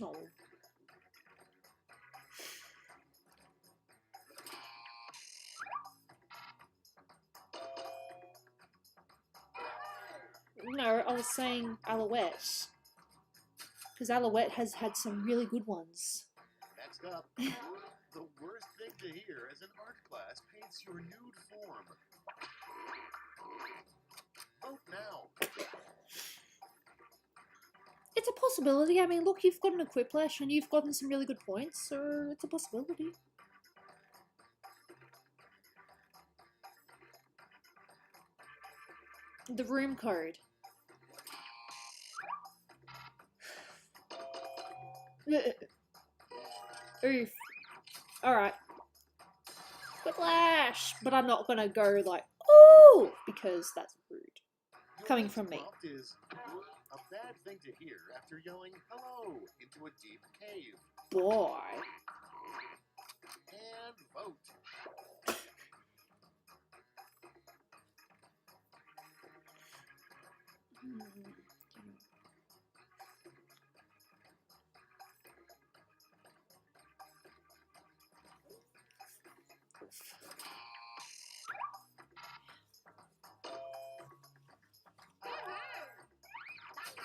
S1: No. No, I was saying Alouette. Because Alouette has had some really good ones.
S2: Next up, the worst thing to hear as an art class paints your nude form. Vote now.
S1: possibility. I mean, look, you've got an Equiplash and you've gotten some really good points, so it's a possibility. The room code. Oof. Alright. Whiplash! But I'm not gonna go like, ooh! Because that's rude. Coming from me.
S2: Is a bad thing to hear after yelling hello into a deep cave.
S1: Boy.
S2: And vote.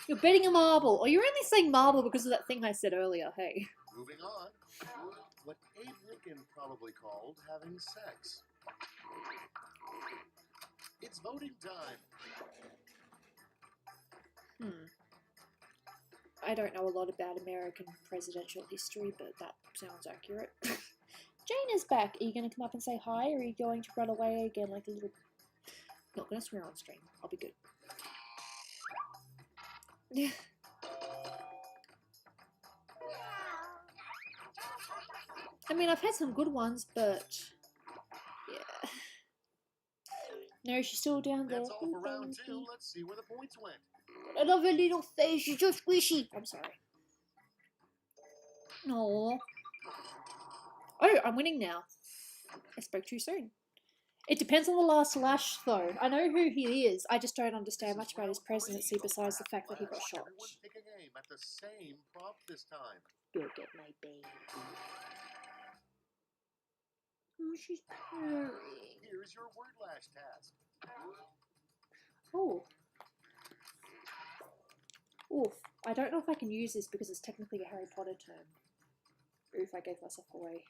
S1: You're betting a marble, or you're only saying marble because of that thing I said earlier, hey.
S2: Moving on. What Abe Lincoln probably called having sex. It's voting time.
S1: I don't know a lot about American presidential history, but that sounds accurate. Jane is back. Are you going to come up and say hi, or are you going to run away again like a little... Not going to swear on stream. I'll be good. I mean, I've had some good ones, but... Yeah. No, she's still down there.
S2: That's all for round 2. Let's see where the points went.
S1: Another little face, she's so squishy. I'm sorry. No. Oh, I'm winning now. I spoke too soon. It depends on the last lash, though. I know who he is. I just don't understand much about his presidency besides the fact that he got shot.
S2: Everyone pick a game at the same prop this time.
S1: Go get my baby. Oh, she's purring.
S2: Here's your word lash task.
S1: Oh. Oof. I don't know if I can use this because it's technically a Harry Potter term. Oof, I gave myself away.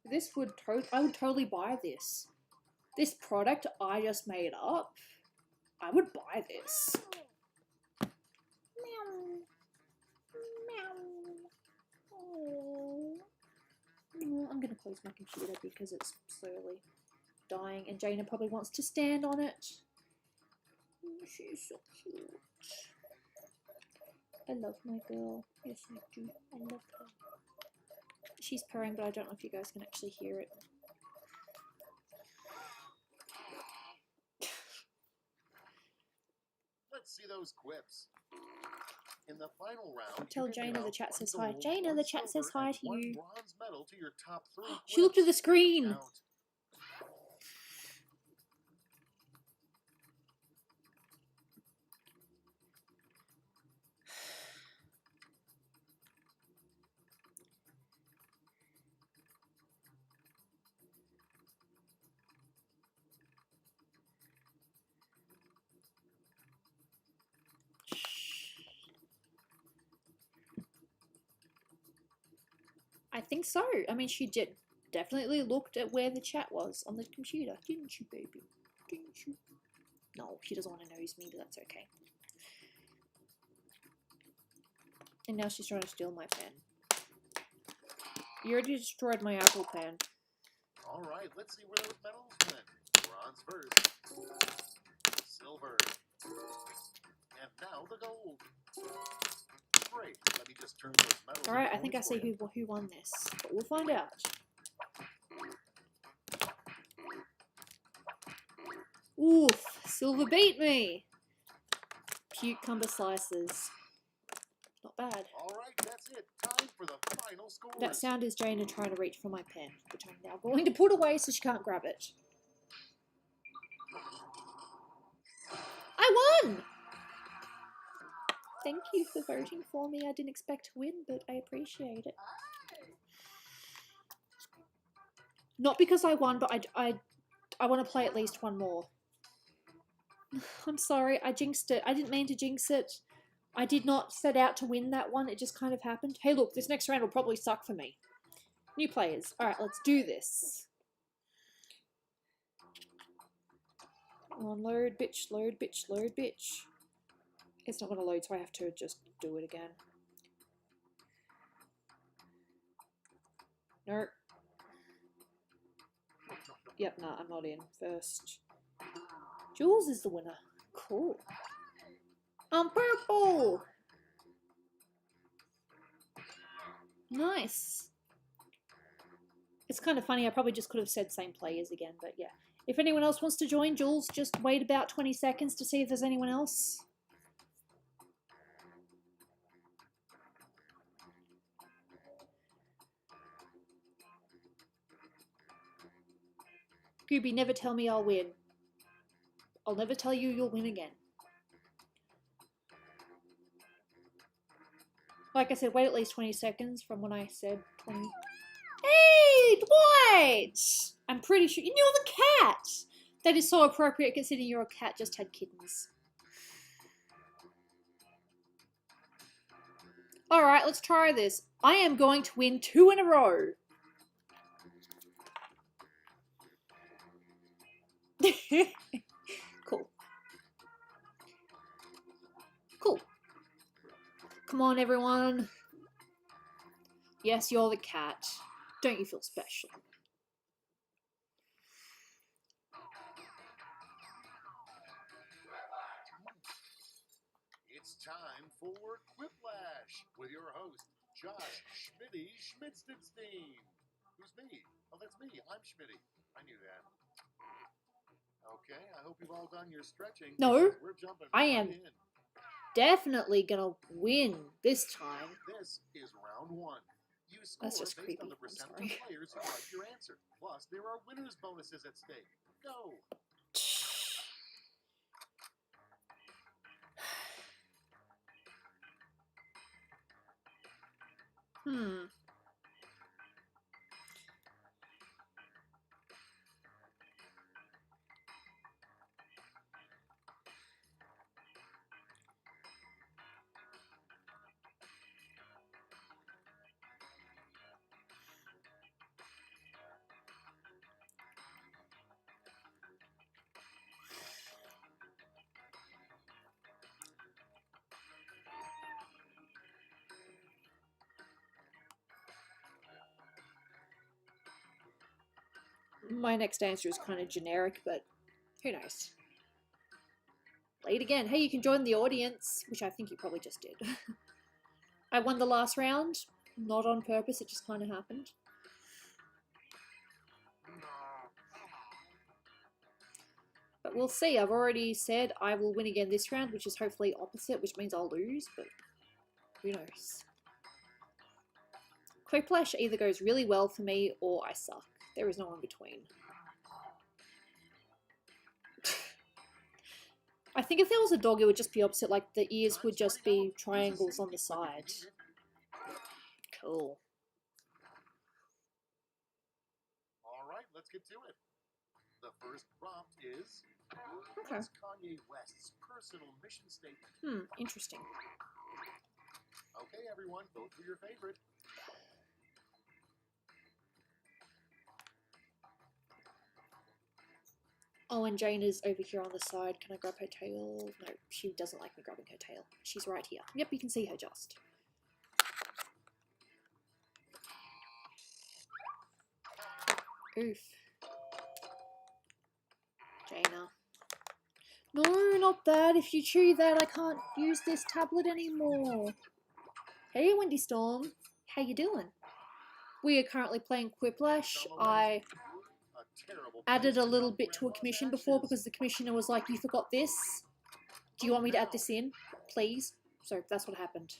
S1: This would I would totally buy this. This product I just made up, I would buy this. Meow. Meow. Oh. I'm gonna close my computer because it's slowly dying and Jaina probably wants to stand on it. She's so cute. I love my girl. Yes, I do. I love her. She's purring, but I don't know if you guys can actually hear it.
S2: Let's see those quips. In the final round,
S1: Tell Jaina the chat says hi. Jaina, the chat says hi to you.
S2: Bronze medal to your top 3
S1: She looked at the screen.
S2: Count.
S1: I think so. I mean, she definitely looked at where the chat was on the computer. Didn't you, baby? Didn't you? No, she doesn't want to nose me, but that's okay. And now she's trying to steal my pen. You already destroyed my Apple pen.
S2: Alright, let's see where those medals went. Bronze first. Silver. And now the gold. Great. Let me just turn those medals.
S1: Alright, I think I see who won this. But we'll find out. Oof, Silver beat me. Cucumber slices. Not bad.
S2: Alright, that's it. Time for the final score.
S1: That sound is Jaina trying to reach for my pen, which I'm now going to put away so she can't grab it. I won! Thank you for voting for me. I didn't expect to win, but I appreciate it. Not because I won, but I want to play at least one more. I'm sorry, I jinxed it. I didn't mean to jinx it. I did not set out to win that one. It just kind of happened. Hey, look, this next round will probably suck for me. New players. All right, let's do this. Come on, load, bitch, load, bitch, load, bitch. It's not going to load, so I have to just do it again. Nope. Yep, nah, I'm not in first. Jules is the winner. Cool. I'm purple! Nice. It's kind of funny, I probably just could have said same players again, but yeah. If anyone else wants to join, Jules, just wait about 20 seconds to see if there's anyone else. Gooby, never tell me I'll win. I'll never tell you you'll win again. Like I said, wait at least 20 seconds from when I said 20. Hey, Dwight! I'm pretty sure you knew the cat! That is so appropriate considering your cat just had kittens. Alright, let's try this. I am going to win 2 in a row. Cool. Cool. Come on, everyone. Yes, you're the cat. Don't you feel special?
S2: It's time for Quiplash with your host, Josh Schmitty Schmitzenstein. Who's me? Oh, that's me. I'm Schmitty. I knew that. Okay, I hope you've all done your stretching.
S1: No,
S2: we're jumping
S1: I
S2: right
S1: am
S2: in.
S1: definitely gonna win this time.
S2: This is round 1. You score
S1: That's just
S2: based
S1: creepy.
S2: on the
S1: I'm
S2: percent of
S1: sorry.
S2: players who like your answer. Plus, there are winners' bonuses at stake. Go! My next answer is kind of generic, but who knows? Play it again. Hey, you can join the audience, which I think you probably just did. I won the last round, not on purpose, it just kind of happened. But we'll see. I've already said I will win again this round, which is hopefully opposite, which means I'll lose, but who knows? Quiplash either goes really well for me or I suck. There is no in between. I think if there was a dog, it would just be opposite. Like, the ears would just be triangles on the side. Cool. Alright, let's get to it. The first prompt is...
S1: Okay.
S2: What's Kanye West's personal mission statement?
S1: Interesting.
S2: Okay, everyone, vote for your favorite.
S1: Oh, and Jane is over here on the side. Can I grab her tail? No, she doesn't like me grabbing her tail. She's right here. Yep, you can see her just. Oof. Jaina. No, not that. If you chew that, I can't use this tablet anymore. Hey, Wendy Storm. How you doing? We are currently playing Quiplash. I added a little bit to a commission before because the commissioner was like, you forgot this. Do you want me to add this in? Please? So that's what happened.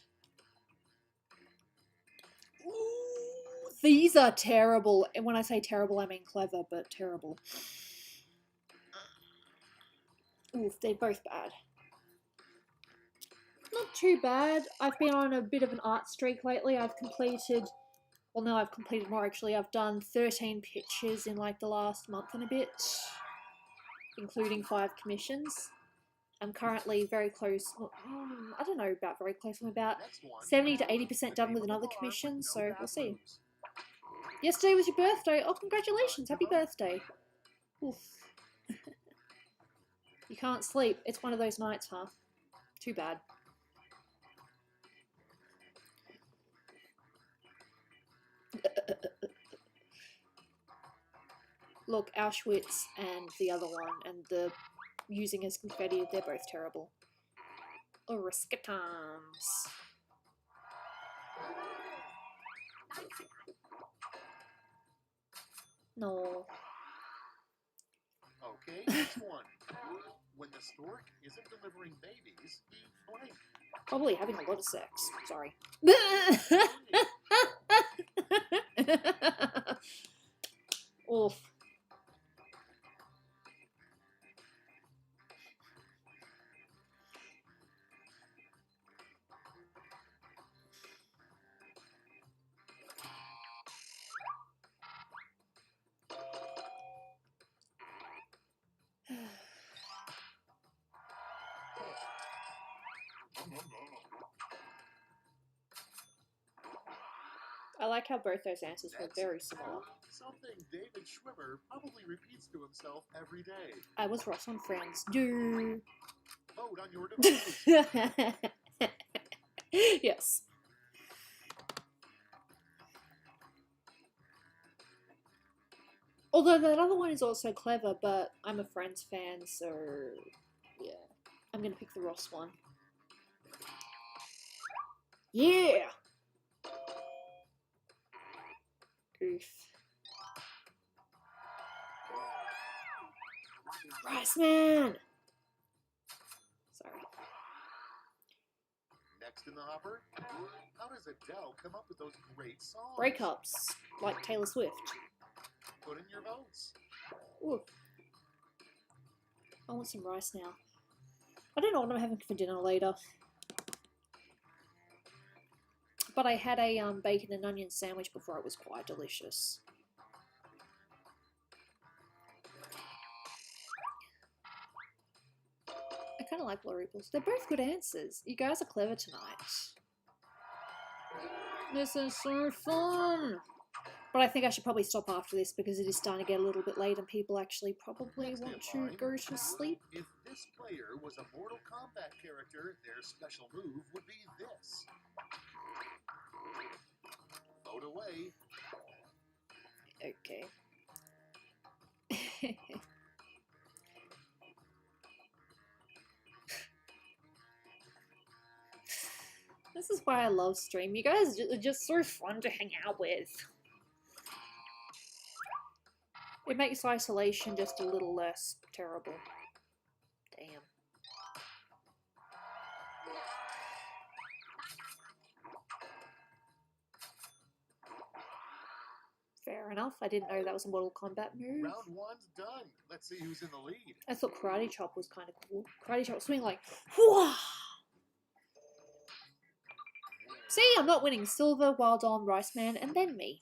S1: Ooh, these are terrible. And when I say terrible, I mean clever, but terrible. Ooh, they're both bad. Not too bad. I've been on a bit of an art streak lately. I've completed... Well, no, I've completed more, actually. I've done 13 pictures in, like, the last month and a bit. including 5 commissions. I'm currently very close. Well, I don't know about very close. I'm about 70 to 80% done with another commission, so we'll see. Yesterday was your birthday. Oh, congratulations. Happy birthday. Oof. You can't sleep. It's one of those nights, huh? Too bad. Look, Auschwitz and the other one, and the using as confetti, they're both terrible. Oriskatams. No.
S2: Okay, next one. When the stork isn't delivering babies, he blank.
S1: Probably having a lot of sex. Sorry. Oof. I like how both those answers were very similar.
S2: Something David Schwimmer probably repeats to himself every day.
S1: I was Ross on Friends. Do.
S2: Vote on your device.
S1: Yes. Although that other one is also clever, but I'm a Friends fan, so yeah. I'm gonna pick the Ross one. Yeah! Oof. Rice Man! Sorry.
S2: Next in the hopper, how does Adele come up with those great songs?
S1: Breakups, like Taylor Swift.
S2: Put in your votes.
S1: Ooh. I want some rice now. I don't know what I'm having for dinner later. But I had a bacon and onion sandwich before. It was quite delicious. I kind of like blurry balls. They're both good answers. You guys are clever tonight. This is so fun! But I think I should probably stop after this because it is starting to get a little bit late and people actually probably want to go to sleep.
S2: If this player was a Mortal Kombat character, their special move would be this. Vote away.
S1: Okay. This is why I love stream. You guys are just so fun to hang out with. It makes isolation just a little less terrible. Damn. Fair enough. I didn't know that was a Mortal Kombat move.
S2: Round one's done. Let's see who's in the lead.
S1: I thought Karate Chop was kind of cool. Karate Chop swing like, whoa! See, I'm not winning. Silver, Wild On, Rice Man, and then me.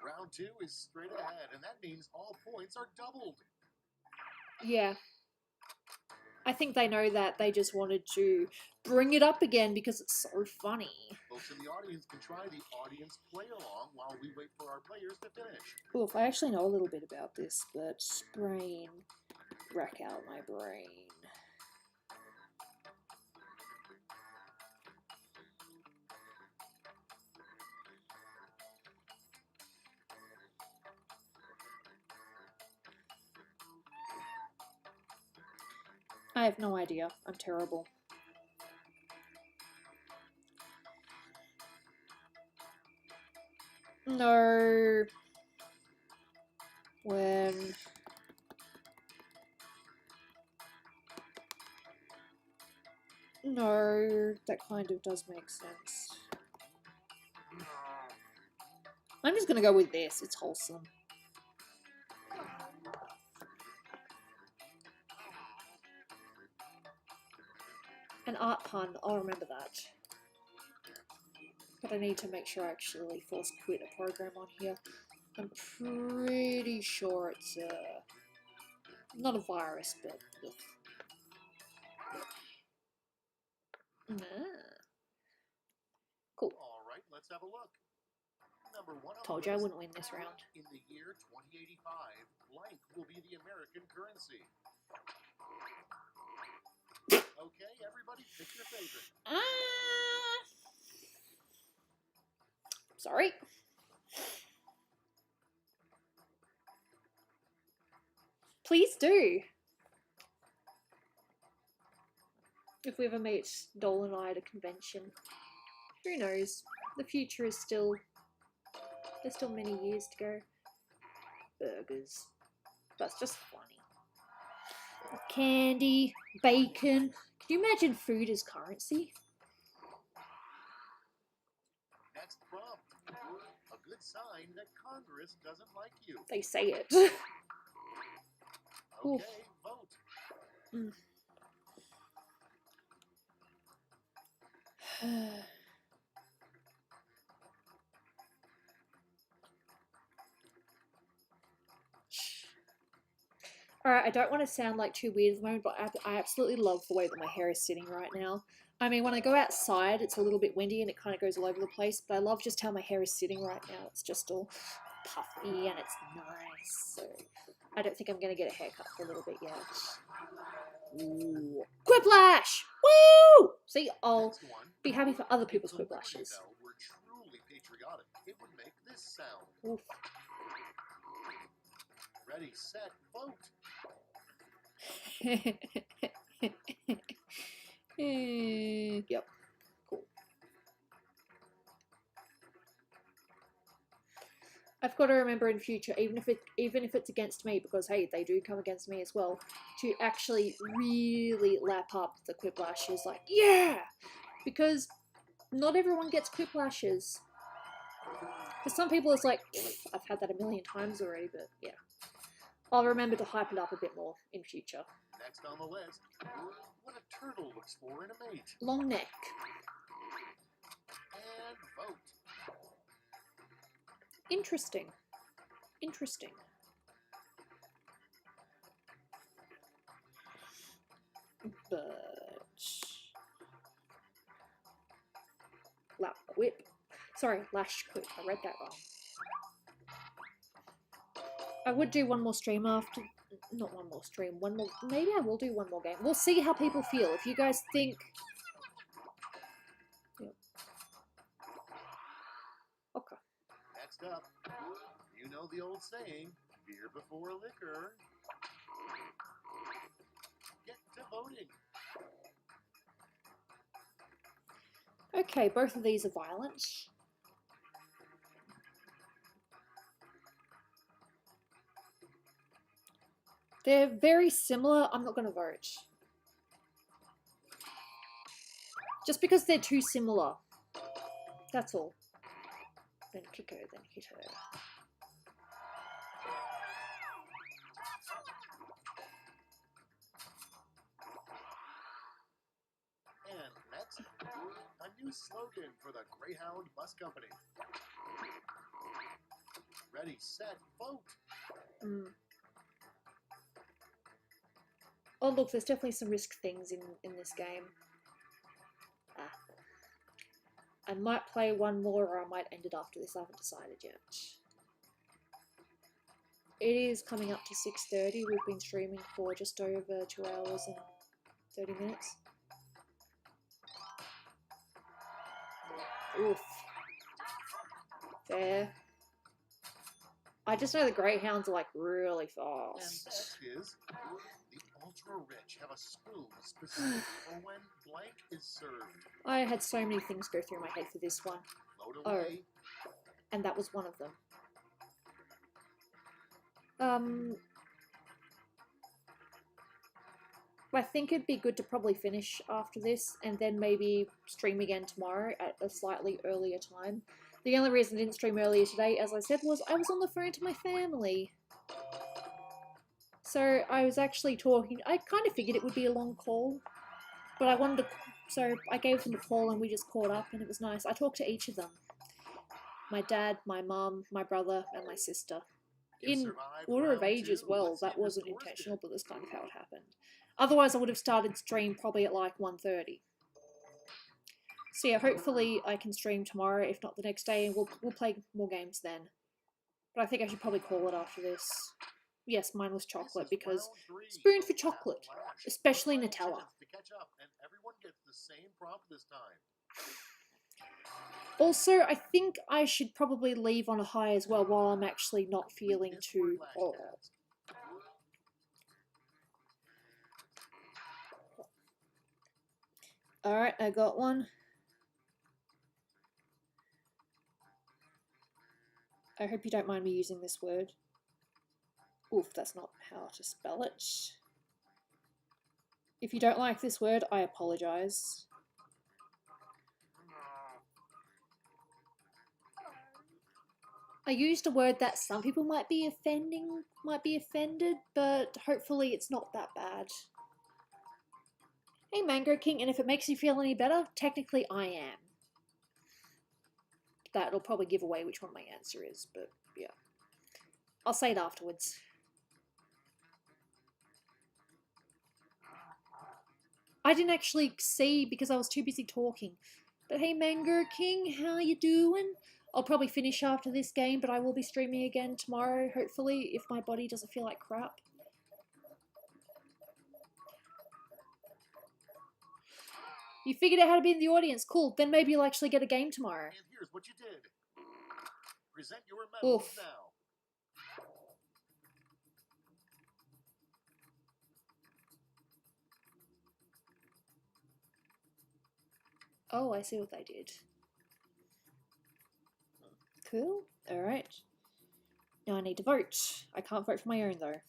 S2: Round two is straight ahead, and that means all points are doubled.
S1: Yeah. I think they know that. They just wanted to bring it up again because it's so funny.
S2: Folks in the audience can try the audience play along while we wait for our players to finish.
S1: Oof, I actually know a little bit about this, but brain, rack out my brain. I have no idea. I'm terrible. No. When... No, that kind of does make sense. I'm just gonna go with this. It's wholesome. An art pun, I'll remember that. But I need to make sure I actually force quit a program on here. I'm pretty sure it's not a virus, but ugh. Cool.
S2: All right, let's have a look. Number one.
S1: Told you I wouldn't win this round.
S2: In the year 2085, blank will be the American currency. Okay, everybody, pick your favorite.
S1: Sorry. Please do. If we ever meet Dolan and I at a convention, who knows? The future is still. There's still many years to go. Burgers. That's just funny. Candy, bacon. Can you imagine food as currency?
S2: Next prompt. A good sign that Congress doesn't like you.
S1: They say it.
S2: Okay, vote.
S1: Alright, I don't want to sound like too weird at the moment, but I absolutely love the way that my hair is sitting right now. I mean, when I go outside, it's a little bit windy and it kind of goes all over the place, but I love just how my hair is sitting right now. It's just all puffy and it's nice. So I don't think I'm going to get a haircut for a little bit yet. Ooh. Quiplash! Woo! See, I'll be happy for other people's quiplashes.
S2: We're truly patriotic. It would make this sound.
S1: Oof.
S2: Ready, set, vote.
S1: Yep. Cool. I've got to remember in future, even if it's against me, because hey, they do come against me as well, to actually really lap up the quiplashes. Like, yeah, because not everyone gets quiplashes. For some people, it's like I've had that a million times already, but yeah. I'll remember to hype it up a bit more in future.
S2: Next on the list, what a turtle looks for in a mate.
S1: Long neck.
S2: And vote.
S1: Interesting. Interesting. But lap quip. Sorry, lash quip. I read that wrong. I would do one more stream after. Not one more stream. One more. Maybe I will do one more game. We'll see how people feel. If you guys think. Yeah. Okay.
S2: Next up, you know the old saying, beer before liquor. Get to voting.
S1: Okay, both of these are violent. They're very similar. I'm not going to vote. Just because they're too similar. That's all. Then kick her, then hit her.
S2: And next, a new slogan for the Greyhound Bus Company. Ready, set, vote.
S1: Oh look, there's definitely some risk things in this game. I might play one more or I might end it after this. I haven't decided yet. It is coming up to 6:30. We've been streaming for just over 2 hours and 30 minutes. Oof. Fair. I just know the greyhounds are like really
S2: And
S1: fast.
S2: next is the ultra rich have a spoon specific for when blank is served.
S1: I had so many things go through my head for this one.
S2: Load away.
S1: And that was one of them. I think it'd be good to probably finish after this and then maybe stream again tomorrow at a slightly earlier time. The only reason I didn't stream earlier today, as I said, was I was on the phone to my family. So I was actually talking. I kind of figured it would be a long call, but I wanted to. So I gave them a call and we just caught up and it was nice. I talked to each of them. my dad, my mum, my brother, and my sister.
S2: You
S1: In
S2: survived
S1: order of
S2: round
S1: age as
S2: 2.
S1: well.
S2: Let's see
S1: That
S2: if your
S1: wasn't
S2: scores
S1: intentional,
S2: did.
S1: but that's kind of how it happened. Otherwise, I would have started stream probably at like 1:30. So yeah, hopefully I can stream tomorrow, if not the next day, and we'll play more games then. But I think I should probably call it after this. Yes, mine was chocolate because
S2: round 3.
S1: spoon for
S2: Tap
S1: chocolate,
S2: the lash.
S1: especially
S2: One
S1: Nutella.
S2: final chance to catch up, and everyone gets the same prompt this time.
S1: Also, I think I should probably leave on a high as well while I'm actually not feeling too... Oh. Alright, I got one. I hope you don't mind me using this word. Oof, that's not how to spell it. If you don't like this word, I apologise. I used a word that some people might be offended, but hopefully it's not that bad. Hey Mango King, and if it makes you feel any better, technically I am. That'll probably give away which one my answer is, but yeah. I'll say it afterwards. I didn't actually see because I was too busy talking. But hey Mango King, how you doing? I'll probably finish after this game, but I will be streaming again tomorrow, hopefully, if my body doesn't feel like crap. You figured out how to be in the audience. Cool. Then maybe you'll actually get a game tomorrow.
S2: And here's what you did. Present your medals
S1: Oof.
S2: now.
S1: Oh, I see what they did. Cool. Alright. Now I need to vote. I can't vote for my own, though.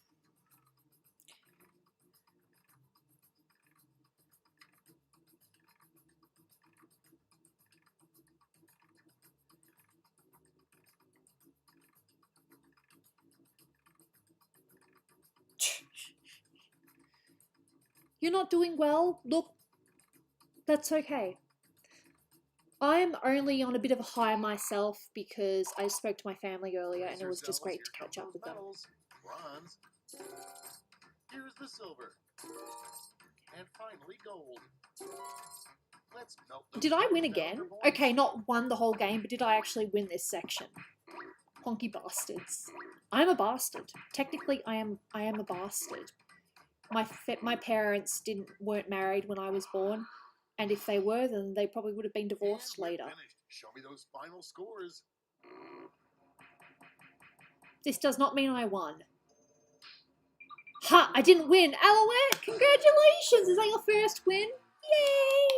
S1: You're not doing well? Look, that's okay. I'm only on a bit of a high myself because I spoke to my family earlier and it was just great to catch up with them.
S2: Bronze. Here's the silver. And finally gold.
S1: Did I win again? Okay, not won the whole game, but did I actually win this section? Honky bastards. I'm a bastard. Technically, I am a bastard. My parents weren't married when I was born, and if they were, then they probably would have been divorced later.
S2: Show me those final scores.
S1: This does not mean I won. Ha! I didn't win! Alouette! Congratulations! Is that your first win? Yay!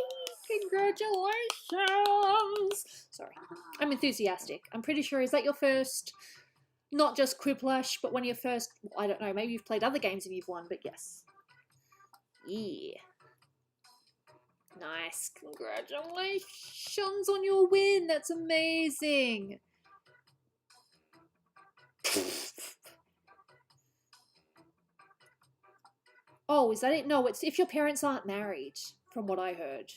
S1: Congratulations! Sorry. I'm enthusiastic. I'm pretty sure, is that your first, not just Quiplash, but one of your first, I don't know, maybe you've played other games and you've won, but yes. Yeah. Nice. Congratulations on your win. That's amazing. Oh, is that it? No, it's if your parents aren't married, from what I heard.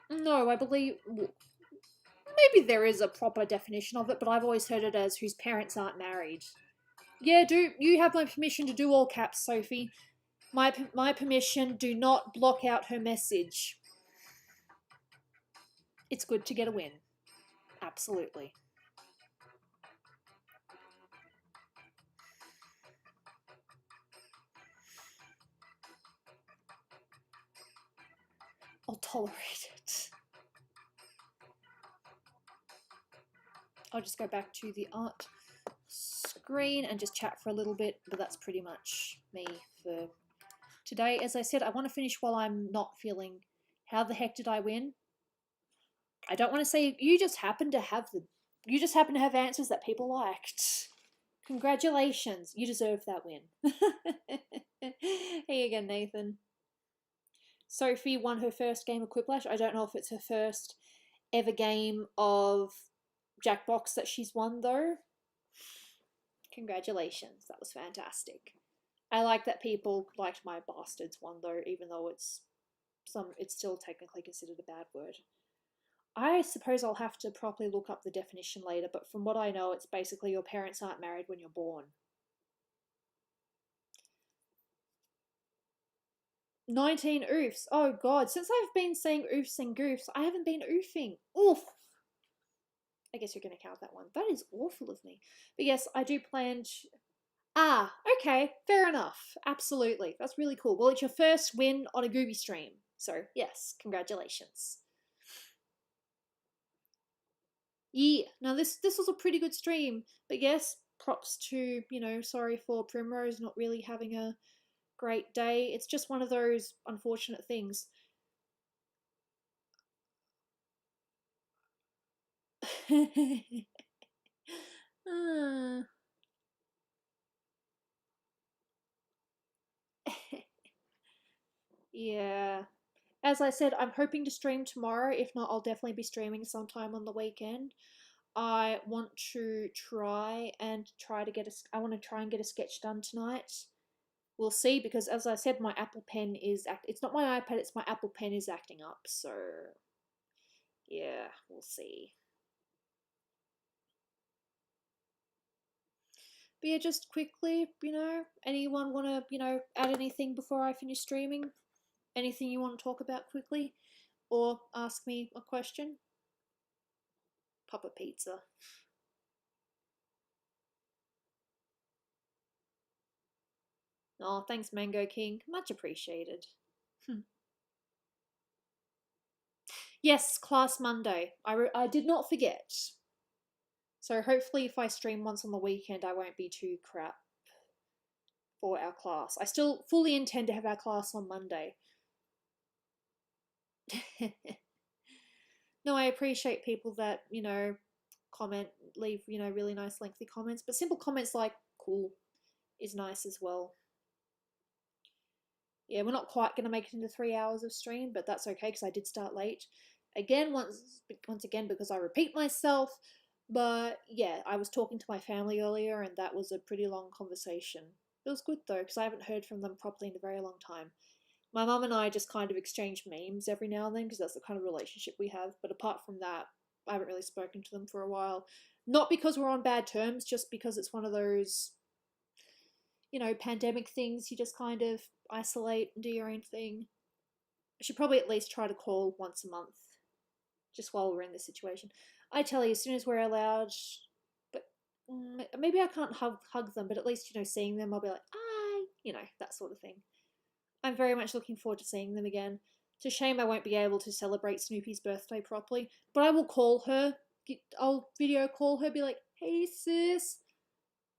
S1: No, I believe... Maybe there is a proper definition of it, but I've always heard it as whose parents aren't married. Yeah, you have my permission to do all caps, Sophie. My permission, do not block out her message. It's good to get a win. Absolutely. I'll tolerate it. I'll just go back to the art screen and just chat for a little bit, but that's pretty much me for today. As I said, I want to finish while I'm not feeling... How the heck did I win? I don't want to say you just happen to have answers that people liked. Congratulations, you deserve that win. Here you go, Nathan. Sophie won her first game of Quiplash. I don't know if it's her first ever game of Jackbox that she's won, though. Congratulations, that was fantastic. I like that people liked my bastards one, though, even though it's it's still technically considered a bad word. I suppose I'll have to properly look up the definition later, but from what I know, it's basically your parents aren't married when you're born. 19 oofs. Oh god, since I've been saying oofs and goofs, I haven't been oofing. Oof. I guess you're going to count that one. That is awful of me. But yes, I do plan to... Ah, okay, fair enough. Absolutely. That's really cool. Well, it's your first win on a Gooby stream. So, yes, congratulations. Yeah, now this was a pretty good stream. But yes, props to, sorry for Primrose not really having a great day. It's just one of those unfortunate things. uh. Yeah. As I said, I'm hoping to stream tomorrow. If not, I'll definitely be streaming sometime on the weekend. I want to try to get I want to try and get a sketch done tonight. We'll see, because as I said, my Apple Pen is it's not my iPad, it's my Apple Pen is acting up. So yeah, we'll see. But yeah, just quickly, anyone want to, add anything before I finish streaming? Anything you want to talk about quickly? Or ask me a question? Papa Pizza. Oh, thanks, Mango King. Much appreciated. Yes, class Monday. I did not forget. So hopefully if I stream once on the weekend, I won't be too crap for our class. I still fully intend to have our class on Monday. No, I appreciate people that, comment, leave, really nice lengthy comments. But simple comments like, cool, is nice as well. Yeah, we're not quite going to make it into 3 hours of stream, but that's okay because I did start late. Again, once again, because I repeat myself. But yeah, I was talking to my family earlier, and that was a pretty long conversation. It was good though, because I haven't heard from them properly in a very long time. My mum and I just kind of exchange memes every now and then, because that's the kind of relationship we have. But apart from that, I haven't really spoken to them for a while. Not because we're on bad terms, just because it's one of those, pandemic things. You just kind of isolate and do your own thing. I should probably at least try to call once a month, just while we're in this situation. I tell you, as soon as we're allowed, but maybe I can't hug them, but at least, seeing them, I'll be like, hi, that sort of thing. I'm very much looking forward to seeing them again. It's a shame I won't be able to celebrate Snoopy's birthday properly, but I will call her. I'll video call her, be like, hey sis.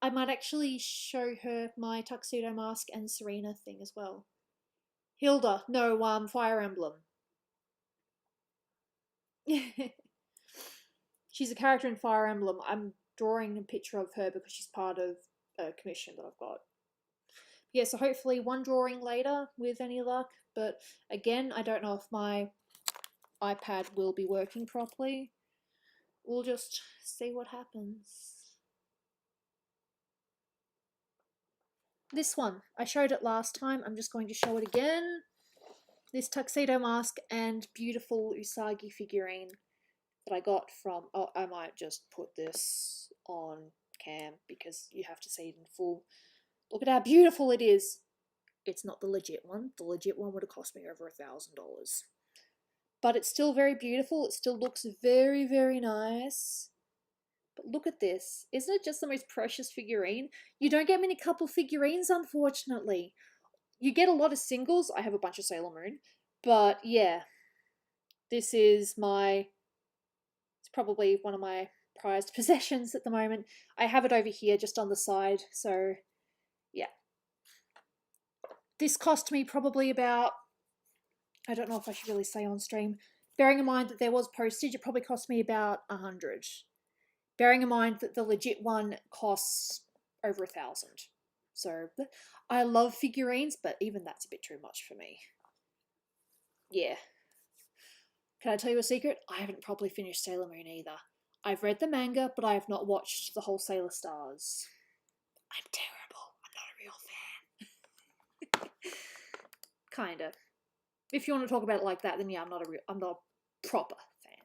S1: I might actually show her my tuxedo mask and Serena thing as well. Hilda, no, Fire Emblem. She's a character in Fire Emblem. I'm drawing a picture of her because she's part of a commission that I've got. Yeah, so hopefully one drawing later with any luck. But again, I don't know if my iPad will be working properly. We'll just see what happens. This one, I showed it last time. I'm just going to show it again. This tuxedo mask and beautiful Usagi figurine that I got from... Oh, I might just put this on cam because you have to see it in full. Look at how beautiful it is. It's not the legit one. The legit one would have cost me over $1,000. But it's still very beautiful. It still looks very, very nice. But look at this. Isn't it just the most precious figurine? You don't get many couple figurines, unfortunately. You get a lot of singles. I have a bunch of Sailor Moon. But yeah, this is it's probably one of my prized possessions at the moment. I have it over here just on the side. So yeah. This cost me probably about... I don't know if I should really say on stream. Bearing in mind that there was postage, it probably cost me about 100. Bearing in mind that the legit one costs over 1,000. So, I love figurines, but even that's a bit too much for me. Yeah. Can I tell you a secret? I haven't properly finished Sailor Moon either. I've read the manga, but I have not watched the whole Sailor Stars. I'm terrible. I'm not a real fan. Kinda. if you want to talk about it like that, then yeah, I'm not a proper fan.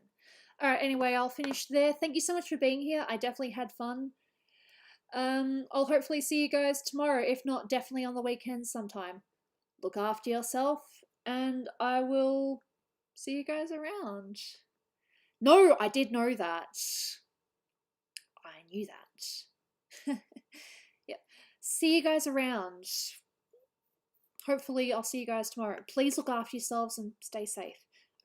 S1: All right, anyway, I'll finish there. Thank you so much for being here. I definitely had fun. I'll hopefully see you guys tomorrow. If not, definitely on the weekend sometime. Look after yourself, and I will see you guys around. No, I did know that. I knew that. Yep. See you guys around. Hopefully, I'll see you guys tomorrow. Please look after yourselves and stay safe.